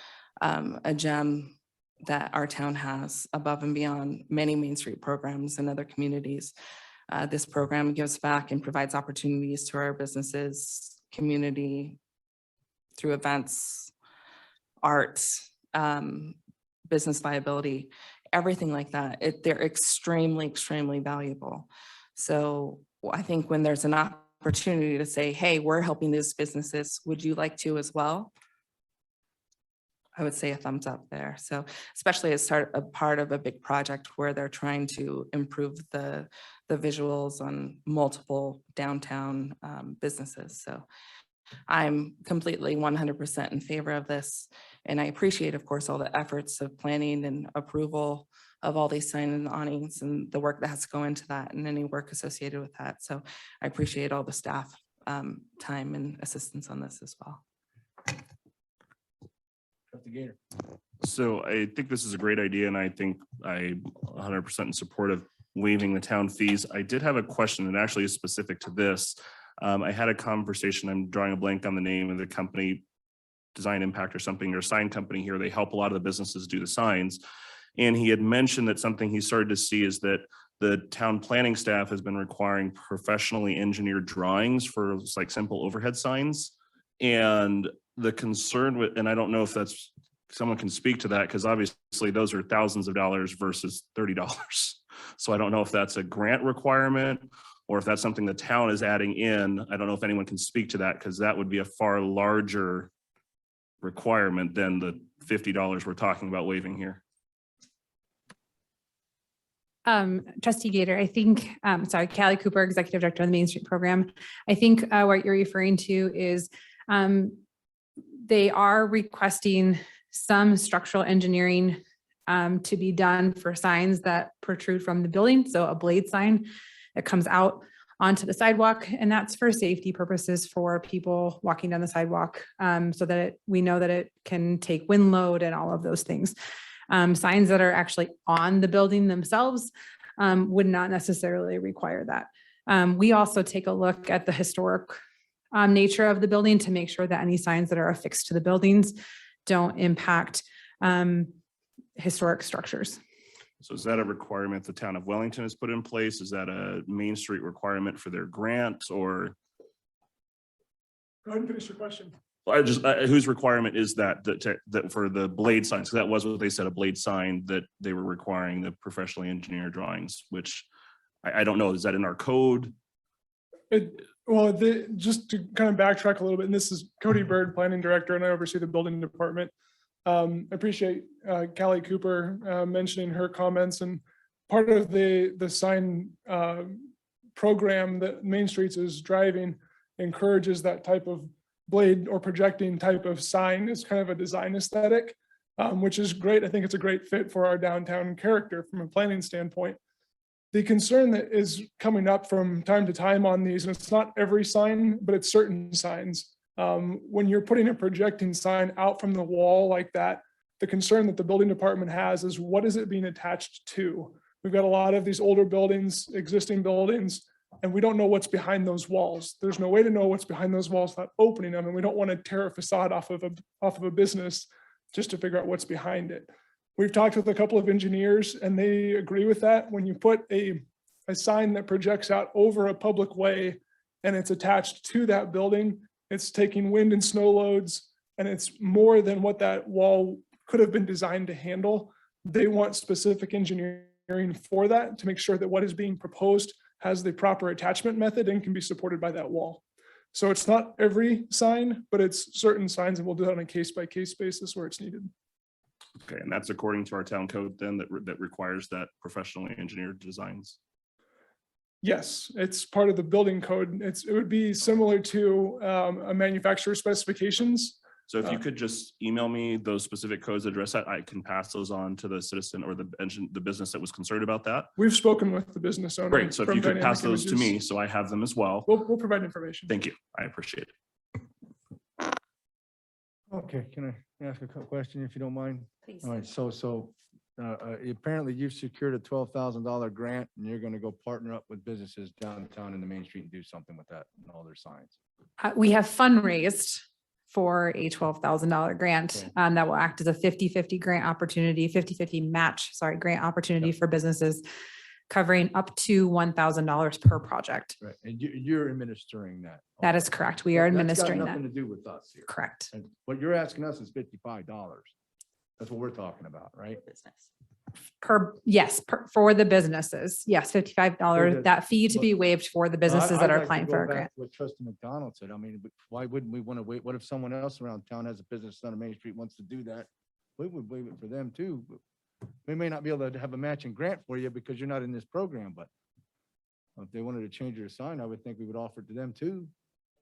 a gem that our town has above and beyond many Main Street programs and other communities. This program gives back and provides opportunities to our businesses, community, through events, arts, business viability, everything like that. They're extremely, extremely valuable. So I think when there's an opportunity to say, hey, we're helping these businesses, would you like to as well? I would say a thumbs up there. So especially as a part of a big project where they're trying to improve the visuals on multiple downtown businesses. So I'm completely 100% in favor of this. And I appreciate, of course, all the efforts of planning and approval of all these sign and awnings and the work that has to go into that and any work associated with that. So I appreciate all the staff time and assistance on this as well. So I think this is a great idea, and I think I'm 100% in support of waiving the town fees. I did have a question that actually is specific to this. I had a conversation, I'm drawing a blank on the name of the company, Design Impact or something, or sign company here. They help a lot of the businesses do the signs. And he had mentioned that something he started to see is that the town planning staff has been requiring professionally engineered drawings for like simple overhead signs. And the concern with, and I don't know if that's, someone can speak to that, because obviously those are thousands of dollars versus $30. So I don't know if that's a grant requirement or if that's something the town is adding in. I don't know if anyone can speak to that, because that would be a far larger requirement than the $50 we're talking about waiving here. Trustee Gator, I think, sorry, Callie Cooper, Executive Director of the Main Street Program. I think what you're referring to is they are requesting some structural engineering to be done for signs that protrude from the building. So a blade sign that comes out onto the sidewalk, and that's for safety purposes for people walking down the sidewalk, so that we know that it can take wind load and all of those things. Signs that are actually on the building themselves would not necessarily require that. We also take a look at the historic nature of the building to make sure that any signs that are affixed to the buildings don't impact historic structures. So is that a requirement the town of Wellington has put in place? Is that a Main Street requirement for their grant, or? Go ahead and finish your question. Well, I just, whose requirement is that, that for the blade signs? 'Cause that was what they said, a blade sign, that they were requiring the professionally engineered drawings, which I don't know. Is that in our code? Well, just to kind of backtrack a little bit, and this is Cody Bird, Planning Director, and I oversee the building department. I appreciate Callie Cooper mentioning her comments, and part of the sign program that Main Streets is driving encourages that type of blade or projecting type of sign. It's kind of a design aesthetic, which is great. I think it's a great fit for our downtown character from a planning standpoint. The concern that is coming up from time to time on these, and it's not every sign, but it's certain signs. When you're putting a projecting sign out from the wall like that, the concern that the building department has is what is it being attached to? We've got a lot of these older buildings, existing buildings, and we don't know what's behind those walls. There's no way to know what's behind those walls without opening them, and we don't want to tear a facade off of a business just to figure out what's behind it. We've talked with a couple of engineers and they agree with that. When you put a sign that projects out over a public way and it's attached to that building, it's taking wind and snow loads, and it's more than what that wall could have been designed to handle. They want specific engineering for that to make sure that what is being proposed has the proper attachment method and can be supported by that wall. So it's not every sign, but it's certain signs, and we'll do that on a case-by-case basis where it's needed. Okay, and that's according to our town code then, that requires that professionally engineered designs? Yes, it's part of the building code. It would be similar to a manufacturer's specifications. So if you could just email me those specific codes that address that, I can pass those on to the citizen or the business that was concerned about that. We've spoken with the business owner. Great, so if from you could pass Dynamic those to me, Images. so I have them as well. We'll provide information. Thank you, I appreciate it. Okay, can I ask a question if you don't mind? Please. All right, so apparently you've secured a $12,000 grant and you're gonna go partner up with businesses downtown in the Main Street and do something with that and all their signs. We have fundraised for a $12,000 grant Okay. that will act as a 50-50 grant opportunity, 50-50 match, grant opportunity for businesses covering up to $1,000 per project. Right, and you're administering that. That is correct. We are administering That's that. got nothing to do with us here. Correct. And what you're asking us is $55. That's what we're talking about, right? For the businesses. Yes, $55, that fee to be waived for the businesses that I'd are like to applying go for a back grant. to what Trustee McDonald said. I mean, why wouldn't we want to wait? What if someone else around town has a business on Main Street wants to do that? We would waive it for them too. But we may not be able to have a matching grant for you because you're not in this program, but if they wanted to change their sign, I would think we would offer it to them too.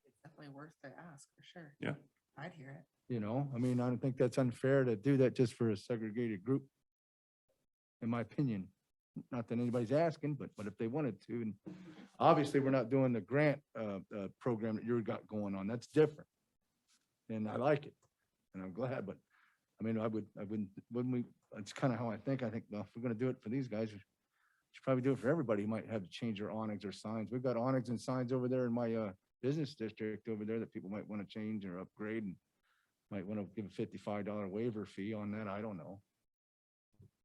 It's definitely worth the ask for sure. Yeah. I'd hear it. You know, I mean, I don't think that's unfair to do that just for a segregated group. In my opinion, not that anybody's asking, but if they wanted to, and obviously we're not doing the grant program that you've got going on. That's different. And I like it and I'm glad, but I mean, wouldn't we, it's kind of how I think, well, if we're going to do it for these guys, we should probably do it for everybody. You might have to change their awnings or signs. We've got awnings and signs over there in my business district over there that people might want to change or upgrade and might want to give a $55 waiver fee on that. I don't know.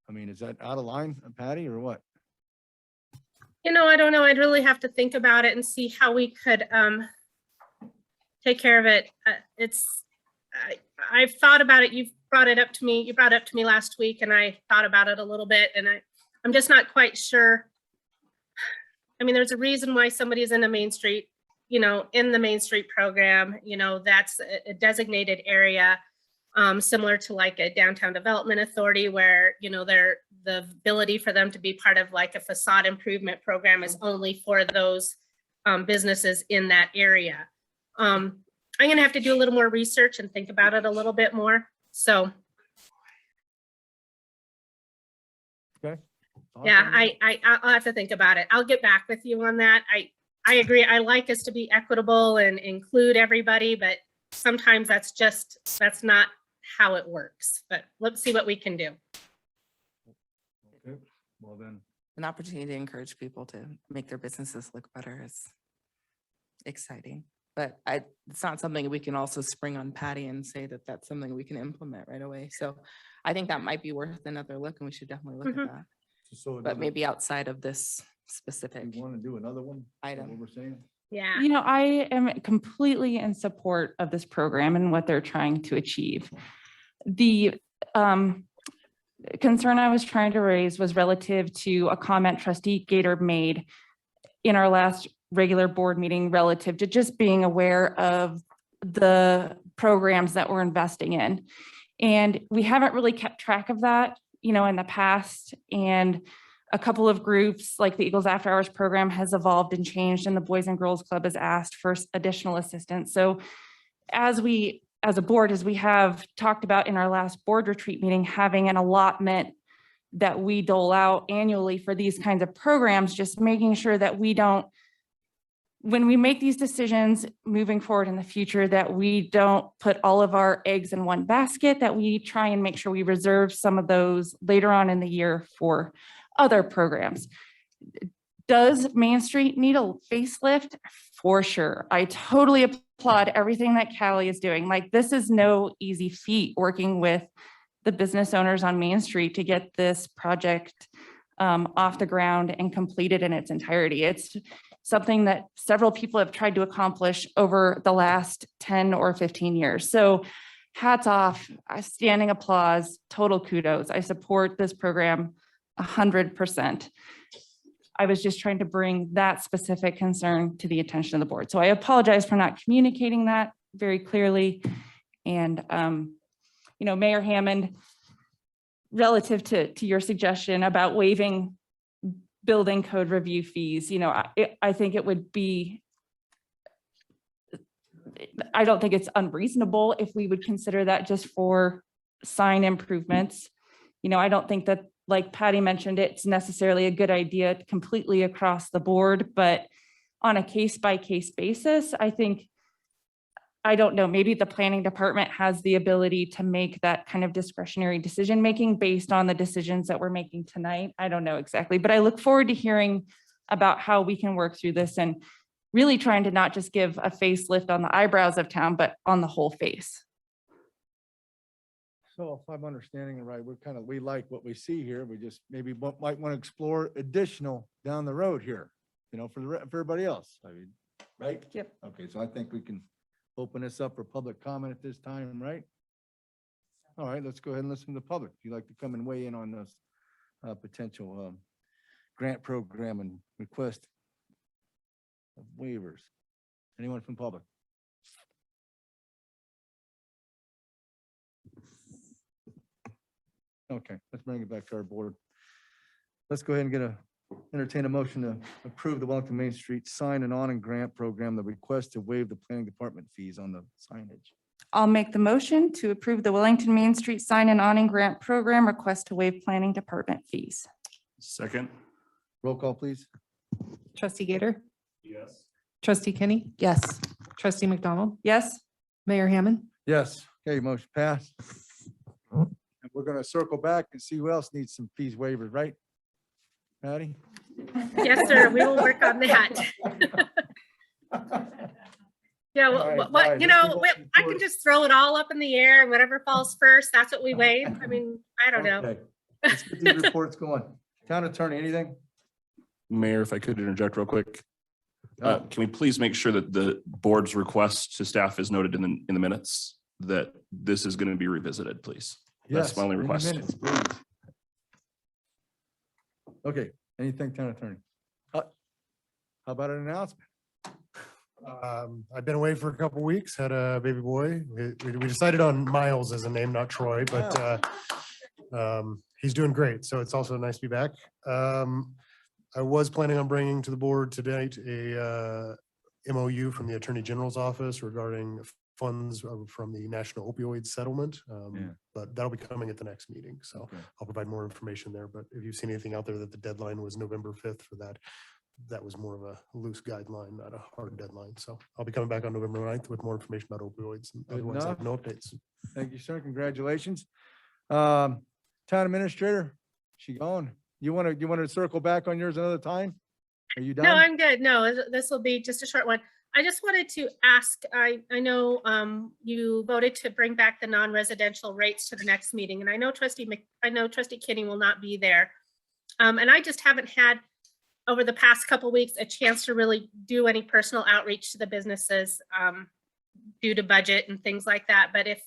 I mean, is that out of line, Patty, or what? I don't know. I'd really have to think about it and see how we could take care of it. I've thought about it. You brought it up to me last week, and I thought about it a little bit, and I'm just not quite sure. I mean, there's a reason why somebody is in the Main Street, in the Main Street program, that's a designated area. Similar to like a downtown development authority where, the ability for them to be part of like a facade improvement program is only for those businesses in that area. I'm going to have to do a little more research and think about it a little bit more. So. Okay. Yeah, I'll have to think about it. I'll get back with you on that. I agree. I like us to be equitable and include everybody, but sometimes that's not how it works, but let's see what we can do. Okay. Well, then, An opportunity to encourage people to make their businesses look better is exciting. But it's not something we can also spring on Patty and say that that's something we can implement right away. So I think that might be worth another look, and we should definitely look at that. so But maybe outside of this specific you want to do another one? Is that item. What we're saying? Yeah. You know, I am completely in support of this program and what they're trying to achieve. The concern I was trying to raise was relative to a comment trustee Gator made in our last regular board meeting relative to just being aware of the programs that we're investing in. And we haven't really kept track of that, you know, in the past. And a couple of groups like the Eagles After Hours program has evolved and changed, and the Boys and Girls Club has asked for additional assistance. So as a board, as we have talked about in our last board retreat meeting, having an allotment that we dole out annually for these kinds of programs, just making sure that we don't, when we make these decisions moving forward in the future, that we don't put all of our eggs in one basket, that we try and make sure we reserve some of those later on in the year for other programs. Does Main Street need a facelift? For sure. I totally applaud everything that Callie is doing. Like, this is no easy feat, working with the business owners on Main Street to get this project off the ground and completed in its entirety. It's something that several people have tried to accomplish over the last 10 or 15 years. So hats off, standing applause, total kudos. I support this program 100%. I was just trying to bring that specific concern to the attention of the board. So I apologize for not communicating that very clearly. And, you know, Mayor Hammond, relative to your suggestion about waiving building code review fees, you know, I think it would be, I don't think it's unreasonable if we would consider that just for sign improvements. You know, I don't think that, like Patty mentioned, it's necessarily a good idea completely across the board, but on a case-by-case basis, I think, I don't know, maybe the planning department has the ability to make that kind of discretionary decision-making based on the decisions that we're making tonight. I don't know exactly, but I look forward to hearing about how we can work through this and really trying to not just give a facelift on the eyebrows of town, but on the whole face. So if I'm understanding it right, we like what we see here. We just maybe might want to explore additional down the road here, you know, for everybody else. I mean, right? Yep. Okay, so I think we can open this up for public comment at this time, right? All right, let's go ahead and listen to the public. If you'd like to come and weigh in on this potential grant program and request of waivers. Anyone from public? Okay, let's bring it back to our board. Let's go ahead and entertain a motion to approve the Wellington Main Street Sign and Awning Grant Program, the request to waive the planning department fees on the signage. I'll make the motion to approve the Wellington Main Street Sign and Awning Grant Program request to waive planning department fees. Second. Roll call, please. Trustee Gator, Yes. trustee Kinney, Yes. trustee McDonald, Yes? Mayor Hammond. Yes, okay, motion passed. And we're gonna circle back and see who else needs some fees waivers, right? Patty? Yes, sir. We will work on that. Yeah, All right, what, guys, you let's know, move on I can just throw it all up in the air and whatever falls first, that's what we waive. I mean, I don't know. Okay, let's get these reports going. Town attorney, anything? Mayor, if I could interject real quick. Can we please make sure that the board's request to staff is noted in the minutes that this is going to be revisited, please? That's Yes, my only in the request. minutes, please. Okay, anything, town attorney? How about an announcement? I've been away for a couple weeks, had a baby boy. We decided on Miles as a name, not Troy, but he's doing great. So it's also nice to be back. I was planning on bringing to the board tonight a MOU from the Attorney General's office regarding funds from the National Opioid Settlement. But that'll be coming at the next meeting. So Okay. I'll provide more information there. But if you've seen anything out there that the deadline was November 5th for that, that was more of a loose guideline, not a hard deadline. So I'll be coming back on November 9th with more information about opioids and Good otherwise I have enough. no updates. Thank you, sir. Congratulations. Town administrator, she gone? You want to circle back on yours another time? Are you done? No, I'm good. No, this will be just a short one. I just wanted to ask, I know you voted to bring back the non-residential rates to the next meeting, and I know Trustee Kinney will not be there. And I just haven't had over the past couple weeks, a chance to really do any personal outreach to the businesses due to budget and things like that. But if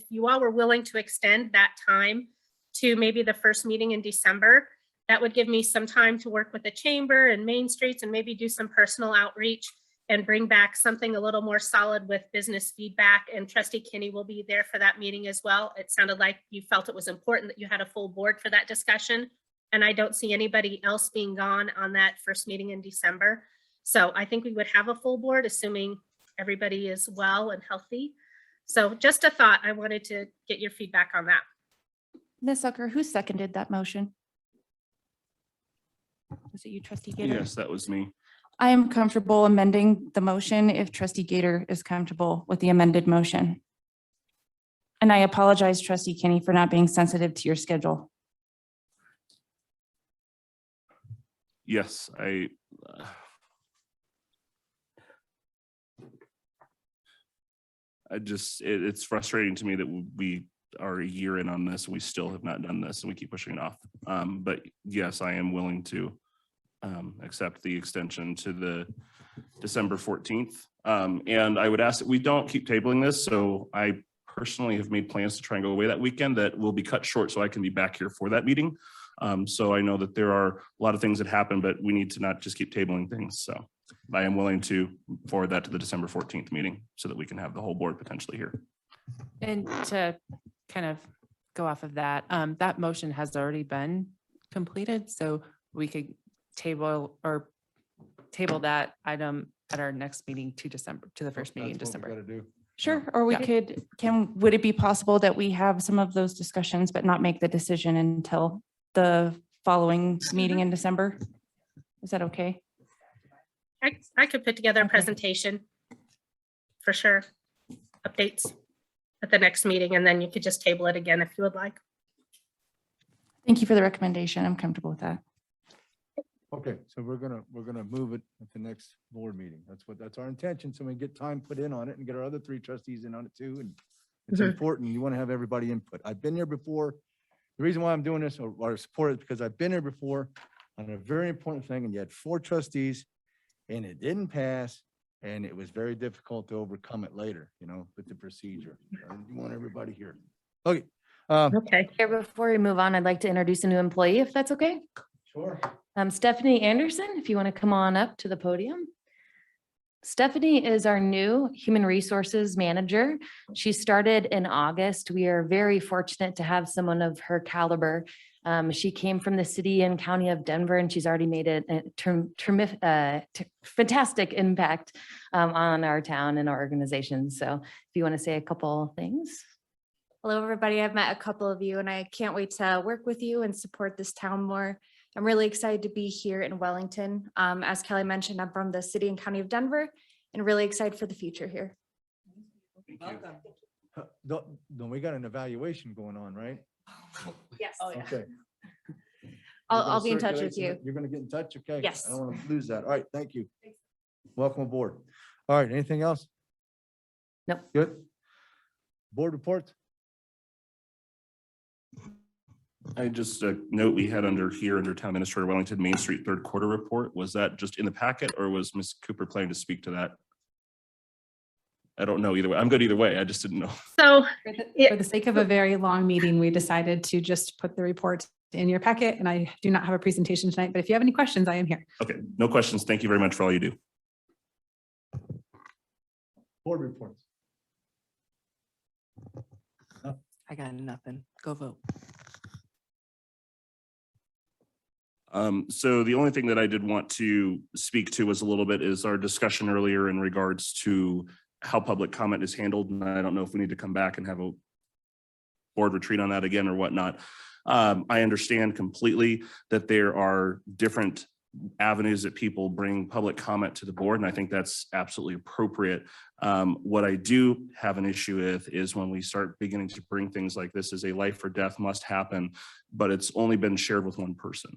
you all were willing to extend that time to maybe the first meeting in December, that would give me some time to work with the chamber and Main Streets and maybe do some personal outreach and bring back something a little more solid with business feedback. And Trustee Kinney will be there for that meeting as well. It sounded like you felt it was important that you had a full board for that discussion. And I don't see anybody else being gone on that first meeting in December. So I think we would have a full board, assuming everybody is well and healthy. So just a thought, I wanted to get your feedback on that. Ms. Zucker, who seconded that motion? Was it you, Trustee Gator? Yes, that was me. I am comfortable amending the motion if Trustee Gator is comfortable with the amended motion. And I apologize, Trustee Kinney, for not being sensitive to your schedule. Yes, it's frustrating to me that we are a year in on this. We still have not done this and we keep pushing it off. But yes, I am willing to accept the extension to the December 14th. And I would ask that we don't keep tabling this. So I personally have made plans to try and go away that weekend that will be cut short so I can be back here for that meeting. So I know that there are a lot of things that happen, but we need to not just keep tabling things. So I am willing to forward that to the December 14th meeting so that we can have the whole board potentially here. And to kind of go off of that, that motion has already been completed, so we could table that item at our next meeting to the first meeting in December. Sure, or we could, would it be possible that we have some of those discussions but not make the decision until the following meeting in December? Is that okay? I could put together a presentation for sure, updates at the next meeting, and then you could just table it again if you would like. Thank you for the recommendation. I'm comfortable with that. Okay, so we're gonna move it at the next board meeting. That's our intention. So we get time put in on it and get our other 3 trustees in on it too. And it's important. You want to have everybody input. I've been here before. The reason why I'm doing this or support it because I've been here before on a very important thing, and you had 4 trustees and it didn't pass, and it was very difficult to overcome it later, with the procedure. You want everybody here. Okay. Okay. Here, before we move on, I'd like to introduce a new employee, if that's okay. Sure. Stephanie Anderson, if you want to come on up to the podium. Stephanie is our new Human Resources Manager. She started in August. We are very fortunate to have someone of her caliber. She came from the city and county of Denver, and she's already made a fantastic impact on our town and our organization. So if you want to say a couple things. Hello, everybody. I've met a couple of you and I can't wait to work with you and support this town more. I'm really excited to be here in Wellington. As Kelly mentioned, I'm from the city and county of Denver and really excited for the future here. Don't we got an evaluation going on, right? Yes. Okay. I'll be in touch with you. You're gonna get in touch? Okay. Yes. I don't want to lose that. All right, thank you. Welcome aboard. All right, anything else? No. Good. Board reports? I just note we had under Town Administrator Wellington Main Street third quarter report. Was that just in the packet or was Ms. Cooper planning to speak to that? I don't know either way. I'm good either way. I just didn't know. So For the sake of a very long meeting, we decided to just put the report in your packet, and I do not have a presentation tonight, but if you have any questions, I am here. Okay, no questions. Thank you very much for all you do. Board reports. I got nothing. Go vote. So the only thing that I did want to speak to was a little bit is our discussion earlier in regards to how public comment is handled. And I don't know if we need to come back and have a board retreat on that again or whatnot. I understand completely that there are different avenues that people bring public comment to the board, and I think that's absolutely appropriate. What I do have an issue with is when we start beginning to bring things like this as a life or death must happen, but it's only been shared with one person.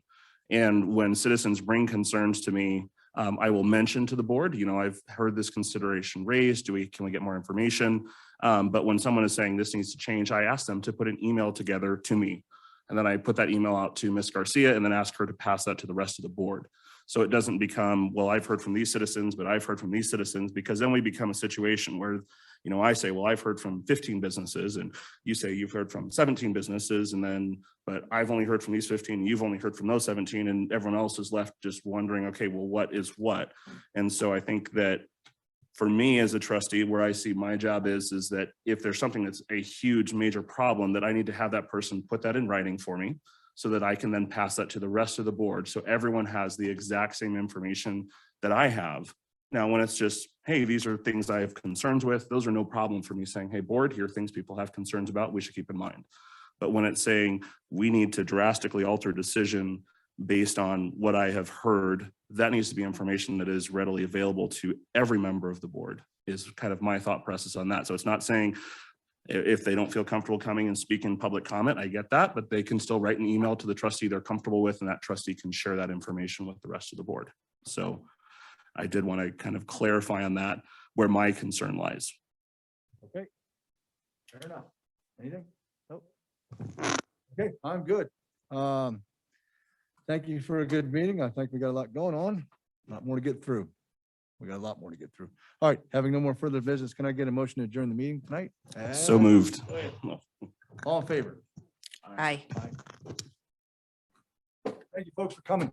And when citizens bring concerns to me, I will mention to the board, I've heard this consideration raised. Can we get more information? But when someone is saying this needs to change, I ask them to put an email together to me. And then I put that email out to Ms. Garcia and then ask her to pass that to the rest of the board. So it doesn't become, well, I've heard from these citizens, but I've heard from these citizens, because then we become a situation where, you know, I say, well, I've heard from 15 businesses and you say you've heard from 17 businesses, and then, but I've only heard from these 15, and you've only heard from those 17, and everyone else is left just wondering, okay, well, what is what? And so I think that for me as a trustee, where I see my job is that if there's something that's a huge major problem, that I need to have that person put that in writing for me so that I can then pass that to the rest of the board. So everyone has the exact same information that I have. Now, when it's just, hey, these are things I have concerns with, those are no problem for me saying, hey, board, here are things people have concerns about, we should keep in mind. But when it's saying we need to drastically alter decision based on what I have heard, that needs to be information that is readily available to every member of the board, is kind of my thought process on that. So it's not saying if they don't feel comfortable coming and speaking public comment, I get that, but they can still write an email to the trustee they're comfortable with, and that trustee can share that information with the rest of the board. So I did want to kind of clarify on that, where my concern lies. Okay. Fair enough. Anything? Nope. Okay, I'm good. Thank you for a good meeting. I think we got a lot going on, a lot more to get through. We got a lot more to get through. All right, having no more further business, can I get a motion to adjourn the meeting tonight? So moved. All in favor? Aye. Thank you, folks, for coming.